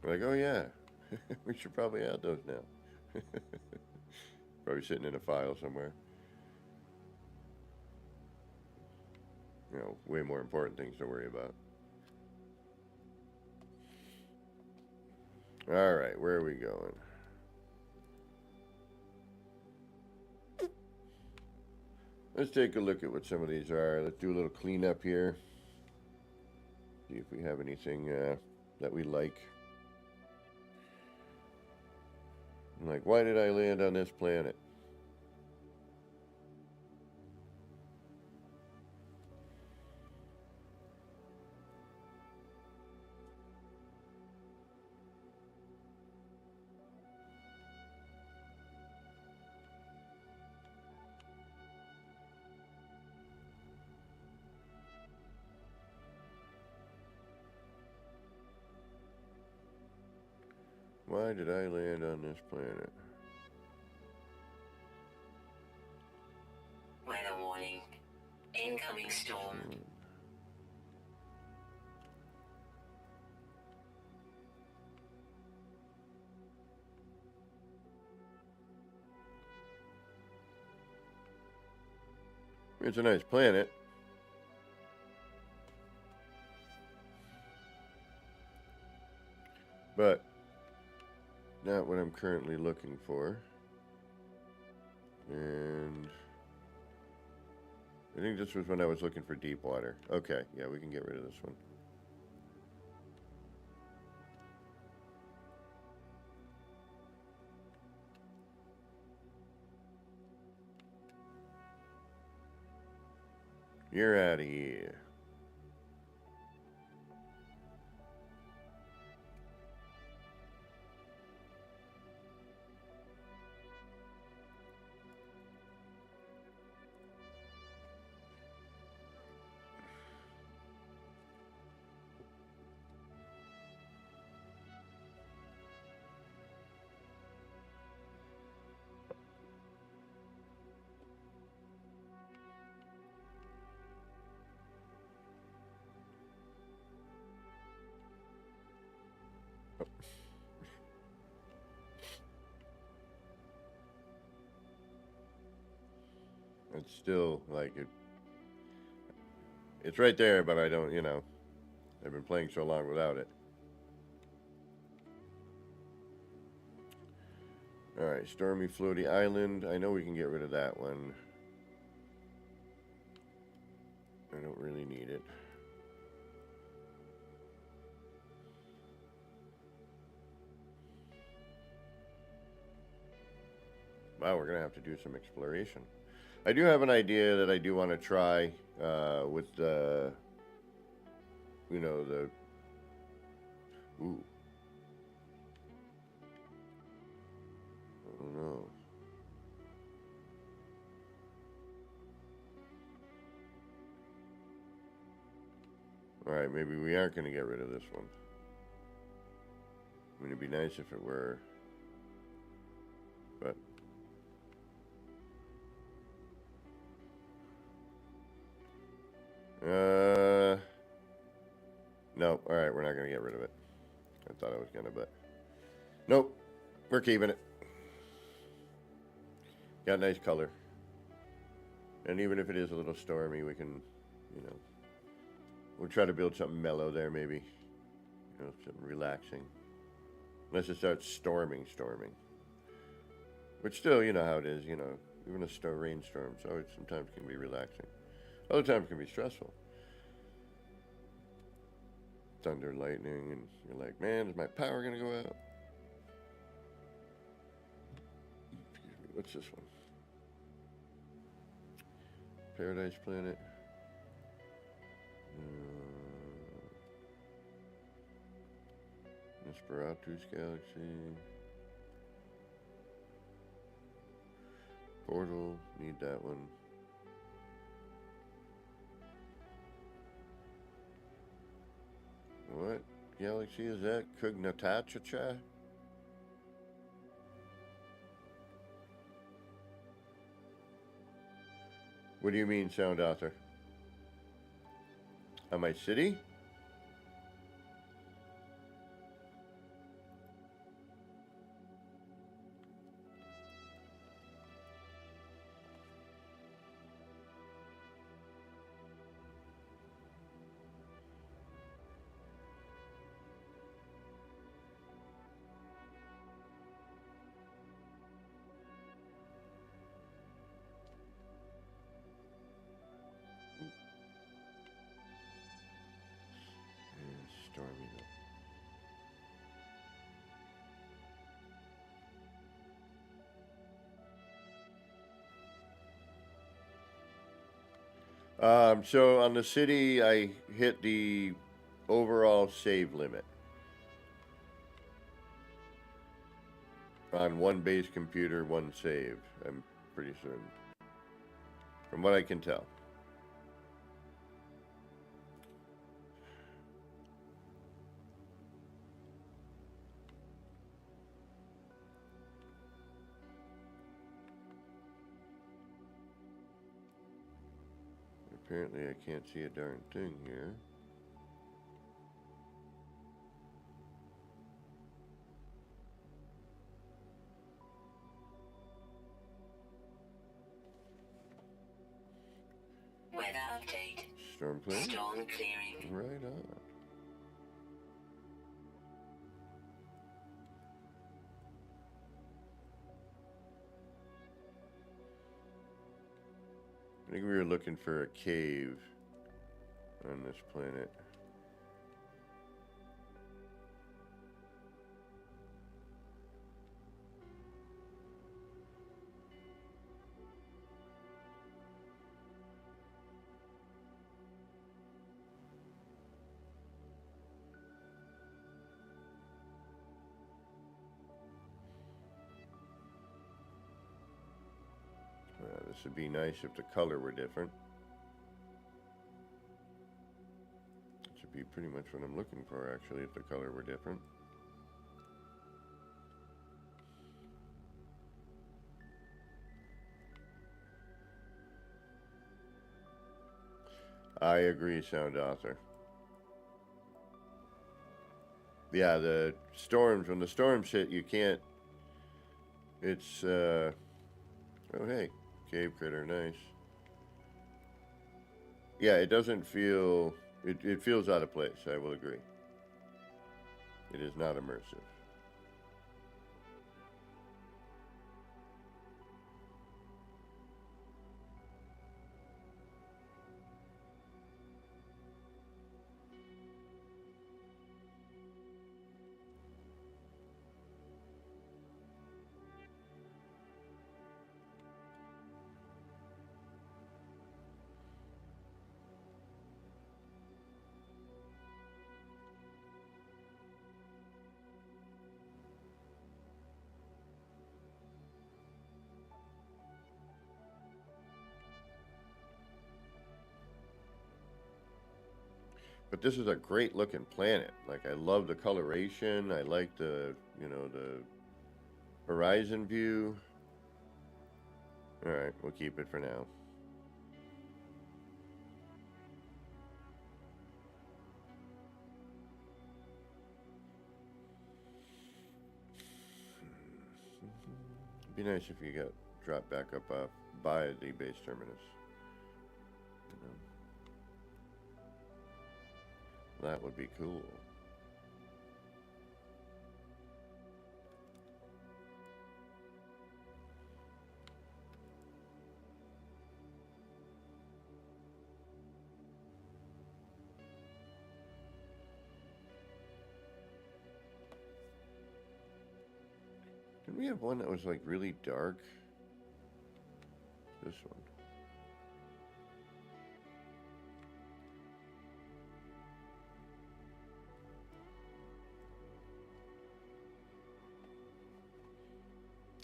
Like, oh yeah, we should probably add those now. Probably sitting in a file somewhere. You know, way more important things to worry about. Alright, where are we going? Let's take a look at what some of these are. Let's do a little cleanup here. See if we have anything that we like. Like, why did I land on this planet? Why did I land on this planet? Weather warning. Incoming storm. It's a nice planet. But not what I'm currently looking for. And I think this was when I was looking for deep water. Okay, yeah, we can get rid of this one. You're out of here. It's still like it. It's right there, but I don't. You know, I've been playing so long without it. All right, Stormy Floaty Island. I know we can get rid of that one. I don't really need it. Wow, we're gonna have to do some exploration. I do have an idea that I do want to try with the, you know, the. Ooh. I don't know. Alright, maybe we aren't going to get rid of this one. I mean, it'd be nice if it were. But. No. Alright, we're not going to get rid of it. I thought I was going to, but. Nope. We're keeping it. Got a nice color. And even if it is a little stormy, we can, you know. We'll try to build something mellow there, maybe. You know, something relaxing. Unless it starts storming. Which still, you know how it is, you know. Even a rainstorm, so it sometimes can be relaxing. Other times can be stressful. Thunder, lightning, and you're like, man, is my power going to go out? Excuse me, what's this one? Paradise Planet. Nosferatu's Galaxy. Portal, need that one. What galaxy is that? Kugnatacha? What do you mean, sound author? On my city? Stormy. So on the city, I hit the overall save limit on one base computer, one save. I'm pretty certain, from what I can tell. Apparently I can't see a darn thing here. Weather update. Storm clearing? Storm clearing. Right on. I think we were looking for a cave on this planet. This would be nice if the color were different. This would be pretty much what I'm looking for, actually, if the color were different. I agree, sound author. Yeah, the storms, when the storms hit, you can't, it's, oh hey, cave critter, nice. Yeah, it doesn't feel... It feels out of place, I will agree. It is not immersive. But this is a great looking planet. Like, I love the coloration. I like the, you know, the horizon view. Alright, we'll keep it for now. It'd be nice if you got dropped back up by the base terminus. You know? That would be cool. Didn't we have one that was like really dark? This one.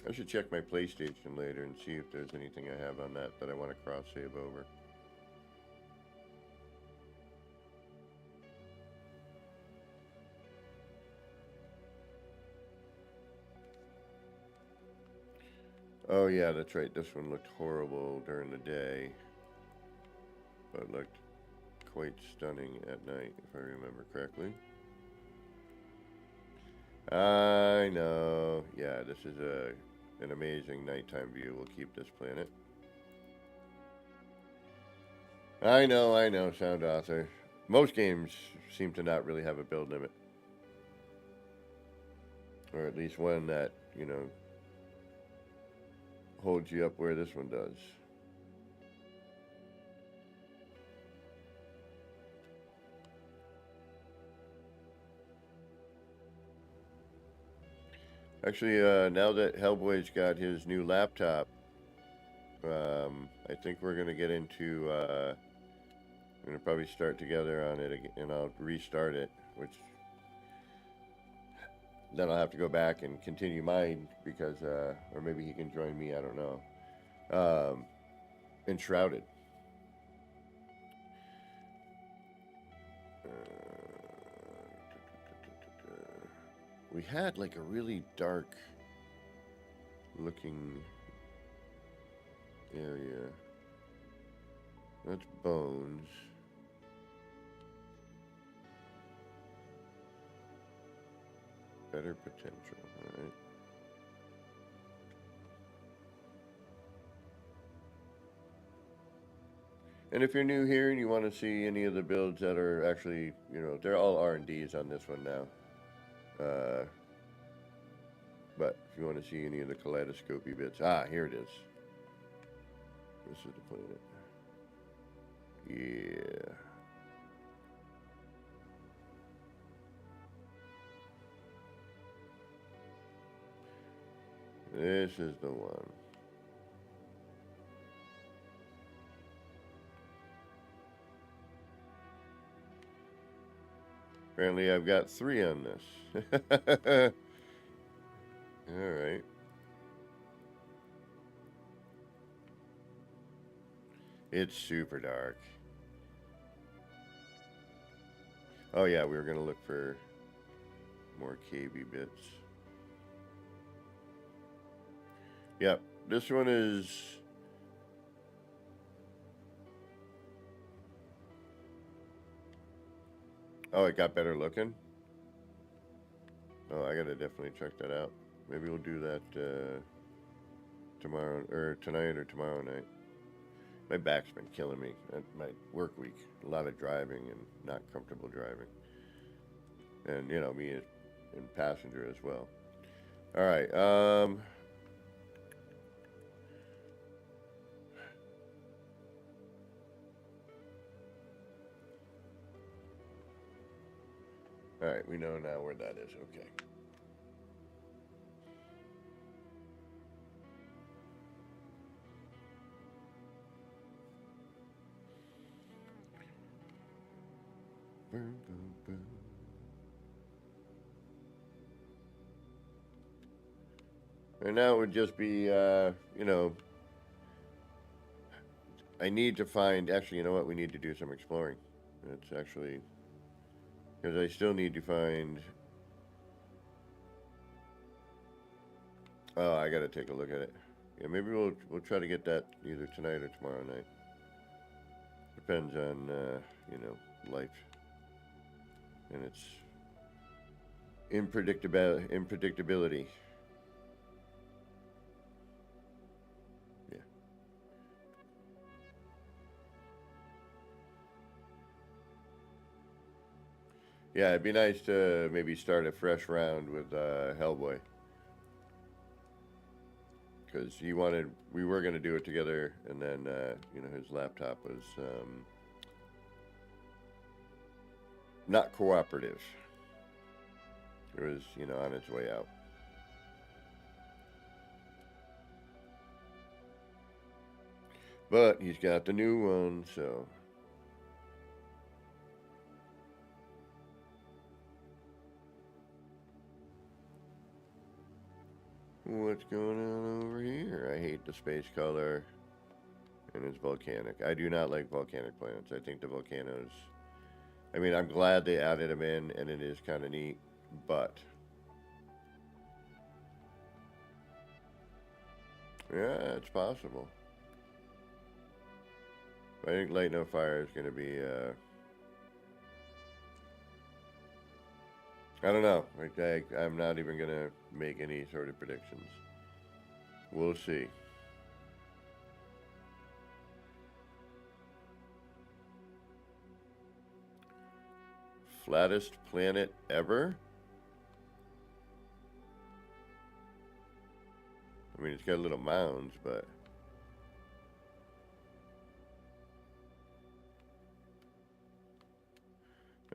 I should check my PlayStation later and see if there's anything I have on that I want to cross save over. Oh yeah, that's right. This one looked horrible during the day, but looked quite stunning at night, if I remember correctly. I know. Yeah, this is an amazing nighttime view. We'll keep this planet. I know, sound author. Most games seem to not really have a build limit. Or at least one that, you know, holds you up where this one does. Actually, now that Hellboy's got his new laptop, I think we're going to get into, we're going to probably start together on it again, and I'll restart it, which then I'll have to go back and continue mine because, or maybe he can join me, I don't know. Enshrouded. We had like a really dark looking area. That's bones. Better potential, alright. And if you're new here and you want to see any of the builds that are actually, you know, they're all R&Ds on this one now. But if you want to see any of the kaleidoscopy bits, here it is. This is the planet. Yeah. This is the one. Apparently I've got 3 on this. Alright. It's super dark. Oh yeah, we were going to look for more cavey bits. Yep, this one is... Oh, it got better looking? Oh, I gotta definitely check that out. Maybe we'll do that tomorrow, or tonight or tomorrow night. My back's been killing me. My work week, a lot of driving and not comfortable driving, and you know me as and passenger as well. All right. All right. We know now where that is. Okay. Boom, boom, boom. And now it would just be, you know, I need to find, actually, you know what? We need to do some exploring. It's actually, because I still need to find, oh, I got to take a look at it. Yeah, maybe we'll try to get that either tonight or tomorrow night. Depends on, you know, life and its unpredictability. Yeah. Yeah, it'd be nice to maybe start a fresh round with Hellboy. Because we were going to do it together, and then, you know, his laptop was not cooperative. It was, you know, on its way out. But he's got the new one, so. What's going on over here? I hate the space color. And it's volcanic. I do not like volcanic planets. I think the volcanoes, I mean, I'm glad they added them in, and it is kind of neat, but yeah, it's possible. I think Light No Fire is going to be, I don't know. I'm not even going to make any sort of predictions. We'll see. Flattest planet ever? I mean, it's got little mounds, but...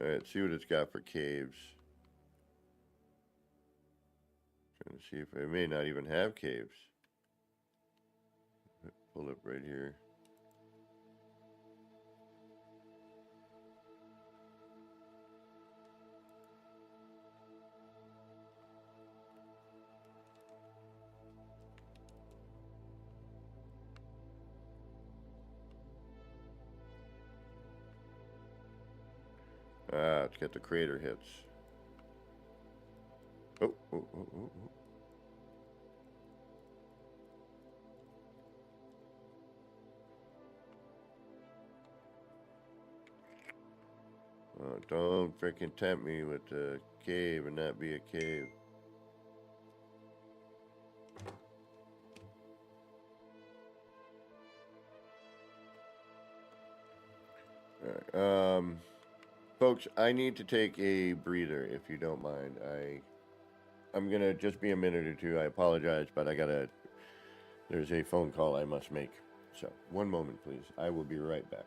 Alright, see what it's got for caves. Trying to see if it may not even have caves. Pull up right here. Ah, it's got the crater hits. Oh, oh, oh, oh, oh. Oh, don't freaking tempt me with a cave and not be a cave. Alright, folks, I need to take a breather if you don't mind. I'm gonna just be a minute or two. I apologize, but there's a phone call I must make. So, one moment, please. I will be right back.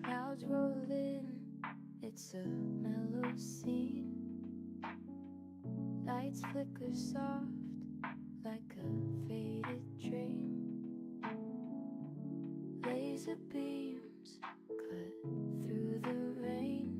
Clouds roll in, it's a mellow scene. Lights flicker soft like a faded dream. Laser beams cut through the rain.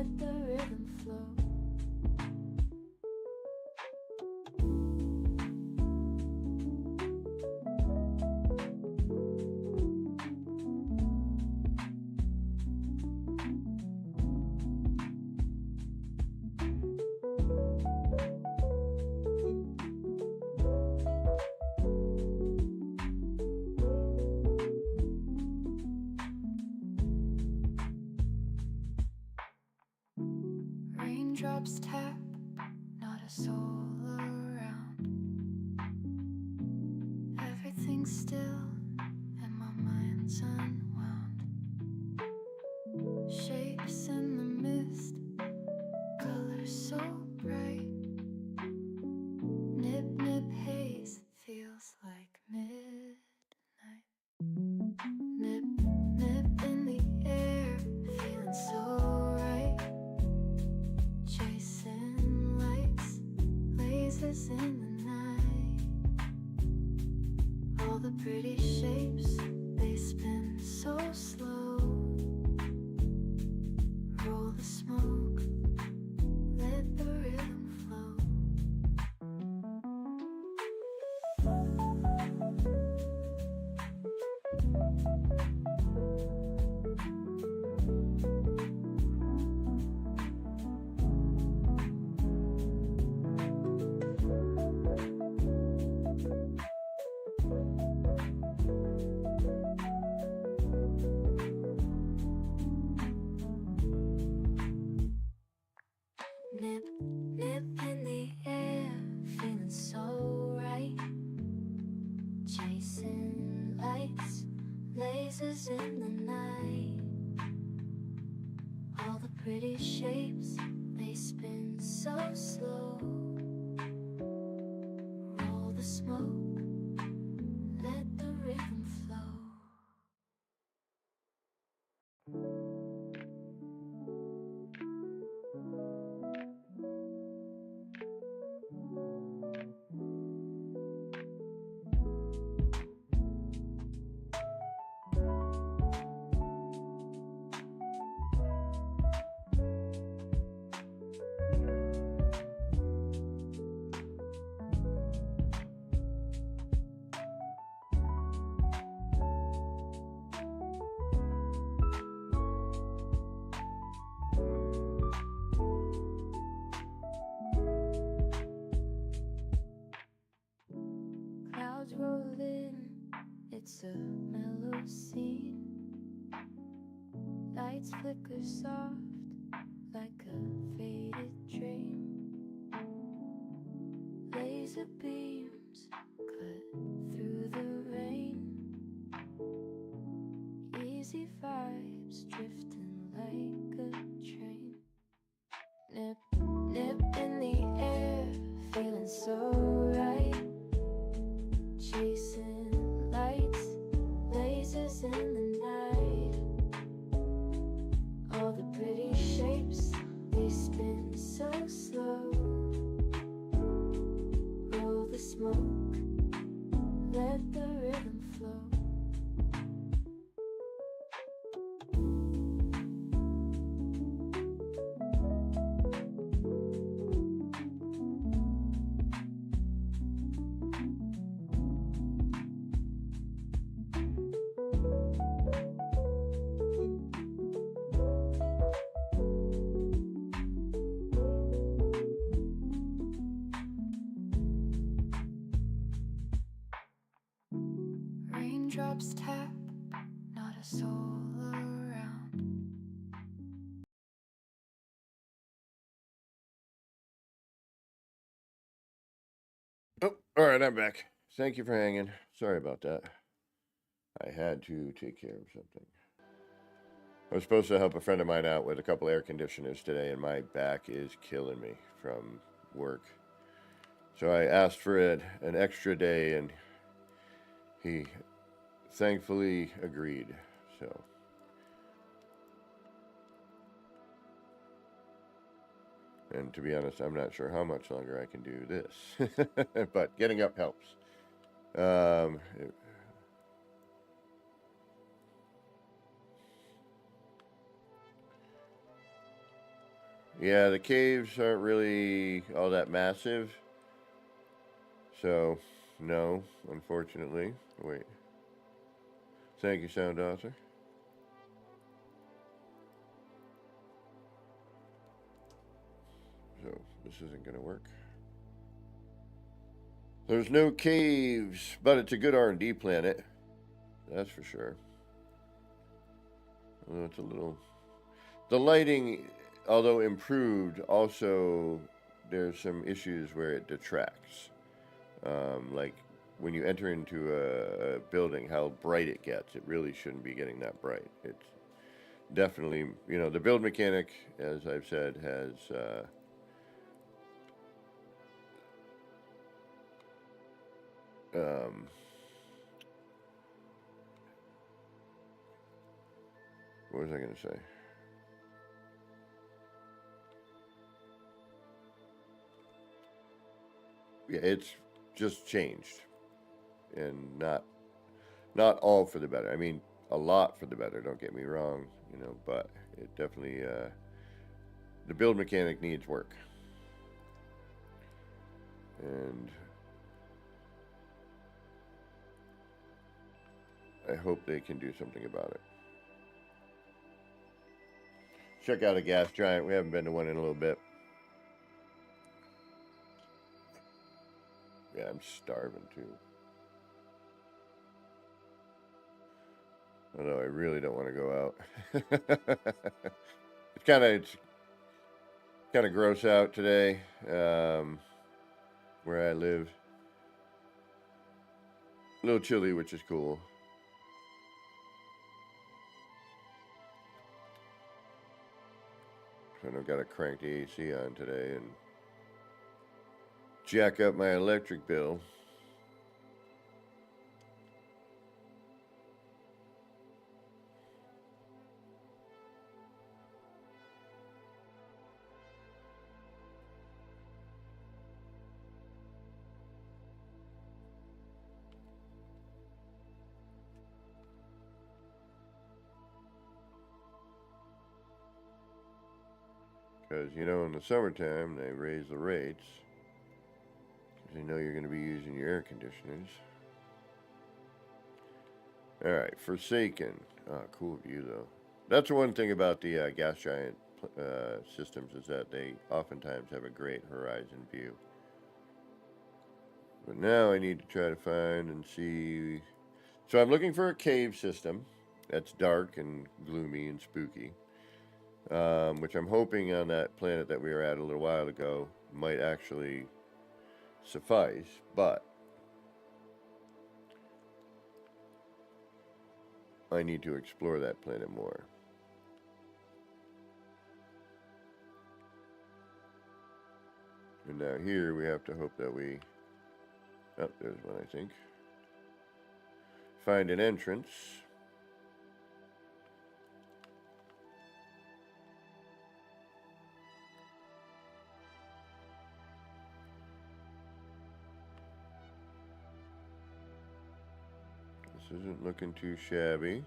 let the rhythm flow. Raindrops tap, not a soul around. Everything's still and my mind's unwound. Shapes in the mist, colors so bright. Nip, nip, haze, feels like midnight. Nip, nip in the air, feeling so right. Chasing lights, lasers in the night. All the pretty shapes, they spin so slow. Roll the smoke, let the rhythm flow. Nip, nip in the air, feeling so right. Chasing lights, lasers in the night. All the pretty shapes, they spin so slow. Roll the smoke, let the rhythm flow. Clouds roll in, it's a mellow scene. Lights flicker soft like a faded dream. Laser beams cut through the rain. Easy vibes drifting like a train. Nip, nip in the air, feeling so right. Chasing lights, lasers in the night. All the pretty shapes, they spin so slow. Roll the smoke, let the rhythm flow. Raindrops tap, not a soul around. Oh, all right, I'm back. Thank you for hanging. Sorry about that. I had to take care of something. I was supposed to help a friend of mine out with a couple air conditioners today, and my back is killing me from work. So I asked for an extra day, and he thankfully agreed. So, and to be honest, I'm not sure how much longer I can do this, but getting up helps. Yeah, the caves aren't really all that massive. So, no, unfortunately. Wait. Thank you, Sound Author. So, this isn't going to work. There's no caves, but it's a good R&D planet. That's for sure. Although it's a little... The lighting, although improved, also there's some issues where it detracts. Like when you enter into a building, how bright it gets. It really shouldn't be getting that bright. It's definitely, you know, the build mechanic, as I've said, has... what was I going to say? Yeah, it's just changed, and not all for the better. I mean, a lot for the better. Don't get me wrong, you know, but it definitely the build mechanic needs work, and I hope they can do something about it. Check out a gas giant. We haven't been to one in a little bit. Yeah, I'm starving too. Although I really don't want to go out. It's kind of gross out today, where I live. A little chilly, which is cool. So I've got to crank the AC on today and jack up my electric bill. Because, you know, in the summertime, they raise the rates. Because they know you're going to be using your air conditioners. Alright, Forsaken. Ah, cool view, though. That's the one thing about the gas giant systems, is that they oftentimes have a great horizon view. But now I need to try to find and see... So I'm looking for a cave system that's dark and gloomy and spooky. Which I'm hoping on that planet that we were at a little while ago might actually suffice, but I need to explore that planet more. And now here we have to hope that we... Oh, there's one, I think. Find an entrance. This isn't looking too shabby.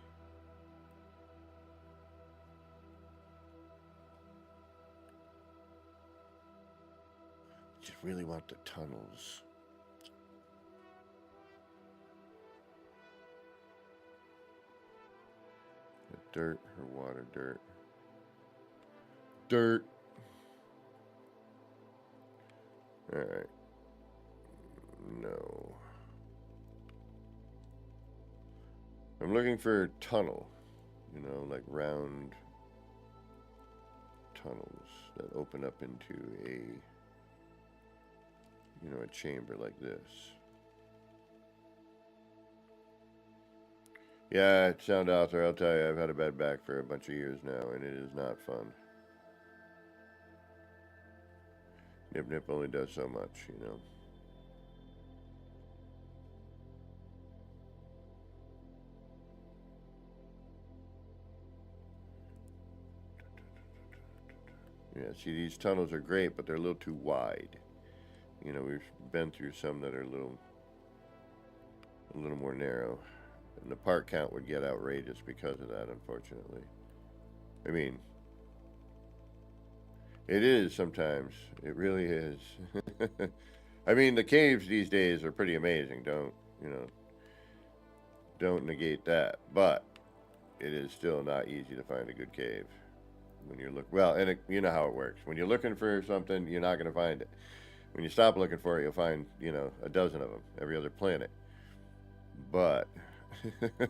Just really want the tunnels. The dirt or water dirt. Dirt. Alright. No. I'm looking for a tunnel. You know, like round tunnels that open up into a, you know, a chamber like this. Yeah, Sound Author, I'll tell you, I've had a bad back for a bunch of years now, and it is not fun. Nip Nip only does so much, you know. Yeah, see, these tunnels are great, but they're a little too wide. You know, we've been through some that are a little more narrow. And the part count would get outrageous because of that, unfortunately. I mean, It is sometimes. It really is. I mean, the caves these days are pretty amazing. Don't negate that. But it is still not easy to find a good cave when you're well, and you know how it works. When you're looking for something, you're not going to find it. When you stop looking for it, you'll find, a dozen of them every other planet. But the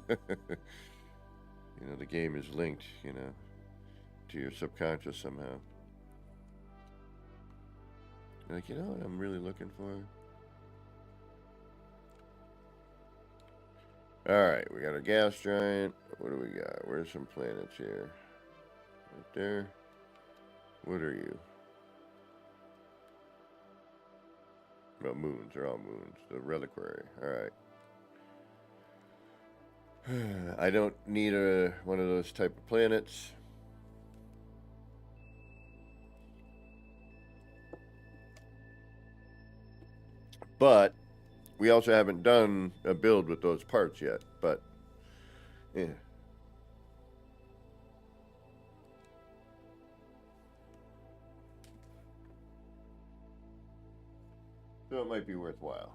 game is linked, to your subconscious somehow. Like, you know what I'm really looking for? Alright, we got a gas giant. What do we got? Where's some planets here? Right there. What are you? Well, moons. They're all moons. The reliquary. Alright. I don't need one of those type of planets. But we also haven't done a build with those parts yet. But, yeah. So it might be worthwhile.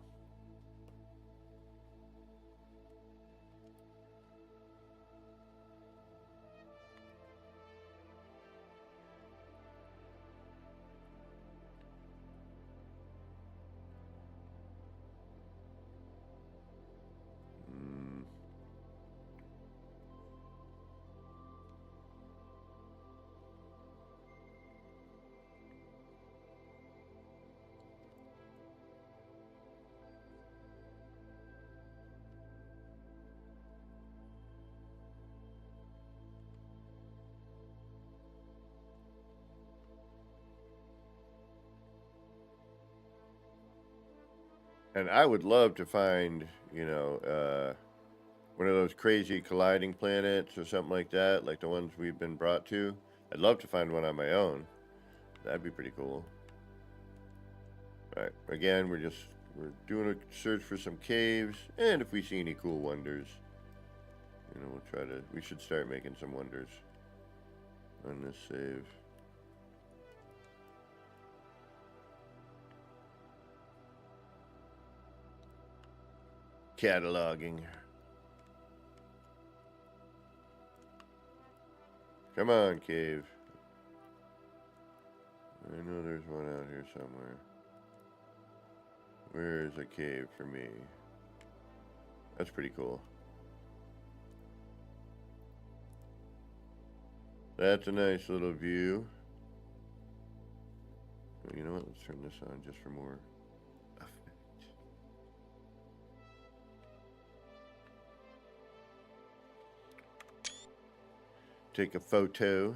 And I would love to find, one of those crazy colliding planets or something like that, like the ones we've been brought to. I'd love to find one on my own. That'd be pretty cool. All right, again, we're doing a search for some caves, and if we see any cool wonders, we should start making some wonders on this save. Cataloging. Come on, cave. I know there's one out here somewhere. Where is a cave for me? That's pretty cool. That's a nice little view. Well, you know what? Let's turn this on just for more effect. Take a photo.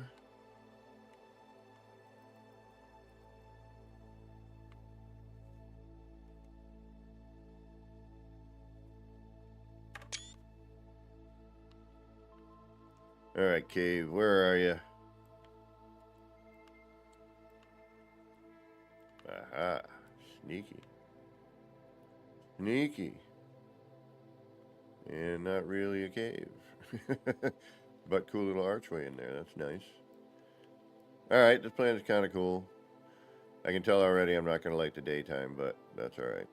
All right, cave, where are you? Aha, sneaky. Sneaky. And not really a cave. But cool little archway in there, that's nice. Alright, this plan is kind of cool. I can tell already I'm not going to like the daytime, but that's alright.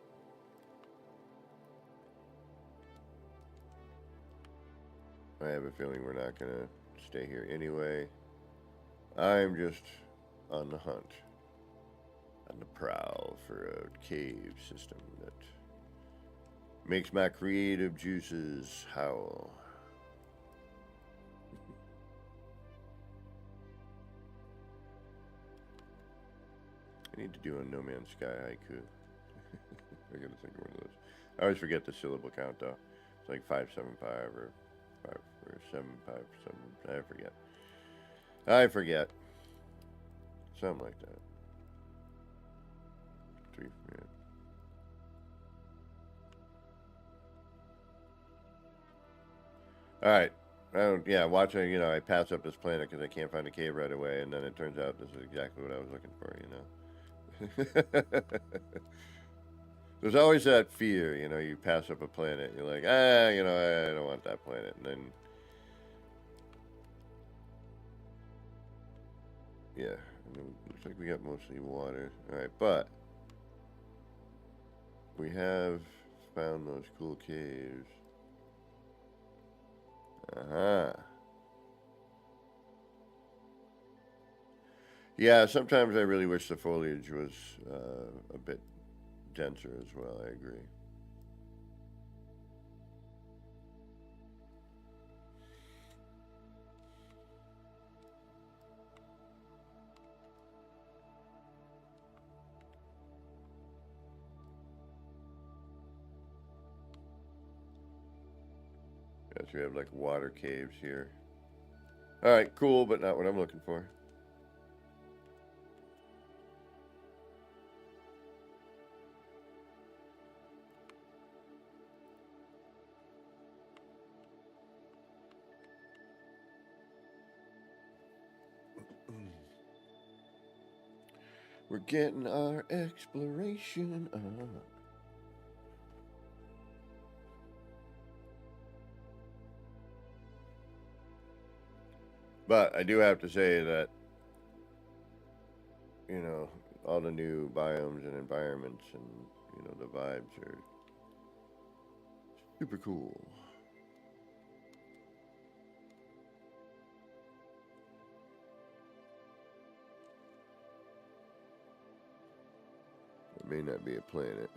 I have a feeling we're not going to stay here anyway. I'm just on the hunt, on the prowl for a cave system that makes my creative juices howl. I need to do a No Man's Sky haiku. I gotta think of one of those. I always forget the syllable count though. It's like 575 or 757. I forget. Something like that. 3 minutes. All right. Watching, I pass up this planet because I can't find a cave right away, and then it turns out this is exactly what I was looking for, There's always that fear, you pass up a planet, you're like, I don't want that planet, and then Yeah, I mean, looks like we got mostly water. Alright, but we have found those cool caves. Uh-huh. Yeah, sometimes I really wish the foliage was a bit denser as well, I agree. Yes, we have like water caves here. Alright, cool, but not what I'm looking for. We're getting our exploration up. But I do have to say that, you know, all the new biomes and environments and, you know, the vibes are super cool. It may not be a planet.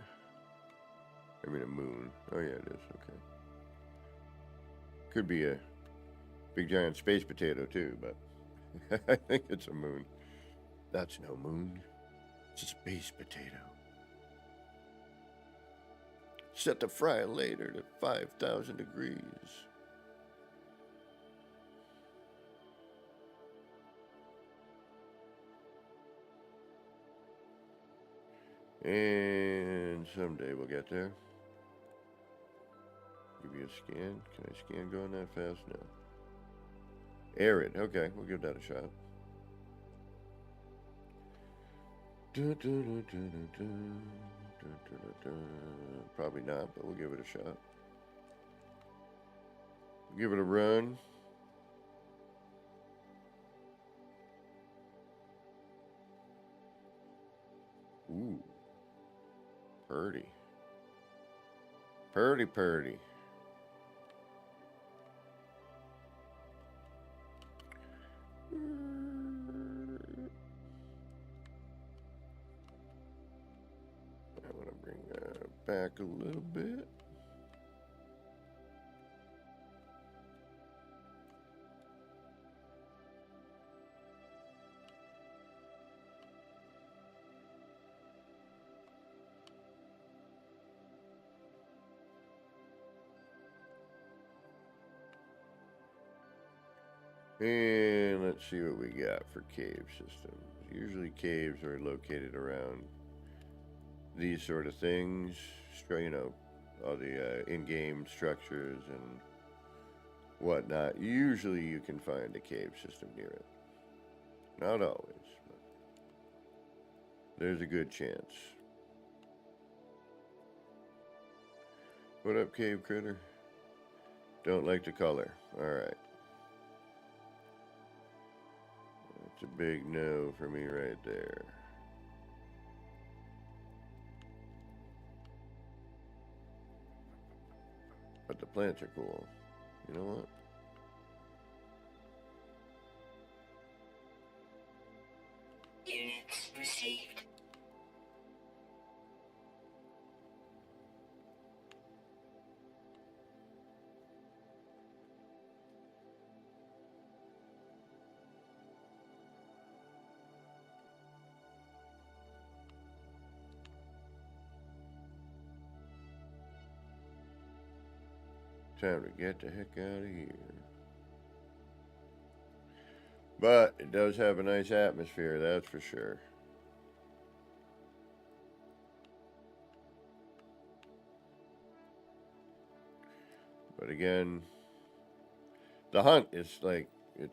I mean a moon. Oh yeah, it is. Okay. Could be a big giant space potato too, but I think it's a moon. That's no moon. It's a space potato. Set the fry later to 5,000 degrees. And someday we'll get there. Give you a scan. Can I scan going that fast? No. Arid. Okay, we'll give that a shot. Probably not, but we'll give it a shot. Give it a run. Ooh. Purdy. Purdy, purdy. I want to bring that back a little bit. And let's see what we got for cave systems. Usually caves are located around these sort of things. You know, all the in-game structures and whatnot. Usually you can find a cave system near it. Not always, but there's a good chance. What up, cave critter? Don't like the color. Alright. That's a big no for me right there. But the plants are cool. You know what? Units received. Time to get the heck out of here. But it does have a nice atmosphere, that's for sure. But again, the hunt is like, it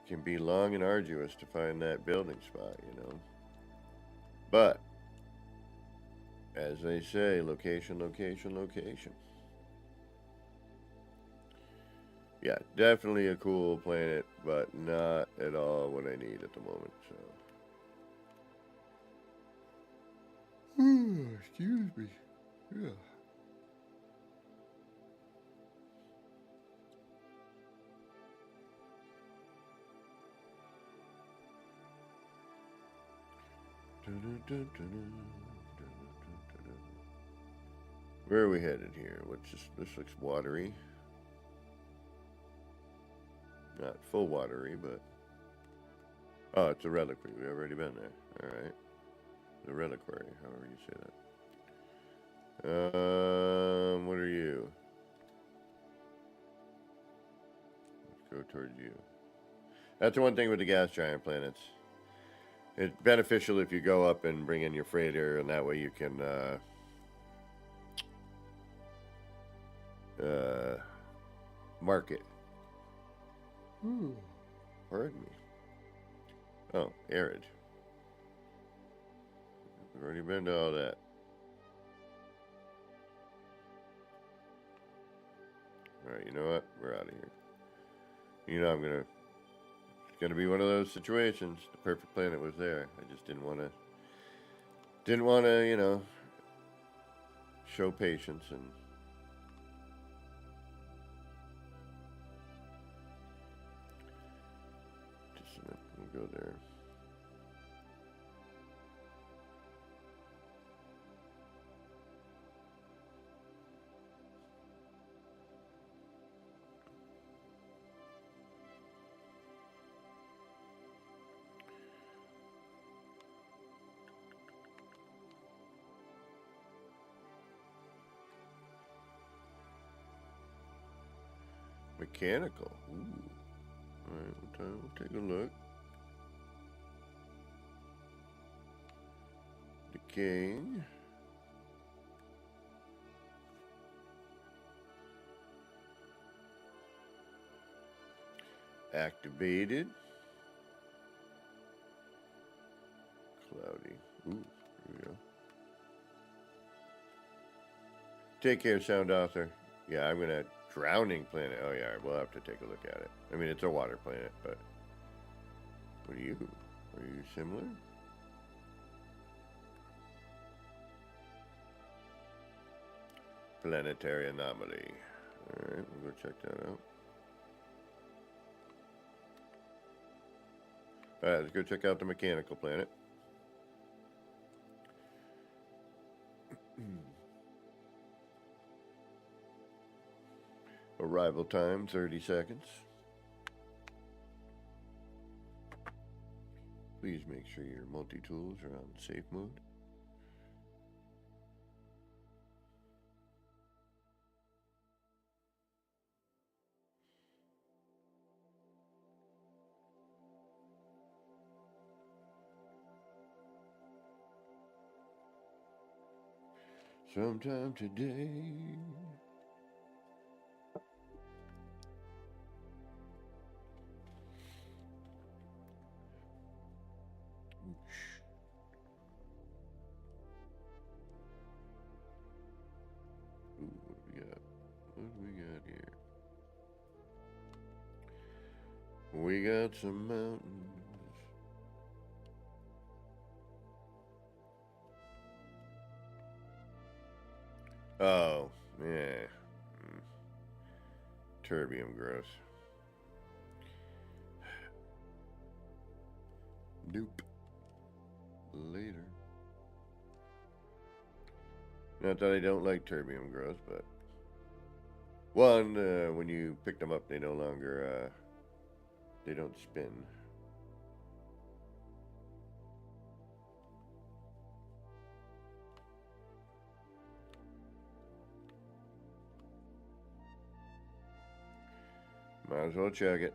can be long and arduous to find that building spot, you know. But as they say, location, location, location. Yeah, definitely a cool planet, but not at all what I need at the moment, so. Excuse me. Yeah. Where are we headed here? This looks watery. Not full watery, but oh, it's a reliquary. We've already been there. All right, the reliquary, however you say that. What are you? Let's go towards you. That's the one thing with the gas giant planets. It's beneficial if you go up and bring in your freighter, and that way you can market. Pardon me. Oh, arid. We've already been to all that. Alright, you know what? We're out of here. You know it's gonna be one of those situations. The perfect planet was there. I just didn't wanna, you know, show patience and just we'll go there. Mechanical. Ooh. Alright, we'll take a look. Decaying. Activated. Cloudy. Ooh, here we go. Take care, sound author. Yeah, I'm gonna drowning planet. Oh yeah, we'll have to take a look at it. I mean, it's a water planet, but what are you? Are you similar? Planetary anomaly. All right, we'll go check that out. All right, let's go check out the mechanical planet. Arrival time, 30 seconds. Please make sure your multi-tools are on safe mode. Sometime today. Ooh, what do we got? What do we got here? We got some mountains. Oh, yeah. Terbium gross. Nope. Later. Not that I don't like terbium growth, but one, when you pick them up, they no longer, they don't spin. Might as well check it.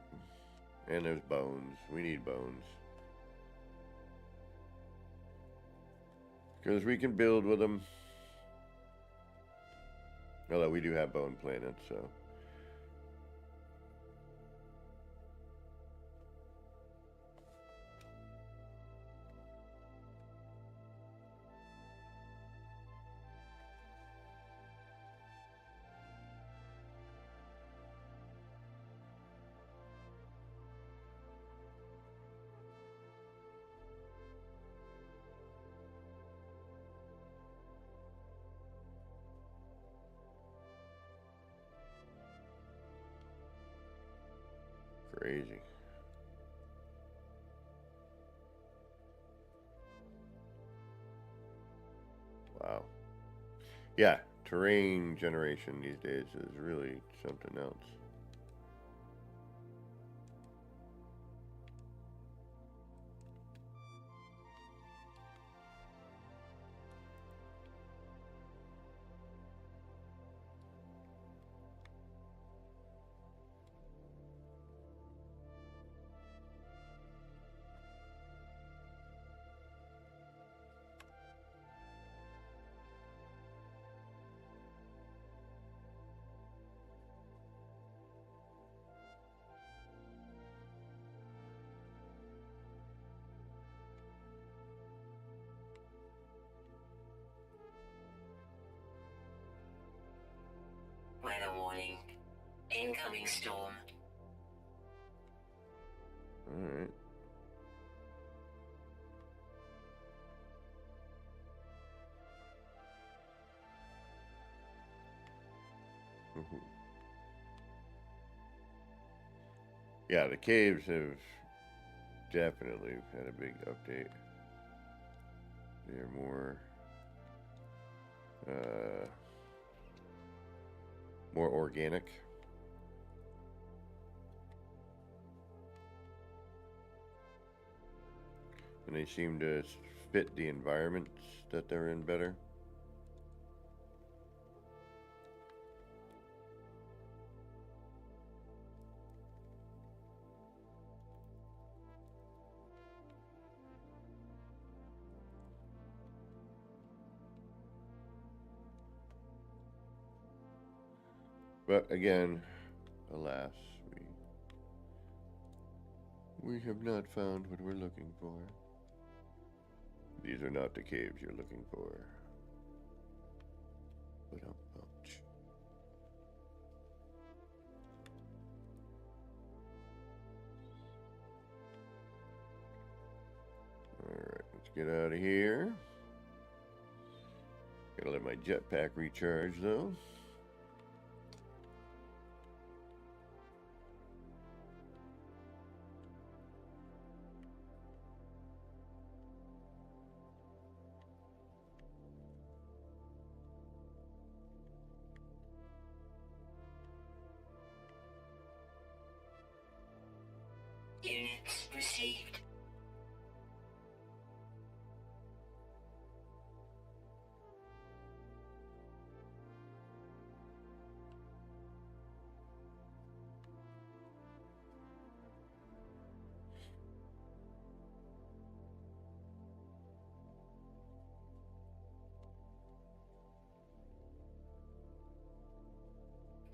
And there's bones. We need bones. Because we can build with them. Although we do have bone planets, so. Crazy. Wow. Yeah, terrain generation these days is really something else. Weather warning. Incoming storm. Alright. Yeah, the caves have definitely had a big update. They're more organic. And they seem to fit the environments that they're in better. But again, alas, we have not found what we're looking for. These are not the caves you're looking for. But ouch. Alright, let's get out of here. Gotta let my jetpack recharge though. Units received.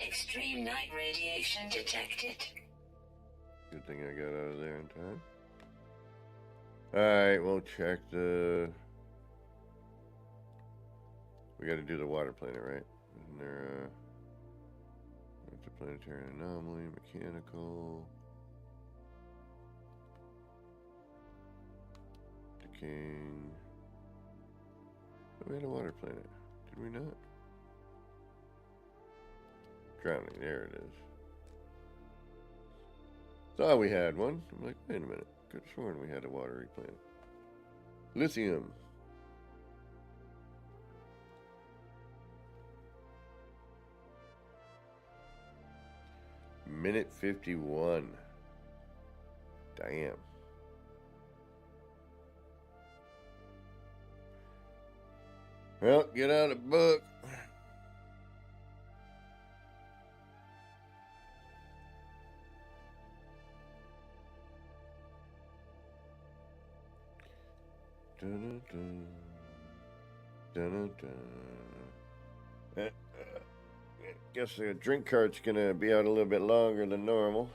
Extreme night radiation detected. Good thing I got out of there in time. Alright, we'll check the... We gotta do the water planet, right? Isn't there what's the planetary anomaly, mechanical... Decaying... Oh, we had a water planet. Did we not? Drowning, there it is. Thought we had one. I'm like, wait a minute. Could have sworn we had a watery planet. Lithium. Minute 51. Damn. Well, get out a book. Dun, dun, dun, dun, dun. Guess the drink cart's gonna be out a little bit longer than normal.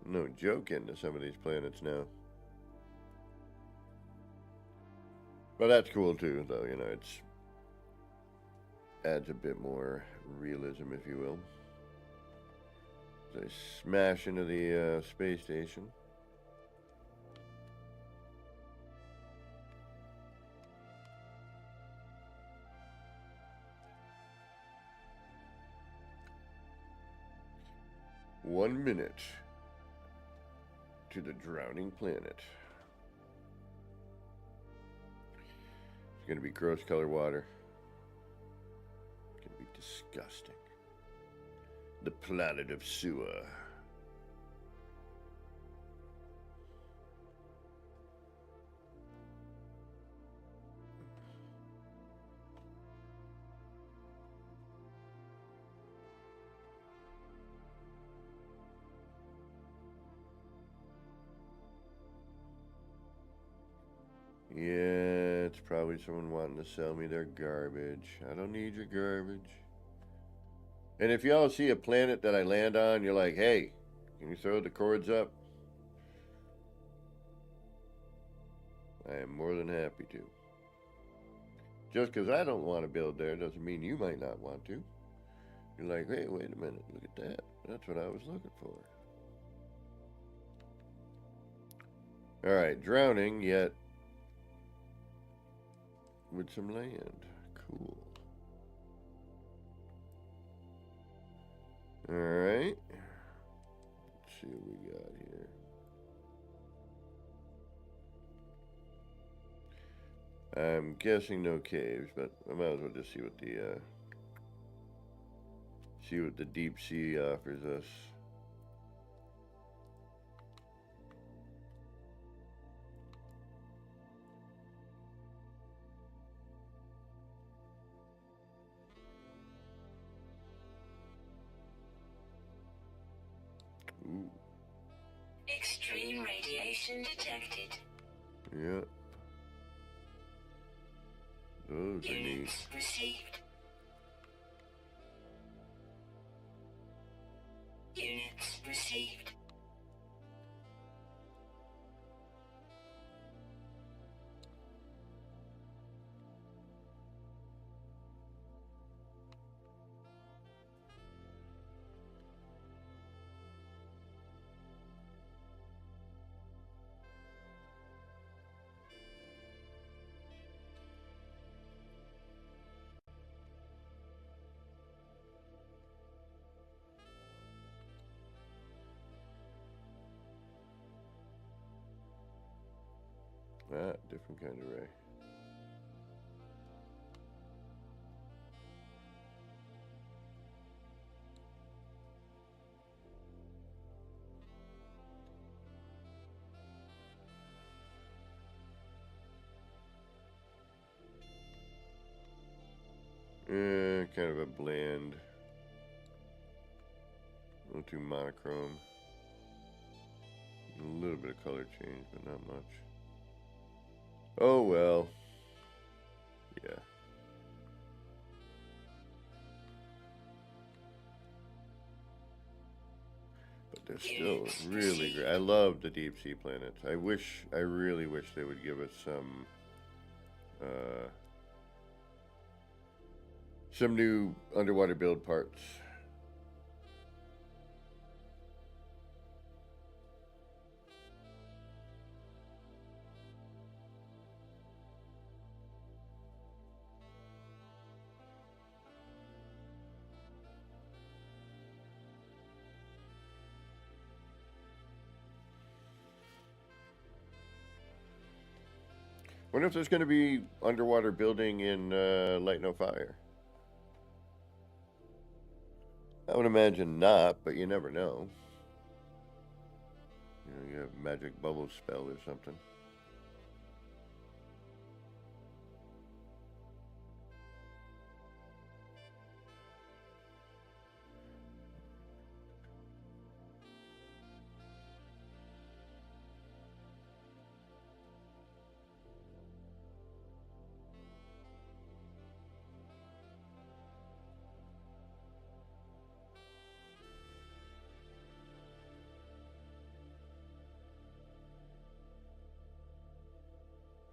No joke into some of these planets now. But that's cool too, though, you know, it's adds a bit more realism, if you will. As I smash into the space station. 1 minute to the drowning planet. It's gonna be gross color water. It's gonna be disgusting. The planet of sewer. Yeah, it's probably someone wanting to sell me their garbage. I don't need your garbage. And if y'all see a planet that I land on, you're like, hey, can you throw the cords up? I am more than happy to. Just because I don't want to build there doesn't mean you might not want to. You're like, hey, wait a minute, look at that. That's what I was looking for. Alright, drowning, yet with some land. Cool. Alright. Let's see what we got here. I'm guessing no caves, but I might as well just see what the deep sea offers us. Ooh. Extreme radiation detected. Yeah. Those are neat. Units received. Units received. Ah, different kind of ray. Kind of a bland. A little too monochrome. A little bit of color change, but not much. Oh well. Yeah. But they're still really great. I love the deep sea planets. I really wish they would give us some new underwater build parts. Wonder if there's going to be underwater building in Light No Fire. I would imagine not, but you never know. You know, you have magic bubble spell or something.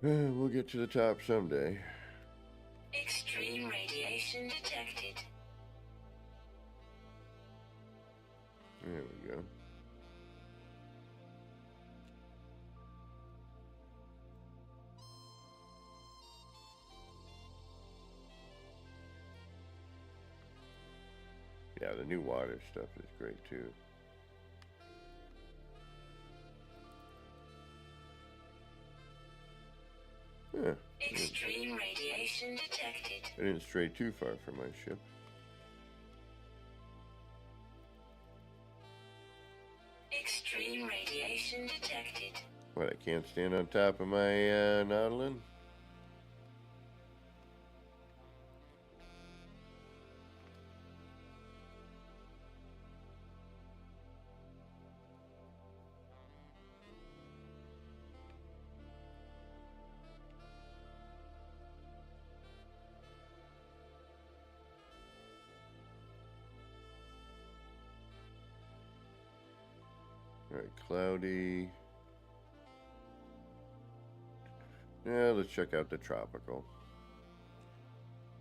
We'll get to the top someday. Extreme radiation detected. There we go. Yeah, the new water stuff is great too. detected. I didn't stray too far from my ship. Extreme radiation detected. What, I can't stand on top of my Nautilin? Alright, cloudy. Yeah, let's check out the tropical.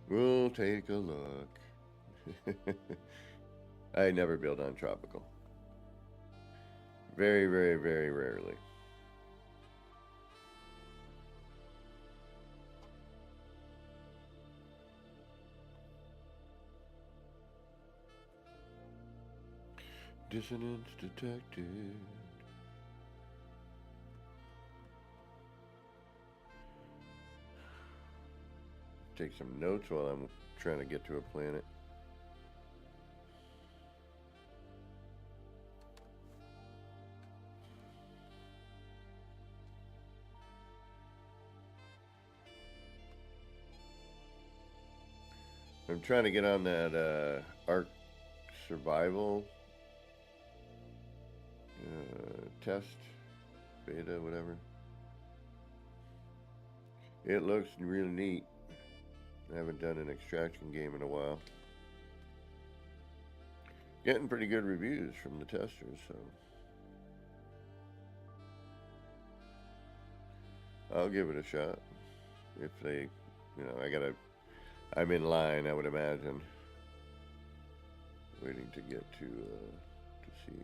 We'll take a look. I never build on tropical. Very, very, very rarely. Dissonance detected. Take some notes while I'm trying to get to a planet. I'm trying to get on that Ark survival test, beta, whatever. It looks really neat. I haven't done an extraction game in a while. Getting pretty good reviews from the testers, so I'll give it a shot. If they, you know, I'm in line, I would imagine, waiting to get to see.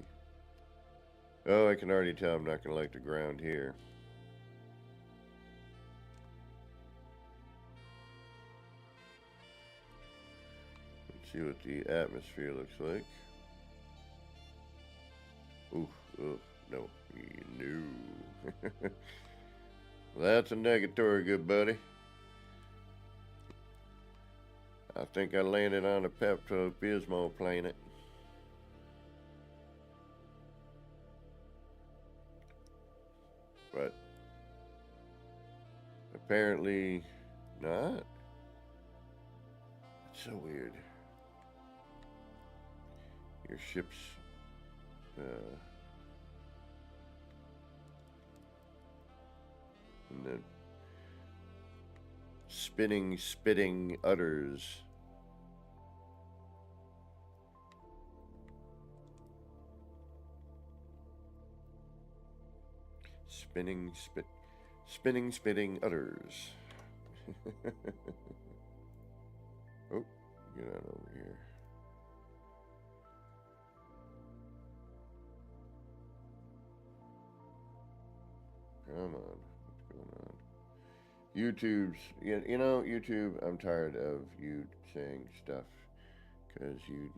Oh, I can already tell I'm not going to like the ground here. Let's see what the atmosphere looks like. Ooh, no, no. That's a negatory, good buddy. I think I landed on a Pepto-Bismol planet. But apparently not. It's so weird. Your ship's and the spitting udders. Spitting udders. Oh, get on over here. Come on, what's going on? YouTube's, you know, YouTube, I'm tired of you saying stuff, because you're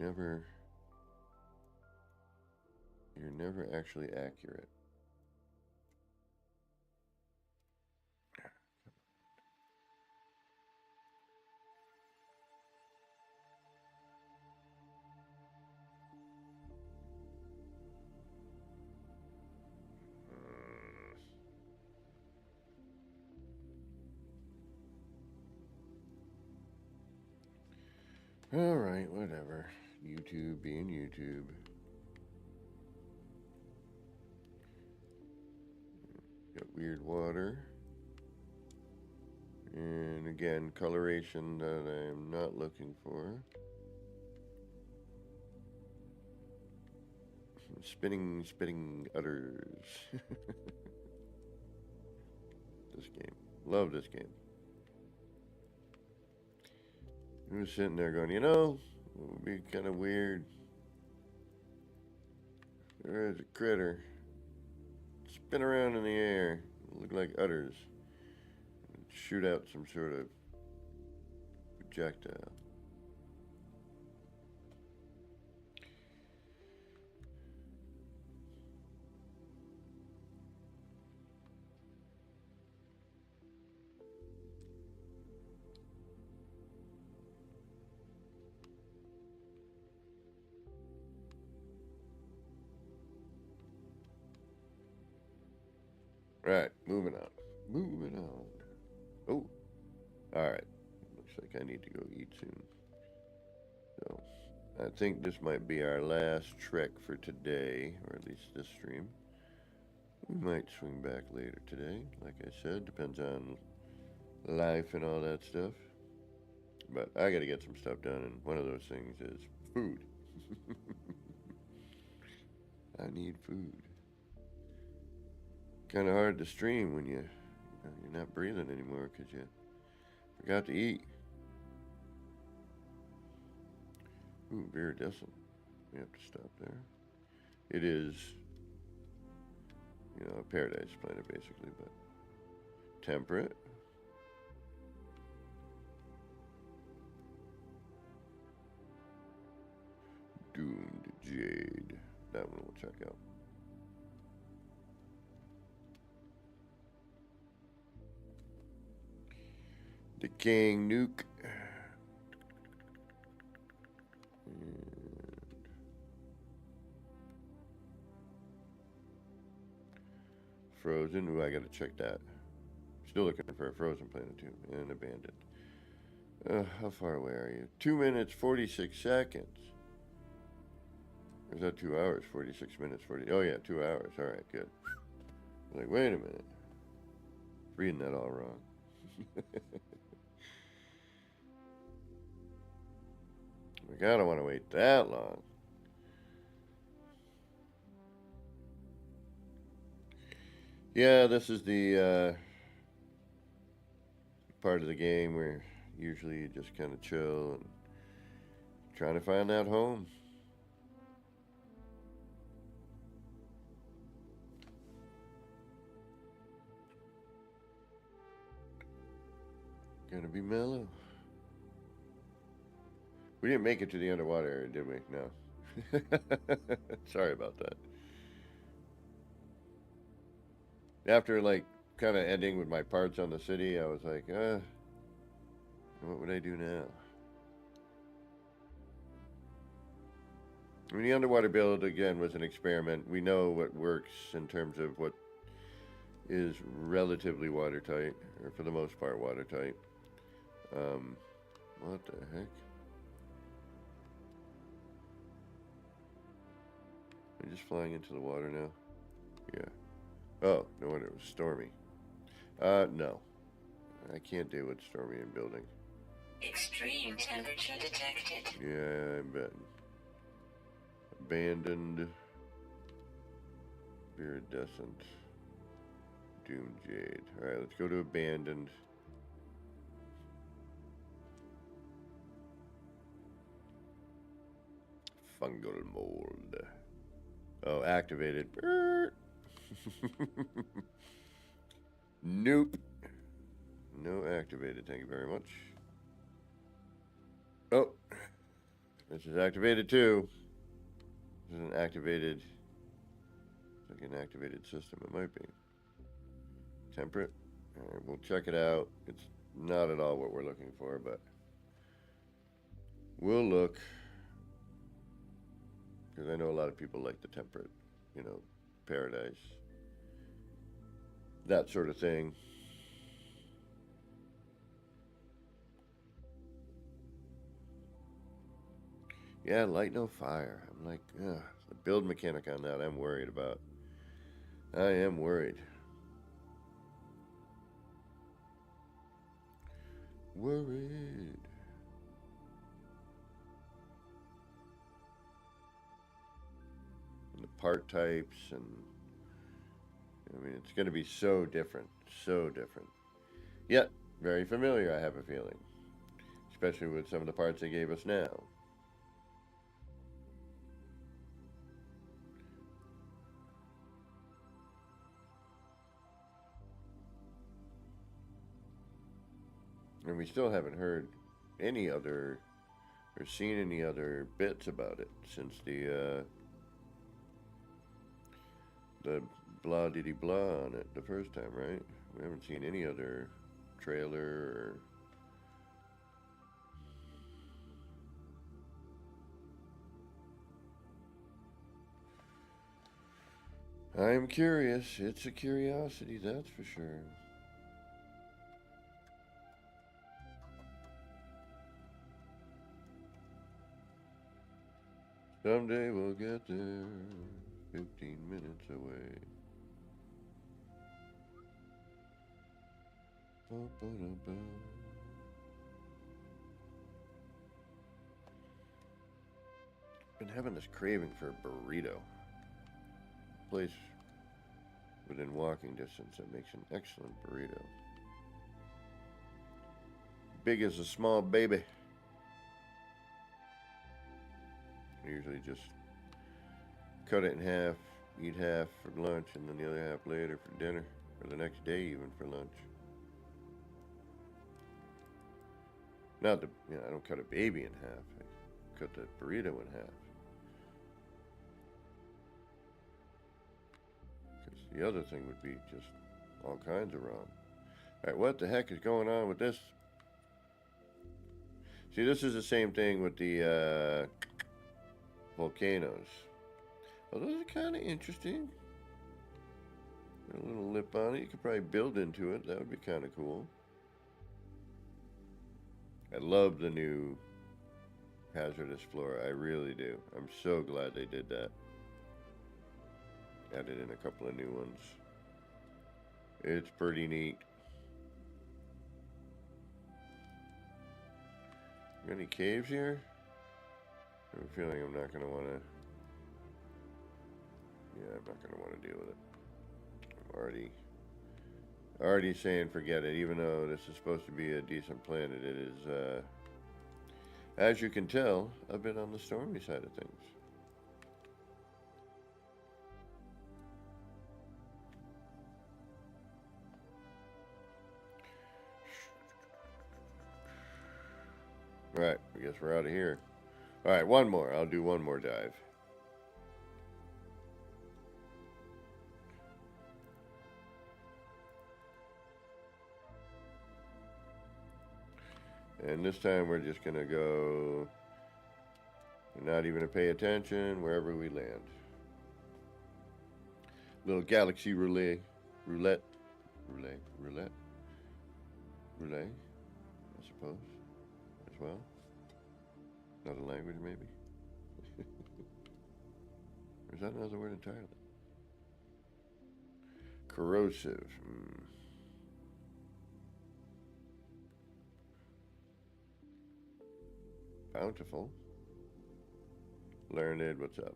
never actually accurate. Alright, whatever. YouTube being YouTube. Got weird water. And again, coloration that I'm not looking for. Spitting udders. This game. Love this game. I was sitting there going, you know, it would be kind of weird. There's a critter. Spin around in the air. Look like udders. Shoot out some sort of projectile. Right, moving on. Moving on. Oh, alright. Looks like I need to go eat soon. So, I think this might be our last trek for today, or at least this stream. We might swing back later today, like I said. Depends on life and all that stuff. But I gotta get some stuff done, and one of those things is food. I need food. Kind of hard to stream when you're not breathing anymore because you forgot to eat. Ooh, iridescent. We have to stop there. It is, a paradise planet basically, but temperate. Doomed Jade. That one we'll check out. Decaying nuke. And frozen. Ooh, I gotta check that. Still looking for a frozen planet too. And abandoned. How far away are you? 2 minutes, 46 seconds. Or is that 2 hours? 46 minutes, 40. Oh yeah, 2 hours. Alright, good. Like, wait a minute. Reading that all wrong. Like, I don't want to wait that long. Yeah, this is the part of the game where usually you just kind of chill and trying to find that home. Gonna be mellow. We didn't make it to the underwater area, did we? No. Sorry about that. After, like, kind of ending with my parts on the city, I was like, what would I do now? I mean, the underwater build, again, was an experiment. We know what works in terms of what is relatively watertight, or for the most part watertight. What the heck? Am I just flying into the water now? Yeah. Oh, no wonder it was stormy. No. I can't deal with stormy in building. Extreme temperature detected. Yeah, I bet. Abandoned. Iridescent. Doom Jade. Alright, let's go to abandoned. Fungal mold. Oh, activated. Nope. No activated, thank you very much. Oh, this is activated too. This is an activated, it's like an activated system, it might be. Temperate. All right, we'll check it out. It's not at all what we're looking for, but we'll look. Because I know a lot of people like the temperate, paradise. That sort of thing. Yeah, light no fire. I'm like, the build mechanic on that I'm worried about. I am worried. Worried. And the part types and I mean, it's going to be so different. So different. Yet, very familiar, I have a feeling. Especially with some of the parts they gave us now. And we still haven't heard any other, or seen any other bits about it since the blah diddy blah on it the first time, right? We haven't seen any other trailer or I'm curious. It's a curiosity, that's for sure. Someday we'll get there, 15 minutes away. Ba-ba-da-ba. Been having this craving for a burrito. Place within walking distance that makes an excellent burrito. Big as a small baby. I usually just cut it in half, eat half for lunch, and then the other half later for dinner, or the next day even for lunch. Not the, I don't cut a baby in half. I cut the burrito in half. Because the other thing would be just all kinds of wrong. Alright, what the heck is going on with this? See, this is the same thing with the volcanoes. Well, those are kind of interesting. Got a little lip on it. You could probably build into it. That would be kind of cool. I love the new hazardous flora. I really do. I'm so glad they did that. Added in a couple of new ones. It's pretty neat. Got any caves here? I have a feeling I'm not going to want to... Yeah, I'm not going to want to deal with it. I'm already saying forget it, even though this is supposed to be a decent planet. It is, as you can tell, a bit on the stormy side of things. Right, I guess we're out of here. Alright, one more. I'll do one more dive. And this time we're just going to go, not even to pay attention, wherever we land. Little galaxy roulette, I suppose, as well. Another language, maybe? Or is that another word entirely? Corrosive. Bountiful. Learned, what's up?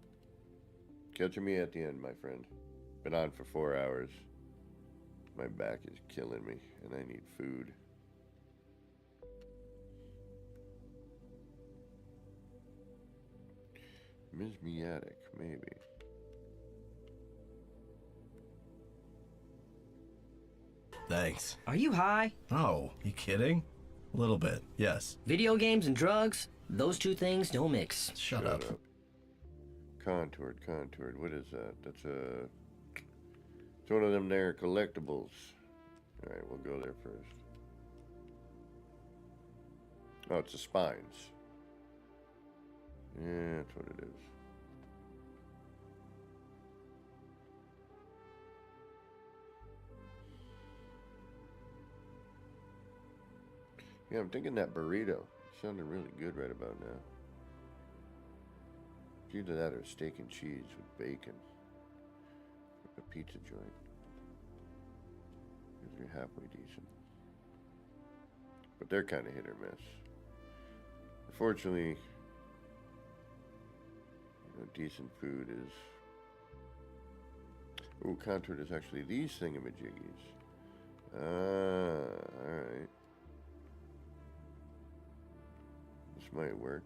Catching me at the end, my friend. Been on for 4 hours. My back is killing me, and I need food. Mismiatic, maybe. Thanks. Are you high? Oh, you kidding? A little bit, yes. Video games and drugs? Those two things don't mix. Shut up. Contoured. What is that? That's it's one of them there collectibles. Alright, we'll go there first. Oh, it's the spines. Yeah, that's what it is. Yeah, I'm thinking that burrito. It's sounding really good right about now. It's either that or steak and cheese with bacon. A pizza joint. These are halfway decent. But they're kind of hit or miss. Unfortunately, decent food is... Ooh, contoured is actually these thingamajiggies. Alright. This might work.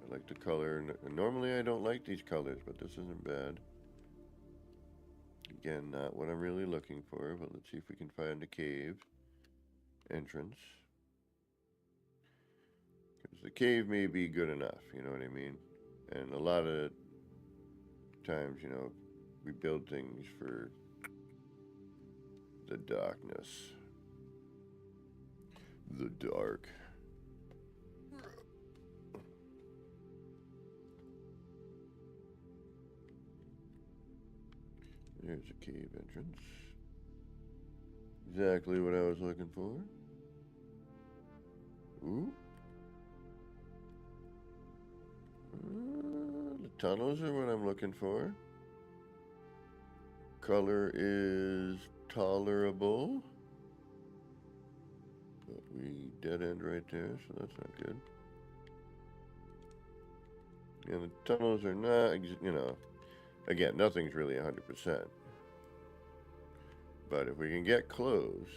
I like the color. Normally I don't like these colors, but this isn't bad. Again, not what I'm really looking for, but let's see if we can find a cave entrance. Because the cave may be good enough, you know what I mean? And a lot of times, we build things for the darkness. The dark. There There's a cave entrance. Exactly what I was looking for. Ooh. The tunnels are what I'm looking for. Color is tolerable. But we dead end right there, so that's not good. And the tunnels are not, you know, again, nothing's really 100%. But if we can get close.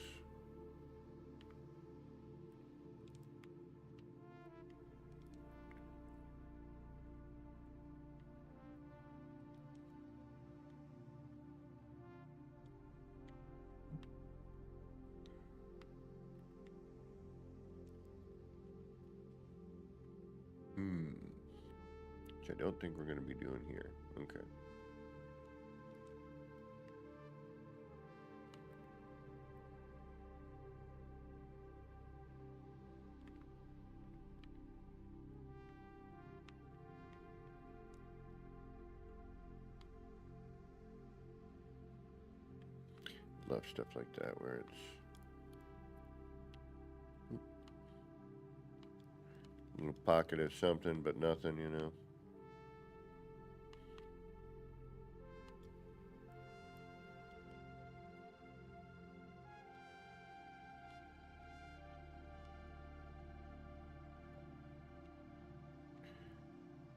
Which I don't think we're going to be doing here. Okay. Love stuff like that where it's a little pocket of something but nothing, you know.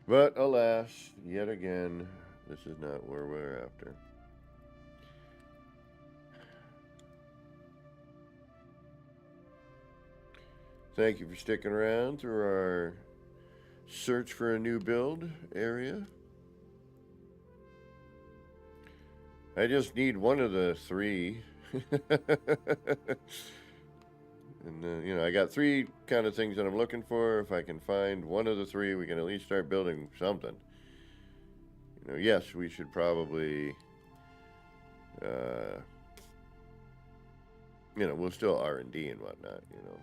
But alas, yet again, this is not where we're after. Thank you for sticking around through our search for a new build area. I just need one of the three. And, you know, I got three kind of things that I'm looking for. If I can find one of the three, we can at least start building something. You know, yes, we should probably, you know, we'll still R&D and whatnot, you know.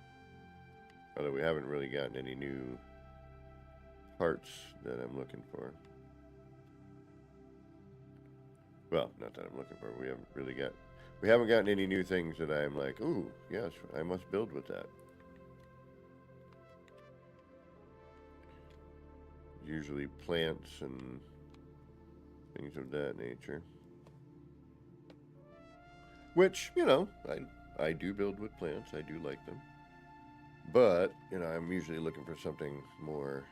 Although we haven't really gotten any new parts that I'm looking for. Well, not that I'm looking for. We haven't gotten any new things that I'm like, ooh, yes, I must build with that. Usually plants and things of that nature. Which, you know, I do build with plants. I do like them. But, you know, I'm usually looking for something more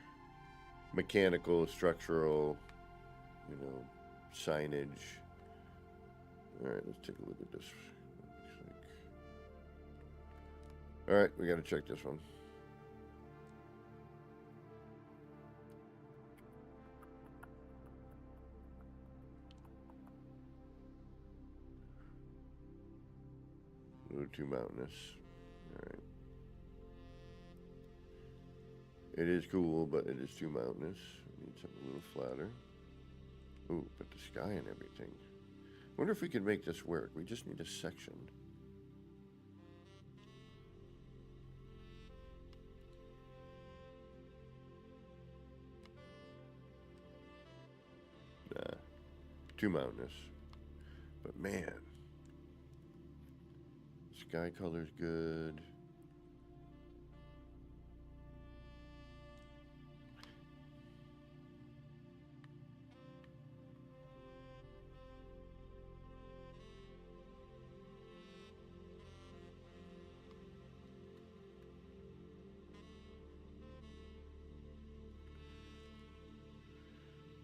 mechanical, structural, you know, signage. All right, let's take a look at this. All right, we got to check this one. A little too mountainous. All right. It is cool, but it is too mountainous. We need something a little flatter. Ooh, but the sky and everything. Wonder if we could make this work. We just need a section. Nah, too mountainous. But man, sky color's good.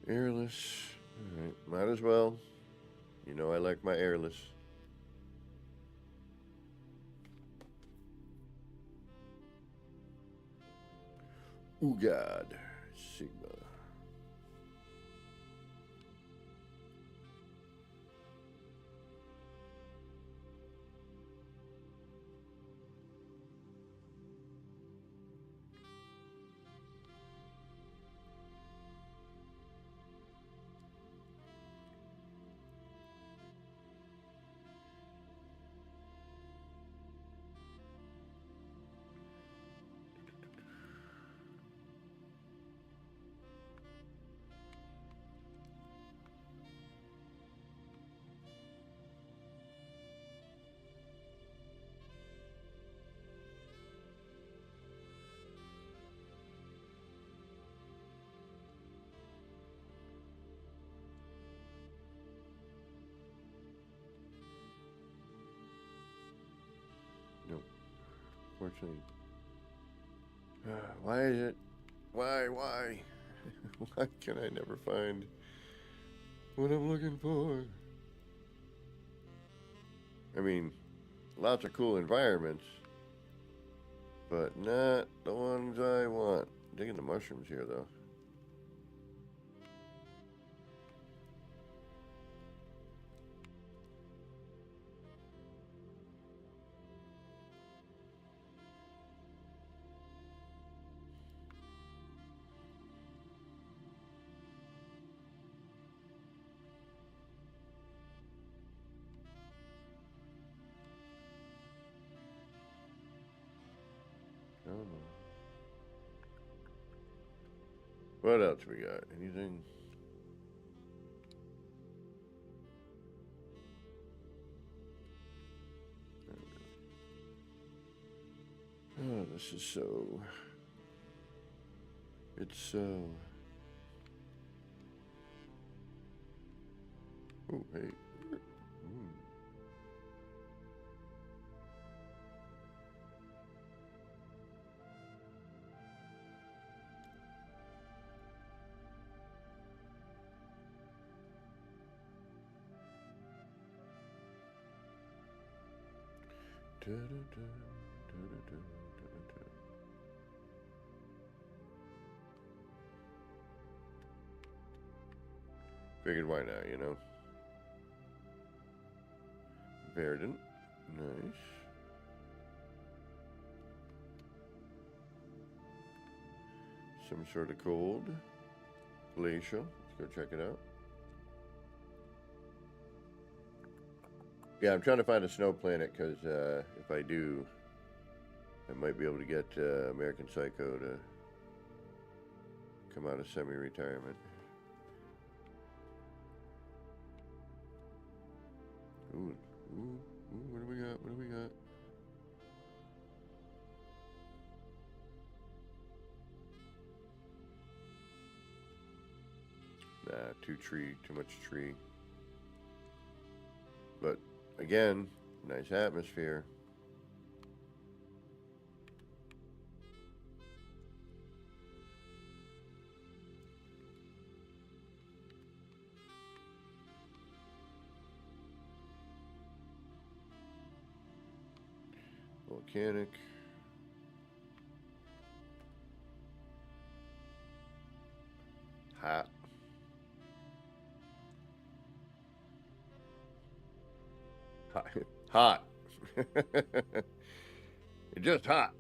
Airless. All right, might as well. You know I like my airless. Ooh, God. Sigma. unfortunately. Why is it? Why? Why can I never find what I'm looking for? I mean, lots of cool environments, but not the ones I want. Digging the mushrooms here, though. Come on. What else we got? Anything? Oh, this is so... It's so... Oh, hey. Ooh. Figured why not, you know? Verdant. Nice. Some sort of cold. Glacial. Let's go check it out. Yeah, I'm trying to find a snow planet because if I do, I might be able to get American Psycho to come out of semi-retirement. Ooh, what do we got? What do we got? Nah, too much tree. But again, nice atmosphere. Volcanic. Hot. Hot. It's just hot.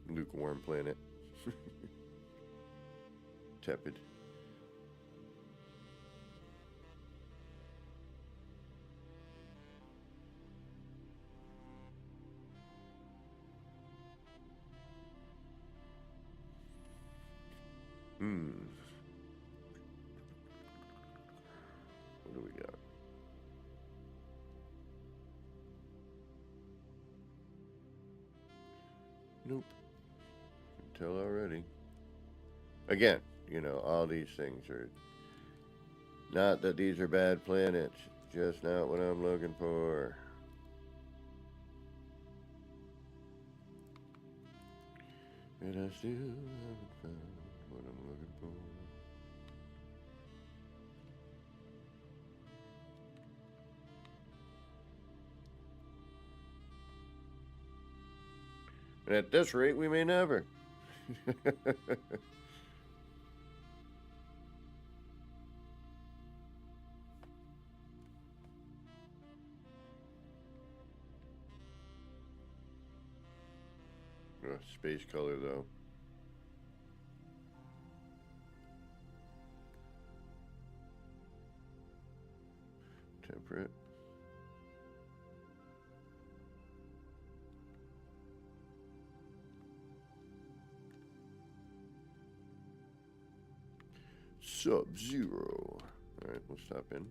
Lukewarm planet. Tepid. What do we got? Nope. Can tell already. Again, you know, all these things are not that these are bad planets, just not what I'm looking for. And I still haven't found what I'm looking for. And at this rate, we may never. Space color, though. Temperate. Sub-Zero. All right, we'll stop in.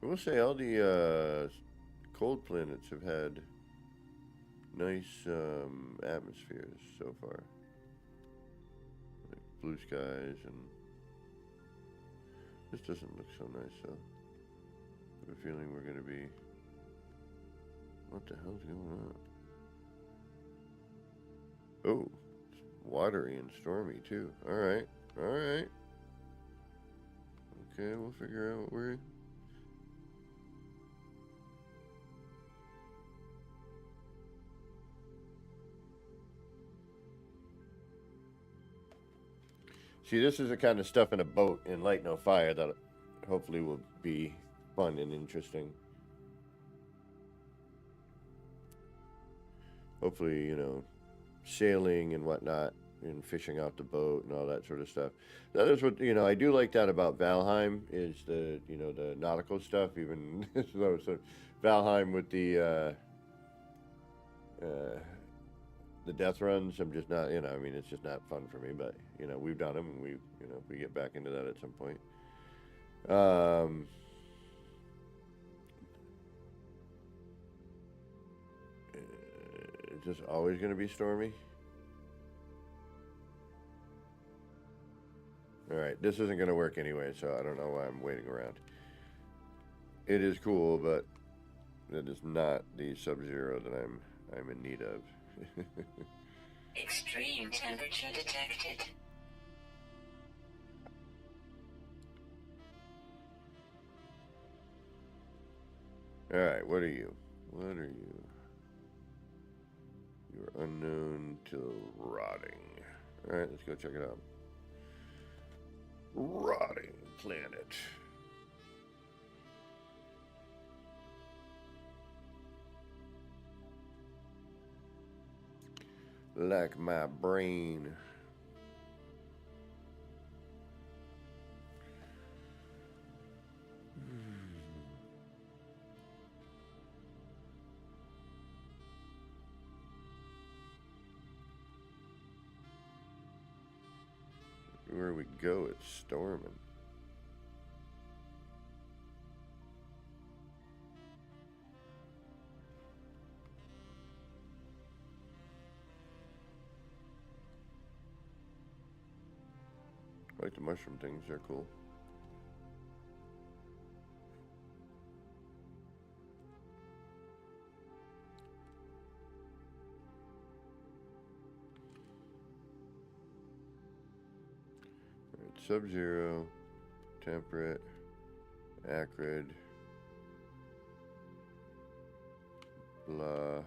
I will say all the cold planets have had nice atmospheres so far. Like blue skies, and this doesn't look so nice though. I have a feeling we're gonna be. What the hell's going on? Oh, it's watery and stormy too. Alright, alright. Okay, we'll figure out what we're. See, this is the kind of stuff in a boat in Light No Fire that hopefully will be fun and interesting. Hopefully, you know, sailing and whatnot, and fishing out the boat and all that sort of stuff. That is what, you know, I do like that about Valheim, is the, you know, the nautical stuff, even though so Valheim with the death runs, I'm just not, you know, I mean, it's just not fun for me, but, you know, we've done them, and we, you know, we get back into that at some point. It's just always going to be stormy. Alright, this isn't going to work anyway, so I don't know why I'm waiting around. It is cool, but it is not the Sub-Zero that I'm in need of. Extreme temperature detected. Alright, what are you? What are you? You're unknown till rotting. Alright, let's go check it out. Rotting planet. Like my brain. Where we go, it's storming. I like the mushroom things, they're cool. Sub-Zero, temperate, acrid, blah.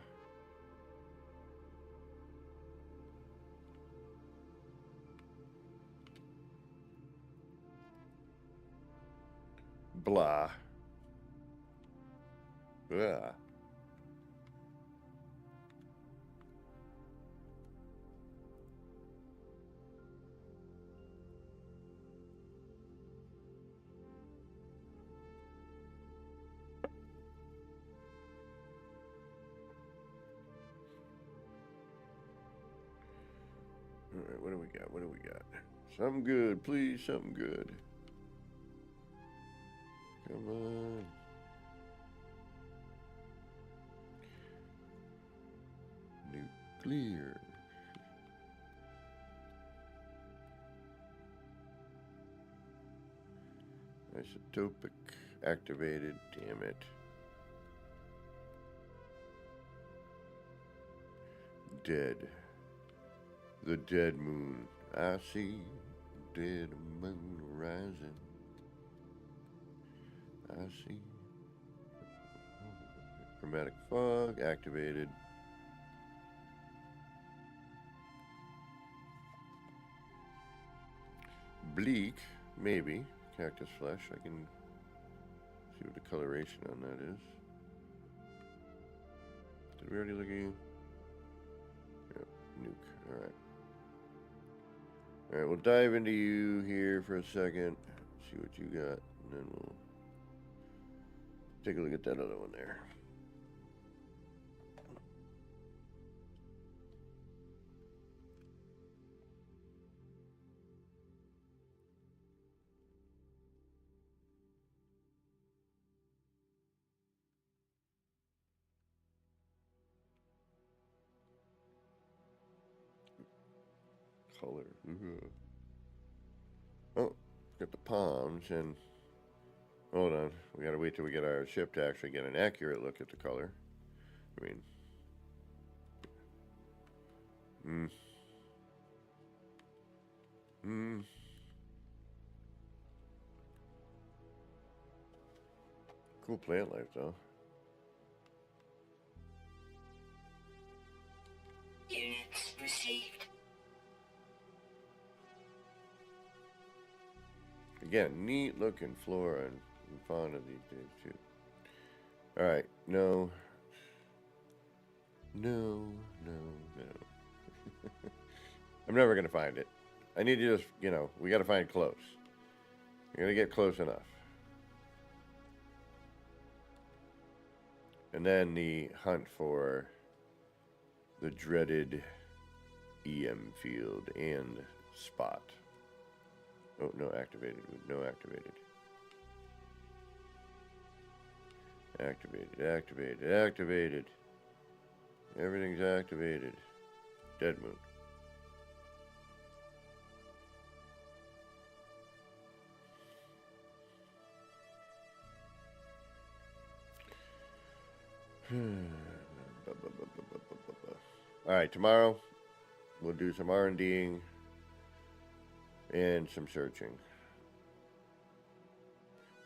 Blah. Blah. Alright, what do we got? What do we got? Something good, please, something good. Come on. Nuclear. Isotopic. Activated. Damn it. Dead. The dead moon. I see dead moon rising. I see. Chromatic fog activated. Bleak, maybe. Cactus flesh. I can see what the coloration on that is. Did we already look at you? Yep, nuke. Alright. Alright, we'll dive into you here for a second. See what you got. And then we'll take a look at that other one there. color. Oh, got the palms, and hold on. We gotta wait till we get our ship to actually get an accurate look at the color. I mean, cool plant life, though. Units received. Again, neat looking flora and fauna these days, too. Alright, no. No. I'm never gonna find it. I need to just, we gotta find close. We're gonna get close enough. And then the hunt for the dreaded EM field and spot. Oh, no activated. No activated. Activated. Everything's activated. Dead moon. Alright, tomorrow we'll do some R&Ding and some searching.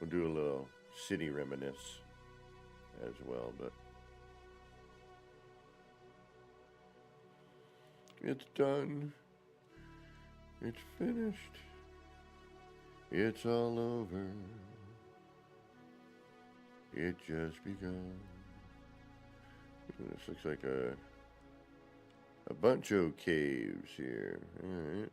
We'll do a little city reminisce as well, but it's done. It's finished. It's all over. It just begun. This looks like a bunch of caves here. All right.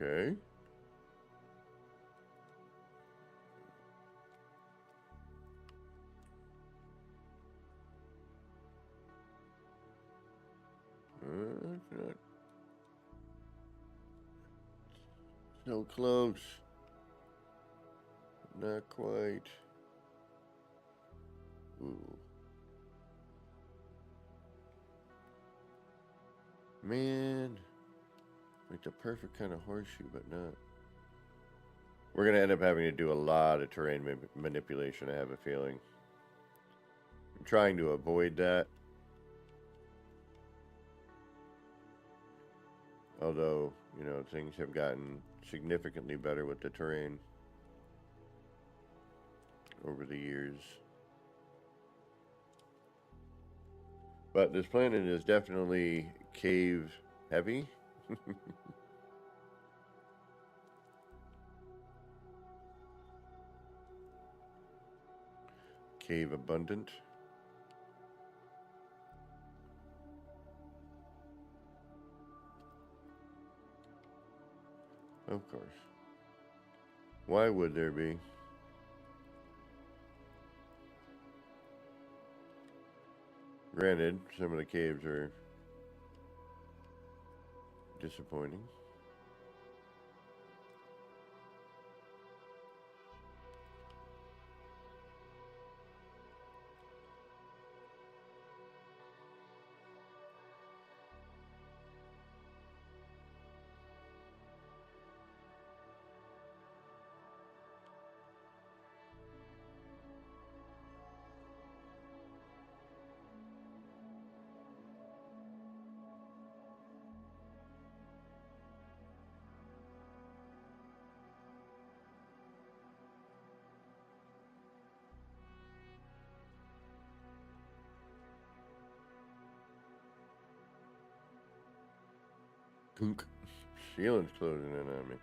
Okay. Not so close. Not quite. Ooh. Man. Like the perfect kind of horseshoe, but not. We're going to end up having to do a lot of terrain manipulation, I have a feeling. I'm trying to avoid that. Although, things have gotten significantly better with the terrain over the years. But this planet is definitely cave heavy. Cave abundant. Of course. Why would there be? Granted, some of the caves are disappointing. Gunk. Ceiling's closing in on me.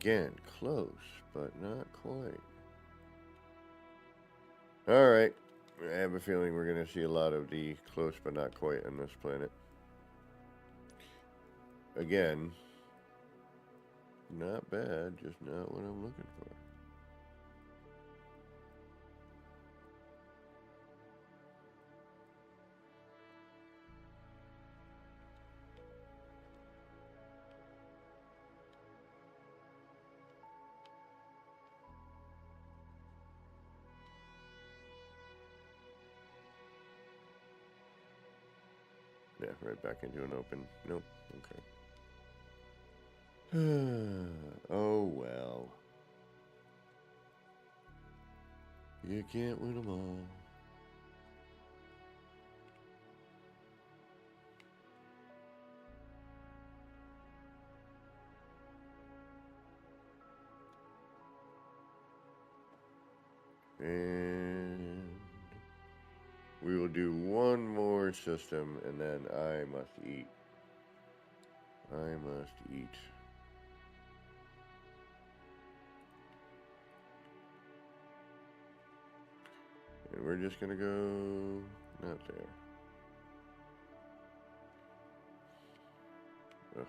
Again, close, but not quite. Alright. I have a feeling we're going to see a lot of the close but not quite on this planet. Again, not bad, just not what I'm looking for. Yeah, right back into an open. Nope. Okay. Oh, well. You can't win them all. And we will do one more system, and then I must eat. I must eat. And we're just gonna go not there. Ugh.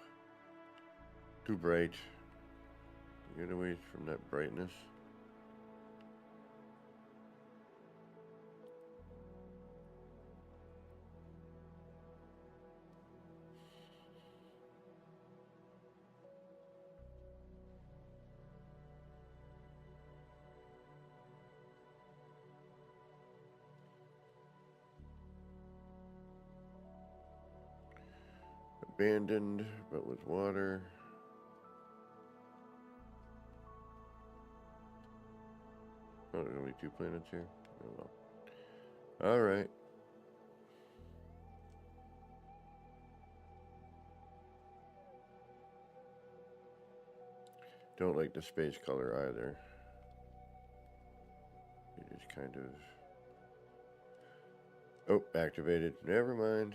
Too bright. Get away from that brightness. Abandoned, but with water. Oh, there's only 2 planets here? Oh well. Alright. Don't like the space color either. It is kind of... Oh, activated. Never mind.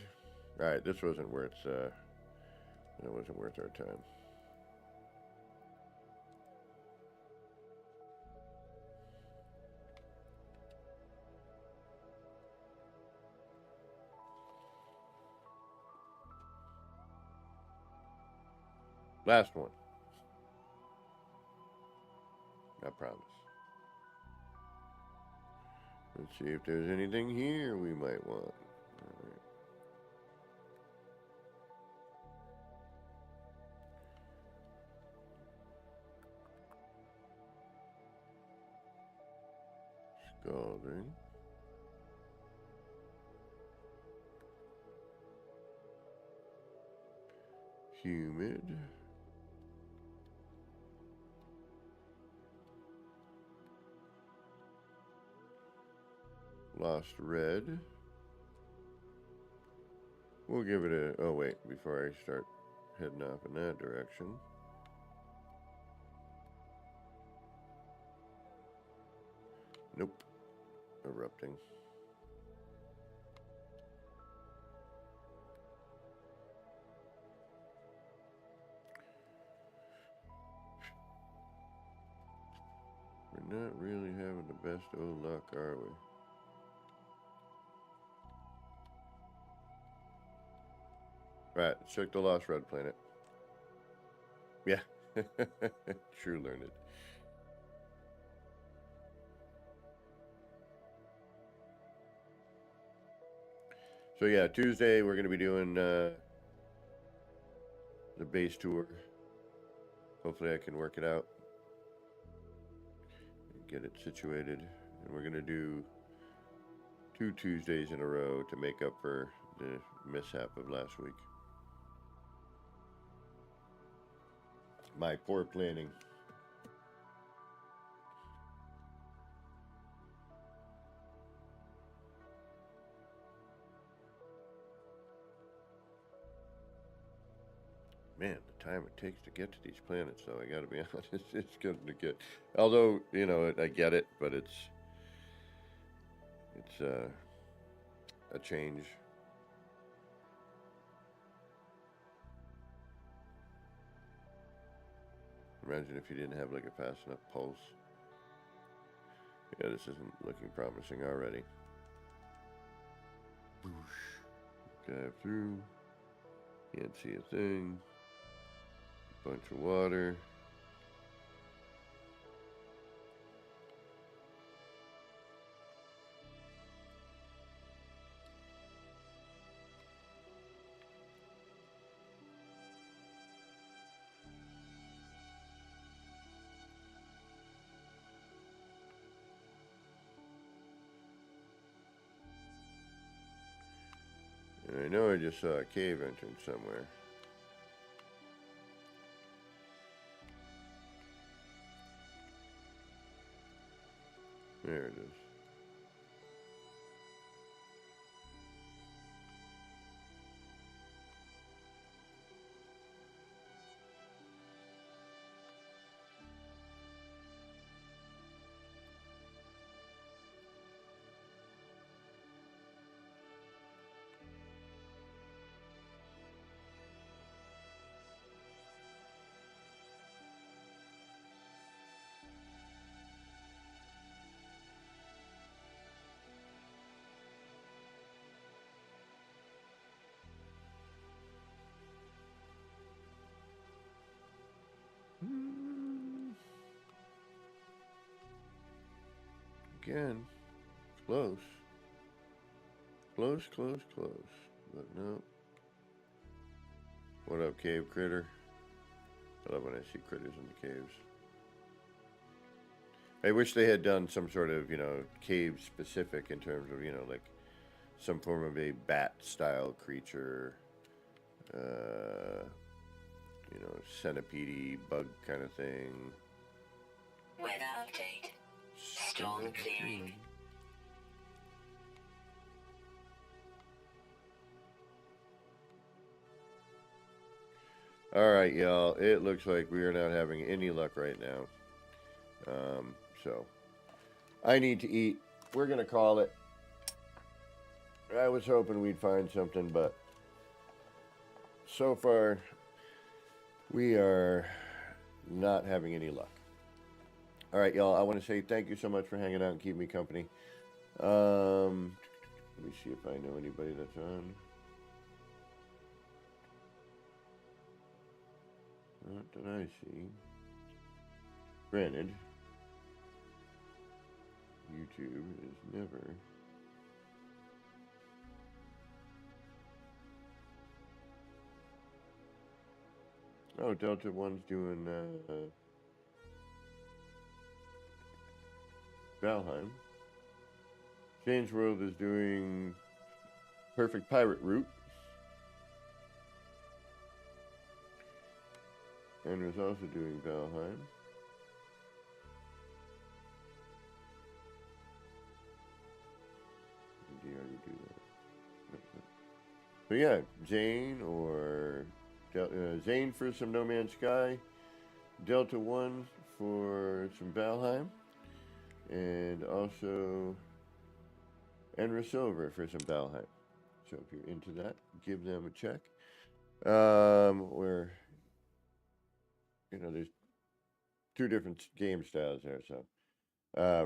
Alright, this wasn't worth, it wasn't worth our time. Last one. I promise. Let's see if there's anything here we might want. All right. Scalding. Humid. Lost red. We'll give it a... Oh, wait. Before I start heading off in that direction. Nope. Erupting. We're not really having the best of luck, are we? Right, check the Lost Red Planet. Yeah. True learned. So yeah, Tuesday we're going to be doing the base tour. Hopefully I can work it out. Get it situated. And we're going to do 2 Tuesdays in a row to make up for the mishap of last week. My poor planning. Man, the time it takes to get to these planets, though, I gotta be honest, it's going to get... Although, you know, I get it, but it's a change. Imagine if you didn't have like a fast enough pulse. Yeah, this isn't looking promising already. Boosh. Dive through. Can't see a thing. Bunch of water. I know I just saw a cave entrance somewhere. There it is. Again, close. Close. But no. What up, cave critter? I love when I see critters in the caves. I wish they had done some sort of, cave specific in terms of, like some form of a bat style creature. Centipede bug kind of thing. Weather update. Storm clearing. Alright, y'all. It looks like we are not having any luck right now. So, I need to eat. We're going to call it. I was hoping we'd find something, but so far, we are not having any luck. All right, y'all. I want to say thank you so much for hanging out and keeping me company. Let me see if I know anybody that's on. What did I see? Granted, YouTube is never. Oh, Delta 1's doing Valheim. Shane's World is doing Perfect Pirate Route. And was also doing Valheim. Did he already do that? So yeah, Zane or Zane for some No Man's Sky, Delta 1 for some Valheim, and also Enra Silver for some Valheim. So if you're into that, give them a check. Where there's two different game styles there, so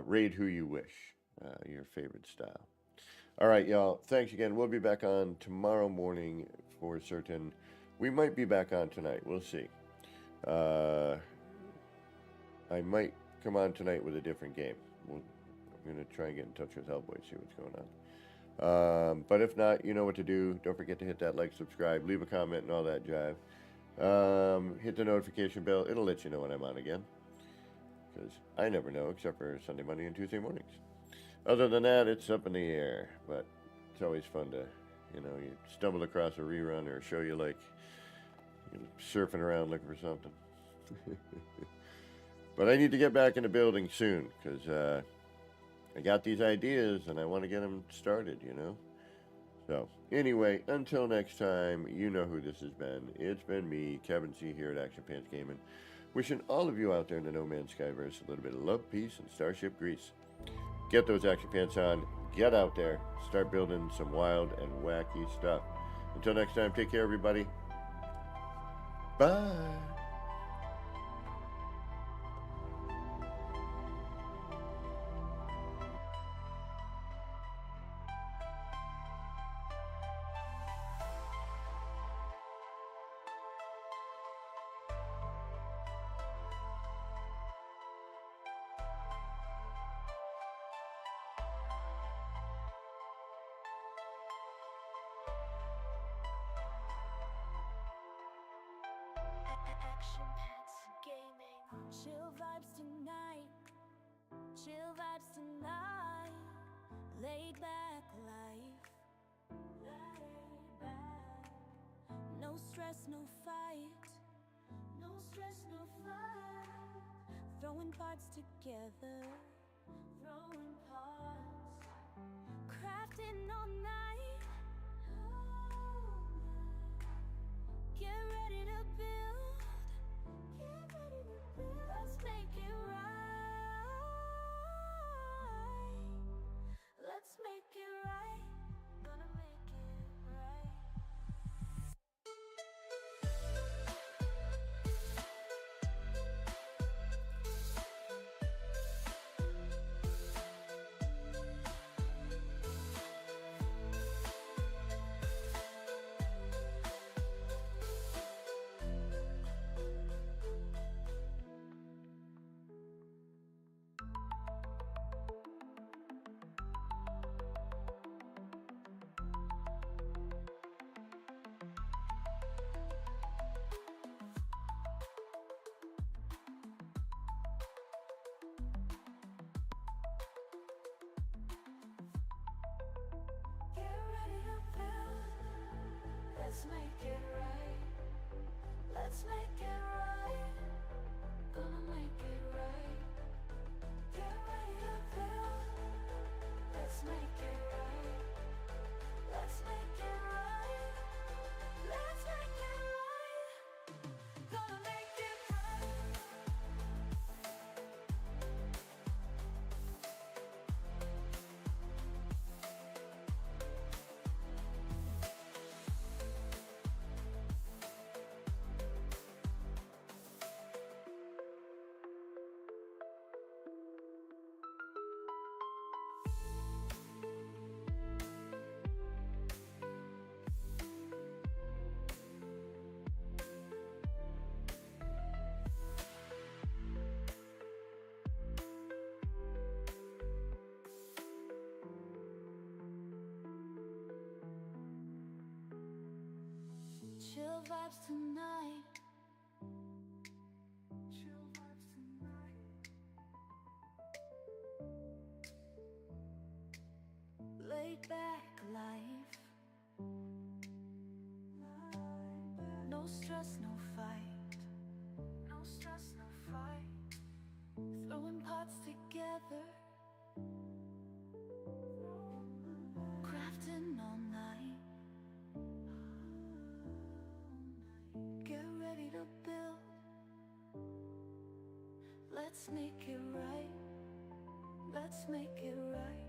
raid who you wish, your favorite style. All right, y'all. Thanks again. We'll be back on tomorrow morning for certain. We might be back on tonight. We'll see. I might come on tonight with a different game. I'm going to try and get in touch with Hellboy, see what's going on. But if not, you know what to do. Don't forget to hit that like, subscribe, leave a comment, and all that jive. Hit the notification bell. It'll let you know when I'm on again. Because I never know, except for Sunday, Monday, and Tuesday mornings. Other than that, it's up in the air. But it's always fun to, you stumble across a rerun or a show you like, surfing around looking for something. But I need to get back in the building soon, because I got these ideas and I want to get them started, So, anyway, until next time, you know who this has been. It's been me, Kevin C. here at Action Pants Gaming, wishing all of you out there in the No Man's Skyverse a little bit of love, peace, and starship grease. Get those action pants on, get out there, start building some wild and wacky stuff. Until next time, take care, everybody. Bye. Chill vibes tonight, chill vibes tonight. Laid back life, laid back. No stress, no fight, no stress, no fight. Throwing parts together, throwing parts. Crafting all night, all night. Get ready to build, get ready to build. Let's make it right. Let's make it right. Gonna make it right. Get ready to build. Let's make it right. Let's make it right. Gonna make it right. Get ready to build. Let's make it right. Let's make it right. Let's make it right. Gonna make it right. Chill vibes tonight. Chill vibes tonight. Laid back life. No stress, no fight. No stress, no fight. Throwing parts together. Crafting all night. Get ready to build. Let's make it right. Let's make it right.